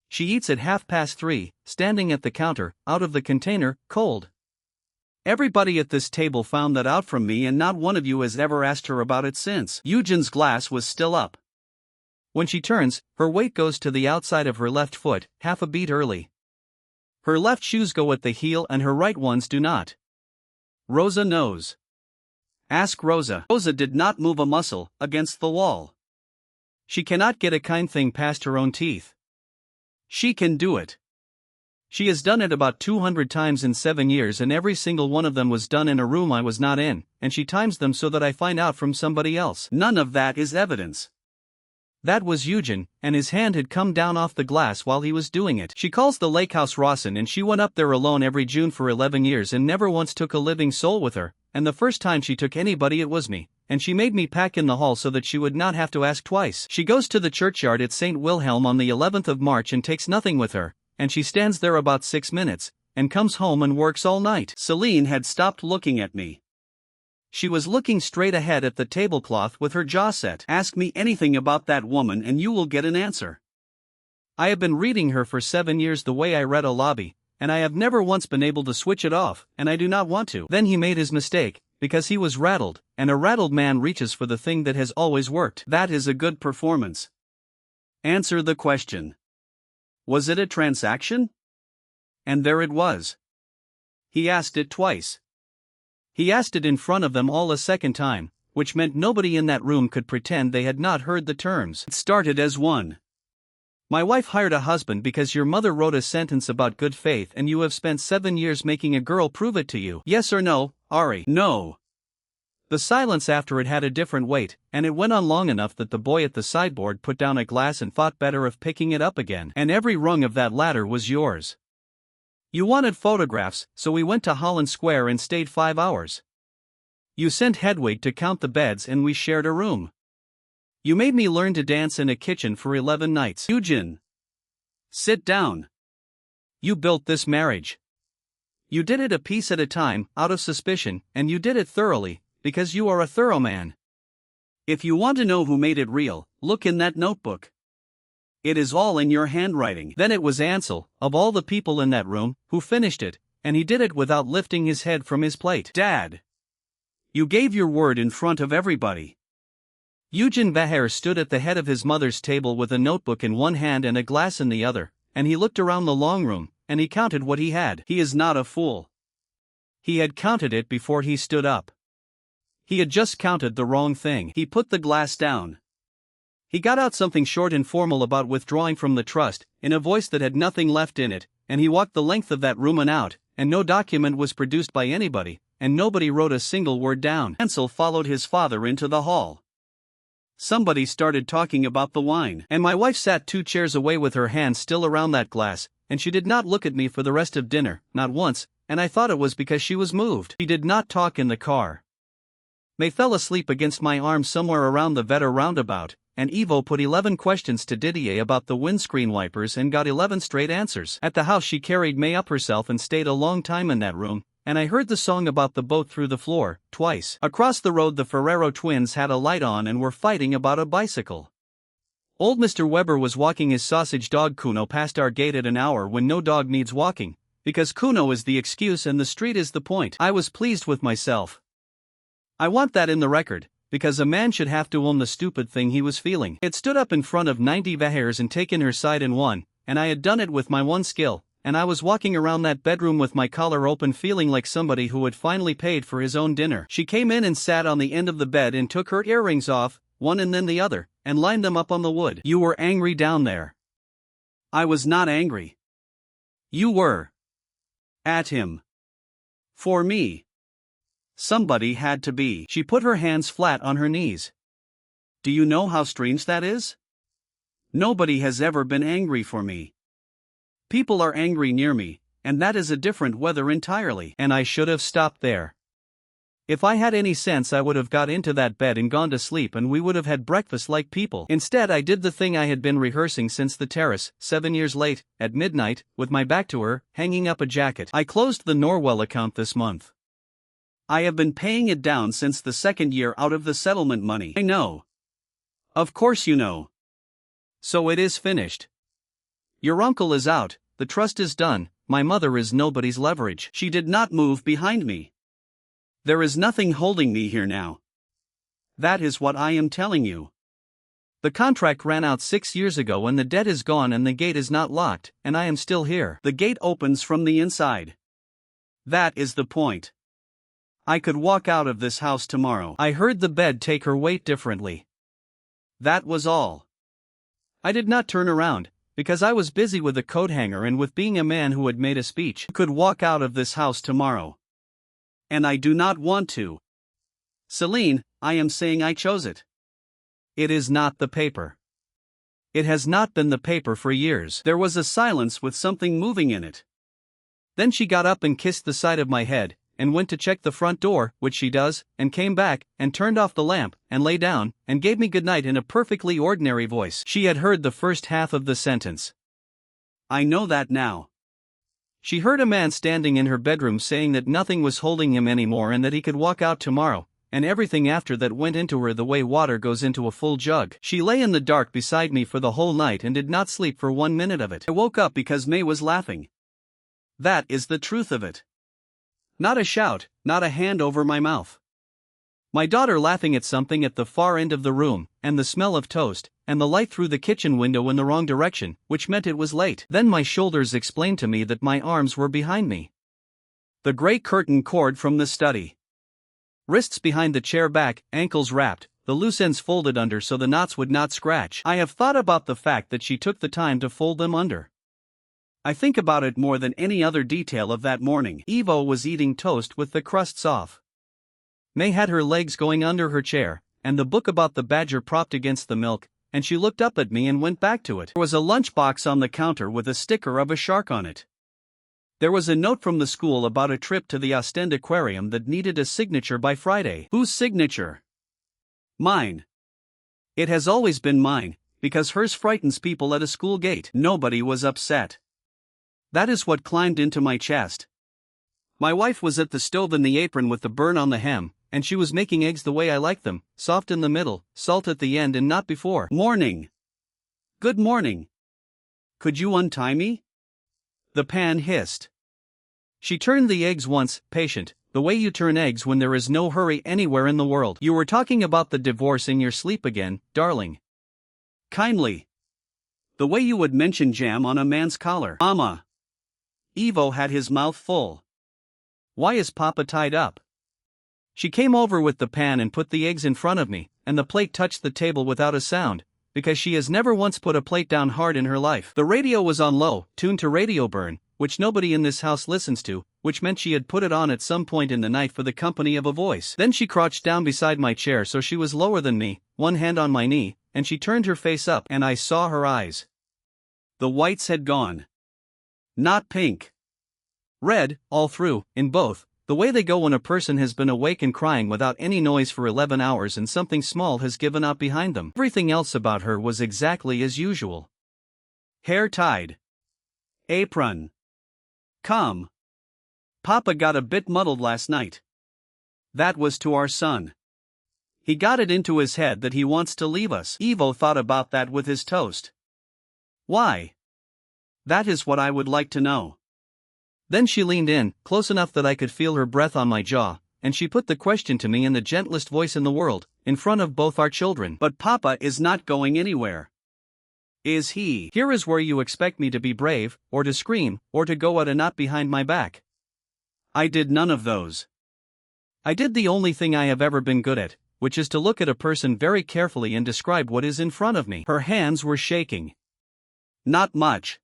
[SPEAKER 1] She eats at 3:30, standing at the counter, out of the container, cold. Everybody at this table found that out from me and not one of you has ever asked her about it since. Eugen's glass was still up. When she turns, her weight goes to the outside of her left foot, half a beat early. Her left shoes go at the heel and her right ones do not. Rosa knows. Ask Rosa. Rosa did not move a muscle, against the wall. She cannot get a kind thing past her own teeth. She can do it. She has done it about 200 times in 7 years and every single one of them was done in a room I was not in, and she times them so that I find out from somebody else. None of that is evidence. That was Eugen, and his hand had come down off the glass while he was doing it. She calls the lake house Rawson and she went up there alone every June for 11 years and never once took a living soul with her, and the first time she took anybody it was me, and she made me pack in the hall so that she would not have to ask twice. She goes to the churchyard at St. Wilhelm on the 11th of March and takes nothing with her, and she stands there about 6 minutes, and comes home and works all night.
[SPEAKER 2] Selene had stopped looking at me. She was looking straight ahead at the tablecloth with her jaw set. Ask me anything about that woman and you will get an answer.
[SPEAKER 1] I have been reading her for 7 years the way I read a lobby, and I have never once been able to switch it off, and I do not want to. Then he made his mistake, because he was rattled, and a rattled man reaches for the thing that has always worked.
[SPEAKER 2] That is a good performance. Answer the question. Was it a transaction? And there it was. He asked it twice.
[SPEAKER 1] He asked it in front of them all a second time, which meant nobody in that room could pretend they had not heard the terms.
[SPEAKER 2] It started as one.
[SPEAKER 1] My wife hired a husband because your mother wrote a sentence about good faith and you have spent 7 years making a girl prove it to you. Yes or no, Ari?
[SPEAKER 2] No.
[SPEAKER 1] The silence after it had a different weight, and it went on long enough that the boy at the sideboard put down a glass and thought better of picking it up again. And every rung of that ladder was yours. You wanted photographs, so we went to Holland Square and stayed 5 hours. You sent Hedwig to count the beds and we shared a room. You made me learn to dance in a kitchen for 11 nights.
[SPEAKER 2] Eugen. Sit down.
[SPEAKER 1] You built this marriage. You did it a piece at a time, out of suspicion, and you did it thoroughly, because you are a thorough man.
[SPEAKER 2] If you want to know who made it real, look in that notebook. It is all in your handwriting.
[SPEAKER 1] Then it was Ansel, of all the people in that room, who finished it, and he did it without lifting his head from his plate.
[SPEAKER 2] Dad. You gave your word in front of everybody.
[SPEAKER 1] Selene Vaher stood at the head of his mother's table with a notebook in one hand and a glass in the other, and he looked around the long room, and he counted what he had.
[SPEAKER 2] He is not a fool.
[SPEAKER 1] He had counted it before he stood up. He had just counted the wrong thing.
[SPEAKER 2] He put the glass down.
[SPEAKER 1] He got out something short and formal about withdrawing from the trust, in a voice that had nothing left in it, and he walked the length of that room and out, and no document was produced by anybody, and nobody wrote a single word down.
[SPEAKER 2] Ansel followed his father into the hall. Somebody started talking about the wine,
[SPEAKER 1] and my wife sat 2 chairs away with her hand still around that glass, and she did not look at me for the rest of dinner, not once, and I thought it was because she was moved. She did not talk in the car. May fell asleep against my arm somewhere around the Vetter roundabout, and Ivo put 11 questions to Didier about the windscreen wipers and got 11 straight answers. At the house she carried May up herself and stayed a long time in that room, and I heard the song about the boat through the floor, twice. Across the road the Ferrero twins had a light on and were fighting about a bicycle. Old Mr. Weber was walking his sausage dog Kuno past our gate at an hour when no dog needs walking, because Kuno is the excuse and the street is the point. I was pleased with myself. I want that in the record, because a man should have to own the stupid thing he was feeling. It stood up in front of 90 Vahers and taken her side and won, and I had done it with my one skill, and I was walking around that bedroom with my collar open feeling like somebody who had finally paid for his own dinner. She came in and sat on the end of the bed and took her earrings off, one and then the other, and lined them up on the wood. You were angry down there.
[SPEAKER 2] I was not angry.
[SPEAKER 1] You were.
[SPEAKER 2] At him. For me. Somebody had to be.
[SPEAKER 1] She put her hands flat on her knees.
[SPEAKER 2] Do you know how strange that is? Nobody has ever been angry for me. People are angry near me, and that is a different weather entirely.
[SPEAKER 1] And I should have stopped there. If I had any sense I would have got into that bed and gone to sleep and we would have had breakfast like people. Instead I did the thing I had been rehearsing since the terrace, 7 years late, at midnight, with my back to her, hanging up a jacket. I closed the Norwell account this month.
[SPEAKER 2] I have been paying it down since the 2nd year out of the settlement money.
[SPEAKER 1] I know.
[SPEAKER 2] Of course you know.
[SPEAKER 1] So it is finished. Your uncle is out, the trust is done, my mother is nobody's leverage.
[SPEAKER 2] She did not move behind me. There is nothing holding me here now. That is what I am telling you.
[SPEAKER 1] The contract ran out 6 years ago and the debt is gone and the gate is not locked, and I am still here.
[SPEAKER 2] The gate opens from the inside. That is the point. I could walk out of this house tomorrow.
[SPEAKER 1] I heard the bed take her weight differently.
[SPEAKER 2] That was all.
[SPEAKER 1] I did not turn around, because I was busy with the coat hanger and with being a man who had made a speech.
[SPEAKER 2] I could walk out of this house tomorrow. And I do not want to. Selene, I am saying I chose it.
[SPEAKER 1] It is not the paper. It has not been the paper for years.
[SPEAKER 2] There was a silence with something moving in it.
[SPEAKER 1] Then she got up and kissed the side of my head, and went to check the front door, which she does, and came back, and turned off the lamp, and lay down, and gave me goodnight in a perfectly ordinary voice. She had heard the first half of the sentence.
[SPEAKER 2] I know that now.
[SPEAKER 1] She heard a man standing in her bedroom saying that nothing was holding him anymore and that he could walk out tomorrow, and everything after that went into her the way water goes into a full jug. She lay in the dark beside me for the whole night and did not sleep for 1 minute of it.
[SPEAKER 2] I woke up because May was laughing. That is the truth of it. Not a shout, not a hand over my mouth.
[SPEAKER 1] My daughter laughing at something at the far end of the room, and the smell of toast, and the light through the kitchen window in the wrong direction, which meant it was late. Then my shoulders explained to me that my arms were behind me. The gray curtain cord from the study. Wrists behind the chair back, ankles wrapped, the loose ends folded under so the knots would not scratch. I have thought about the fact that she took the time to fold them under.
[SPEAKER 2] I think about it more than any other detail of that morning.
[SPEAKER 1] Evo was eating toast with the crusts off. May had her legs going under her chair, and the book about the badger propped against the milk, and she looked up at me and went back to it.
[SPEAKER 2] There was a lunchbox on the counter with a sticker of a shark on it. There was a note from the school about a trip to the Ostend Aquarium that needed a signature by Friday. Whose signature? Mine. It has always been mine, because hers frightens people at a school gate. Nobody was upset. That is what climbed into my chest. My wife was at the stove in the apron with the burn on the hem, and she was making eggs the way I like them, soft in the middle, salt at the end and not before.
[SPEAKER 1] Morning.
[SPEAKER 2] Good morning. Could you untie me?
[SPEAKER 1] The pan hissed. She turned the eggs once, patient, the way you turn eggs when there is no hurry anywhere in the world. You were talking about the divorce in your sleep again, darling.
[SPEAKER 2] Kindly. The way you would mention jam on a man's collar. Mama. Evo had his mouth full.
[SPEAKER 1] Why is Papa tied up? She came over with the pan and put the eggs in front of me, and the plate touched the table without a sound, because she has never once put a plate down hard in her life. The radio was on low, tuned to Radio Burn, which nobody in this house listens to, which meant she had put it on at some point in the night for the company of a voice. Then she crouched down beside my chair so she was lower than me, one hand on my knee, and she turned her face up and I saw her eyes.
[SPEAKER 2] The whites had gone. Not pink.
[SPEAKER 1] Red, all through, in both, the way they go when a person has been awake and crying without any noise for 11 hours and something small has given out behind them. Everything else about her was exactly as usual.
[SPEAKER 2] Hair tied. Apron. Calm. Papa got a bit muddled last night. That was to our son. He got it into his head that he wants to leave us. Evo thought about that with his toast. Why? That is what I would like to know.
[SPEAKER 1] Then she leaned in, close enough that I could feel her breath on my jaw, and she put the question to me in the gentlest voice in the world, in front of both our children.
[SPEAKER 2] But Papa is not going anywhere. Is he?
[SPEAKER 1] Here is where you expect me to be brave, or to scream, or to go out and not behind my back.
[SPEAKER 2] I did none of those.
[SPEAKER 1] I did the only thing I have ever been good at, which is to look at a person very carefully and describe what is in front of me. Her hands were shaking.
[SPEAKER 2] Not much.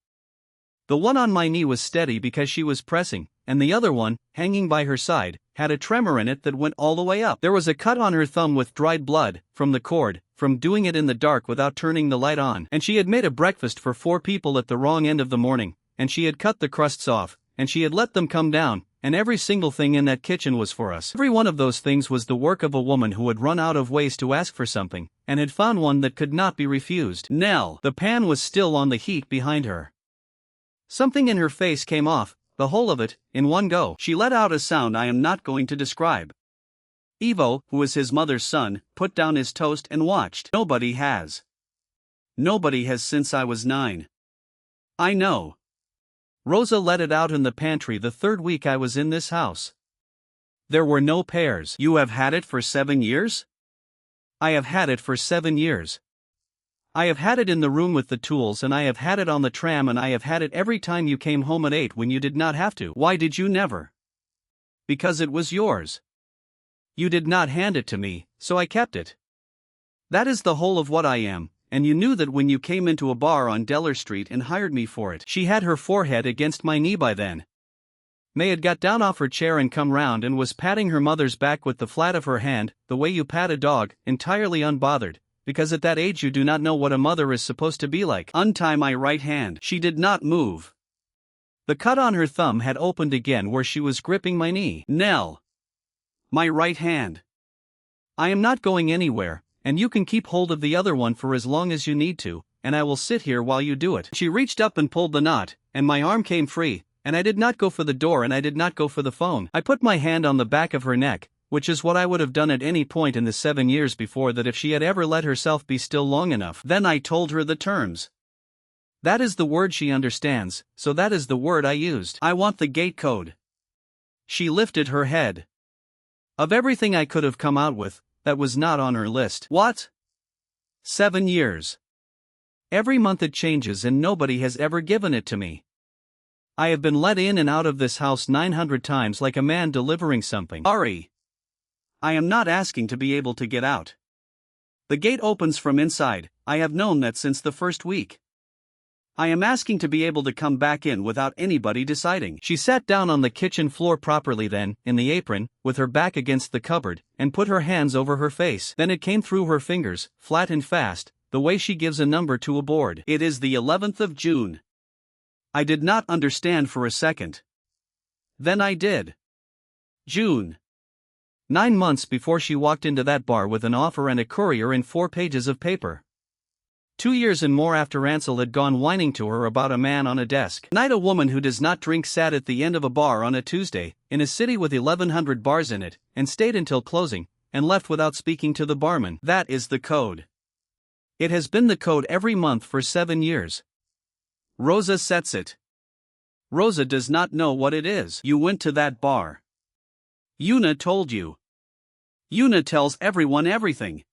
[SPEAKER 1] The one on my knee was steady because she was pressing, and the other one, hanging by her side, had a tremor in it that went all the way up. There was a cut on her thumb with dried blood, from the cord, from doing it in the dark without turning the light on. And she had made a breakfast for 4 people at the wrong end of the morning, and she had cut the crusts off, and she had let them come down, and every single thing in that kitchen was for us. Every one of those things was the work of a woman who had run out of ways to ask for something, and had found one that could not be refused.
[SPEAKER 2] Nell.
[SPEAKER 1] The pan was still on the heat behind her. Something in her face came off, the whole of it, in one go.
[SPEAKER 2] She let out a sound I am not going to describe. Evo, who is his mother's son, put down his toast and watched. Nobody has. Nobody has since I was 9. I know.
[SPEAKER 1] Rosa let it out in the pantry the 3rd week I was in this house. There were no pears.
[SPEAKER 2] You have had it for 7 years?
[SPEAKER 1] I have had it for 7 years. I have had it in the room with the tools, and I have had it on the tram, and I have had it every time you came home at 8 when you did not have to.
[SPEAKER 2] Why did you never?
[SPEAKER 1] Because it was yours. You did not hand it to me, so I kept it. That is the whole of what I am, and you knew that when you came into a bar on Deller Street and hired me for it. She had her forehead against my knee by then. May had got down off her chair and come round and was patting her mother's back with the flat of her hand, the way you pat a dog, entirely unbothered. Because at that age you do not know what a mother is supposed to be like.
[SPEAKER 2] Untie my right hand. She did not move.
[SPEAKER 1] The cut on her thumb had opened again where she was gripping my knee.
[SPEAKER 2] Nell. My right hand.
[SPEAKER 1] I am not going anywhere, and you can keep hold of the other one for as long as you need to, and I will sit here while you do it. She reached up and pulled the knot, and my arm came free, and I did not go for the door and I did not go for the phone. I put my hand on the back of her neck, which is what I would have done at any point in the 7 years before that if she had ever let herself be still long enough.
[SPEAKER 2] Then I told her the terms.
[SPEAKER 1] That is the word she understands, so that is the word I used.
[SPEAKER 2] I want the gate code.
[SPEAKER 1] She lifted her head. Of everything I could have come out with, that was not on her list.
[SPEAKER 2] What?
[SPEAKER 1] 7 years. Every month it changes and nobody has ever given it to me. I have been let in and out of this house 900 times like a man delivering something.
[SPEAKER 2] Ari. I am not asking to be able to get out. The gate opens from inside, I have known that since the first week. I am asking to be able to come back in without anybody deciding.
[SPEAKER 1] She sat down on the kitchen floor properly then, in the apron, with her back against the cupboard, and put her hands over her face. Then it came through her fingers, flat and fast, the way she gives a number to a board.
[SPEAKER 2] It is the 11th of June. I did not understand for a second. Then I did. June.
[SPEAKER 1] 9 months before she walked into that bar with an offer and a courier in 4 pages of paper. 2 years and more after Ansel had gone whining to her about a man on a desk. Night a woman who does not drink sat at the end of a bar on a Tuesday, in a city with 1,100 bars in it, and stayed until closing, and left without speaking to the barman.
[SPEAKER 2] That is the code.
[SPEAKER 1] It has been the code every month for 7 years.
[SPEAKER 2] Rosa sets it. Rosa does not know what it is. You went to that bar. Yuna told you. Yuna tells everyone everything.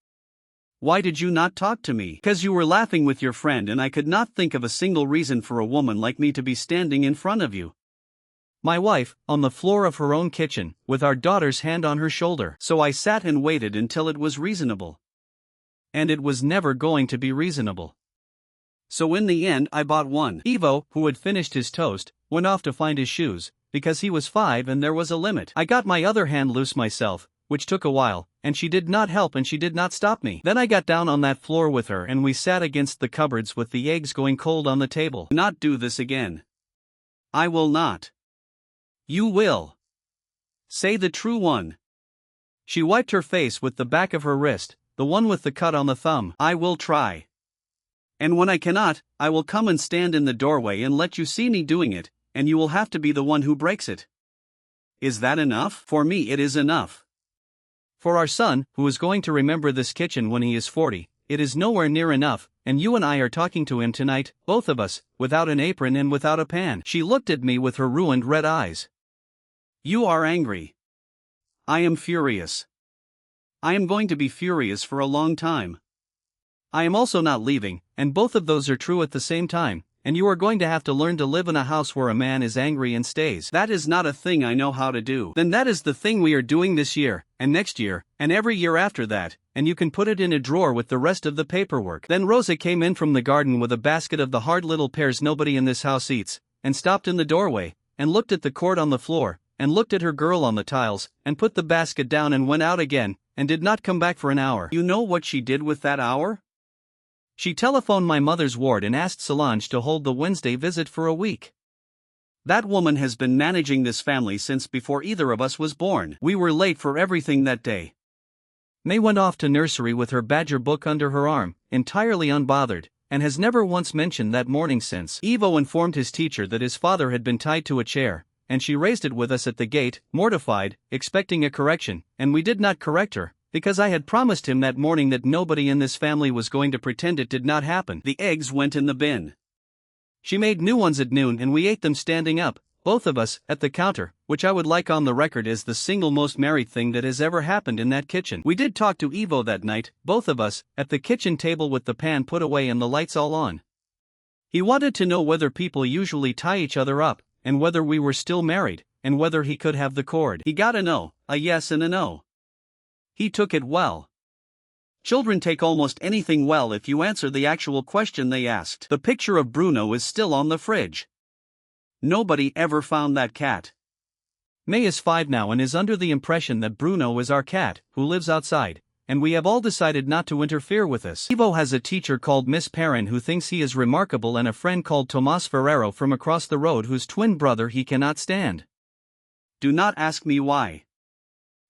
[SPEAKER 2] Why did you not talk to me? Because you were laughing with your friend and I could not think of a single reason for a woman like me to be standing in front of you.
[SPEAKER 1] My wife, on the floor of her own kitchen, with our daughter's hand on her shoulder.
[SPEAKER 2] So I sat and waited until it was reasonable.
[SPEAKER 1] And it was never going to be reasonable.
[SPEAKER 2] So in the end I bought one.
[SPEAKER 1] Ivo, who had finished his toast, went off to find his shoes, because he was 5 and there was a limit. I got my other hand loose myself, which took a while, and she did not help and she did not stop me. Then I got down on that floor with her and we sat against the cupboards with the eggs going cold on the table.
[SPEAKER 2] Not do this again. I will not. You will. Say the true one.
[SPEAKER 1] She wiped her face with the back of her wrist, the one with the cut on the thumb.
[SPEAKER 2] I will try. And when I cannot, I will come and stand in the doorway and let you see me doing it, and you will have to be the one who breaks it. Is that enough? For me it is enough.
[SPEAKER 1] For our son, who is going to remember this kitchen when he is 40, it is nowhere near enough, and you and I are talking to him tonight, both of us, without an apron and without a pan. She looked at me with her ruined red eyes.
[SPEAKER 2] You are angry. I am furious. I am going to be furious for a long time.
[SPEAKER 1] I am also not leaving, and both of those are true at the same time, and you are going to have to learn to live in a house where a man is angry and stays.
[SPEAKER 2] That is not a thing I know how to do.
[SPEAKER 1] Then that is the thing we are doing this year, and next year, and every year after that, and you can put it in a drawer with the rest of the paperwork. Then Rosa came in from the garden with a basket of the hard little pears nobody in this house eats, and stopped in the doorway, and looked at the cord on the floor, and looked at her girl on the tiles, and put the basket down and went out again, and did not come back for an hour.
[SPEAKER 2] You know what she did with that hour?
[SPEAKER 1] She telephoned my mother's ward and asked Solange to hold the Wednesday visit for a week.
[SPEAKER 2] That woman has been managing this family since before either of us was born. We were late for everything that day.
[SPEAKER 1] May went off to nursery with her Badger book under her arm, entirely unbothered, and has never once mentioned that morning since. Ivo informed his teacher that his father had been tied to a chair, and she raised it with us at the gate, mortified, expecting a correction, and we did not correct her, because I had promised him that morning that nobody in this family was going to pretend it did not happen.
[SPEAKER 2] The eggs went in the bin.
[SPEAKER 1] She made new ones at noon and we ate them standing up, both of us, at the counter, which I would like on the record as the single most married thing that has ever happened in that kitchen. We did talk to Ivo that night, both of us, at the kitchen table with the pan put away and the lights all on. He wanted to know whether people usually tie each other up, and whether we were still married, and whether he could have the cord.
[SPEAKER 2] He got a no, a yes and a no. He took it well. Children take almost anything well if you answer the actual question they asked. The picture of Bruno is still on the fridge. Nobody ever found that cat.
[SPEAKER 1] May is 5 now and is under the impression that Bruno is our cat, who lives outside, and we have all decided not to interfere with this. Ivo has a teacher called Miss Perrin who thinks he is remarkable and a friend called Tomas Ferrero from across the road whose twin brother he cannot stand.
[SPEAKER 2] Do not ask me why.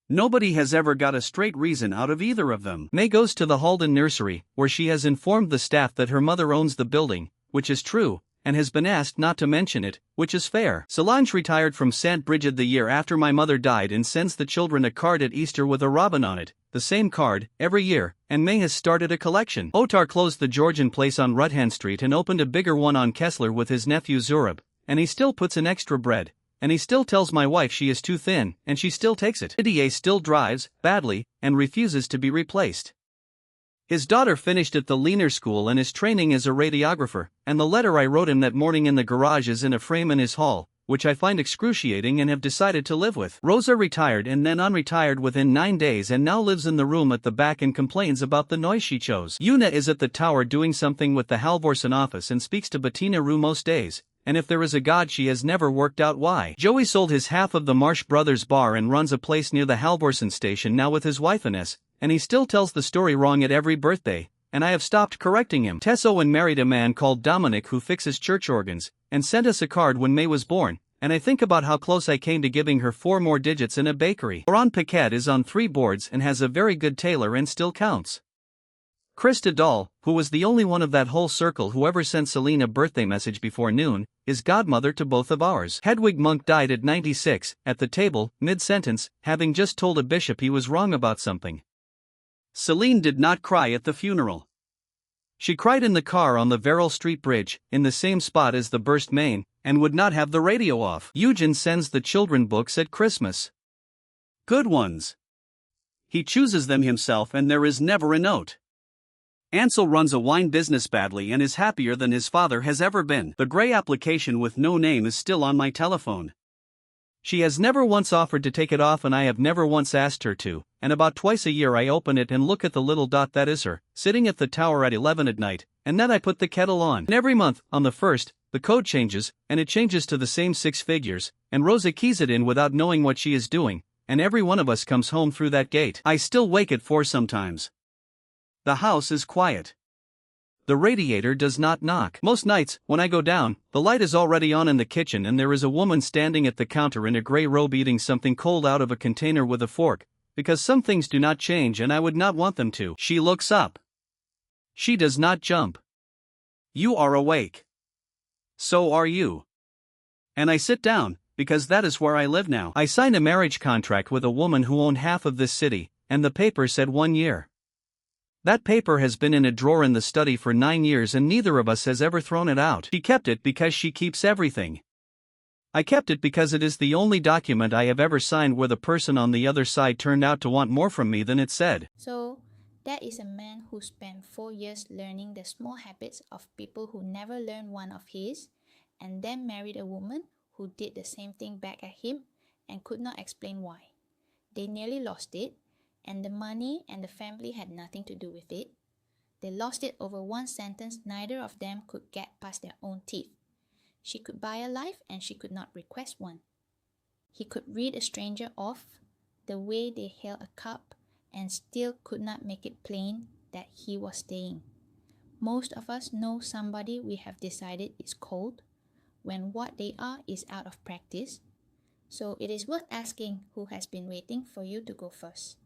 [SPEAKER 2] Nobody has ever got a straight reason out of either of them.
[SPEAKER 1] May goes to the Halden nursery, where she has informed the staff that her mother owns the building, which is true, and has been asked not to mention it, which is fair. Solange retired from St. Brigid the year after my mother died and sends the children a card at Easter with a robin on it, the same card, every year, and May has started a collection. Otar closed the Georgian place on Rutland Street and opened a bigger one on Kessler with his nephew Zurab, and he still puts in extra bread. And he still tells my wife she is too thin, and she still takes it. Didier still drives, badly, and refuses to be replaced. His daughter finished at the Leaner School and is training as a radiographer, and the letter I wrote him that morning in the garage is in a frame in his hall, which I find excruciating and have decided to live with. Rosa retired and then unretired within 9 days and now lives in the room at the back and complains about the noise she chose. Una is at the tower doing something with the Halvorsen office and speaks to Bettina Rue most days. And if there is a God, she has never worked out why. Joey sold his half of the Marsh Brothers bar and runs a place near the Halvorsen station now with his wife Ines, and he still tells the story wrong at every birthday, and I have stopped correcting him. Tess Owen married a man called Dominic who fixes church organs, and sent us a card when May was born, and I think about how close I came to giving her 4 more digits in a bakery. Laurent Paquette is on 3 boards and has a very good tailor and still counts. Krista Dahl, who was the only one of that whole circle who ever sent Celine a birthday message before noon, is godmother to both of ours. Hedwig Monk died at 96, at the table, mid-sentence, having just told a bishop he was wrong about something.
[SPEAKER 2] Celine did not cry at the funeral.
[SPEAKER 1] She cried in the car on the Verrill Street Bridge, in the same spot as the burst main, and would not have the radio off. Eugen sends the children books at Christmas.
[SPEAKER 2] Good ones. He chooses them himself and there is never a note. Ansel runs a wine business badly and is happier than his father has ever been. The gray application with no name is still on my telephone.
[SPEAKER 1] She has never once offered to take it off and I have never once asked her to, and about twice a year I open it and look at the little dot that is her, sitting at the tower at 11 at night, and then I put the kettle on. And every month, on the 1st, the code changes, and it changes to the same 6 figures, and Rosa keys it in without knowing what she is doing, and every one of us comes home through that gate.
[SPEAKER 2] I still wake at 4 sometimes. The house is quiet.
[SPEAKER 1] The radiator does not knock. Most nights, when I go down, the light is already on in the kitchen and there is a woman standing at the counter in a gray robe eating something cold out of a container with a fork, because some things do not change and I would not want them to.
[SPEAKER 2] She looks up.
[SPEAKER 1] She does not jump.
[SPEAKER 2] You are awake. So are you. And I sit down, because that is where I live now.
[SPEAKER 1] I signed a marriage contract with a woman who owned half of this city, and the paper said 1 year. That paper has been in a drawer in the study for 9 years and neither of us has ever thrown it out. She kept it because she keeps everything. I kept it because it is the only document I have ever signed where the person on the other side turned out to want more from me than it said.
[SPEAKER 3] So, that is a man who spent 4 years learning the small habits of people who never learned one of his, and then married a woman who did the same thing back at him and could not explain why. They nearly lost it, and the money and the family had nothing to do with it. They lost it over one sentence neither of them could get past their own teeth. She could buy a life and she could not request one. He could read a stranger off the way they held a cup and still could not make it plain that he was staying. Most of us know somebody we have decided is cold when what they are is out of practice. So it is worth asking who has been waiting for you to go first.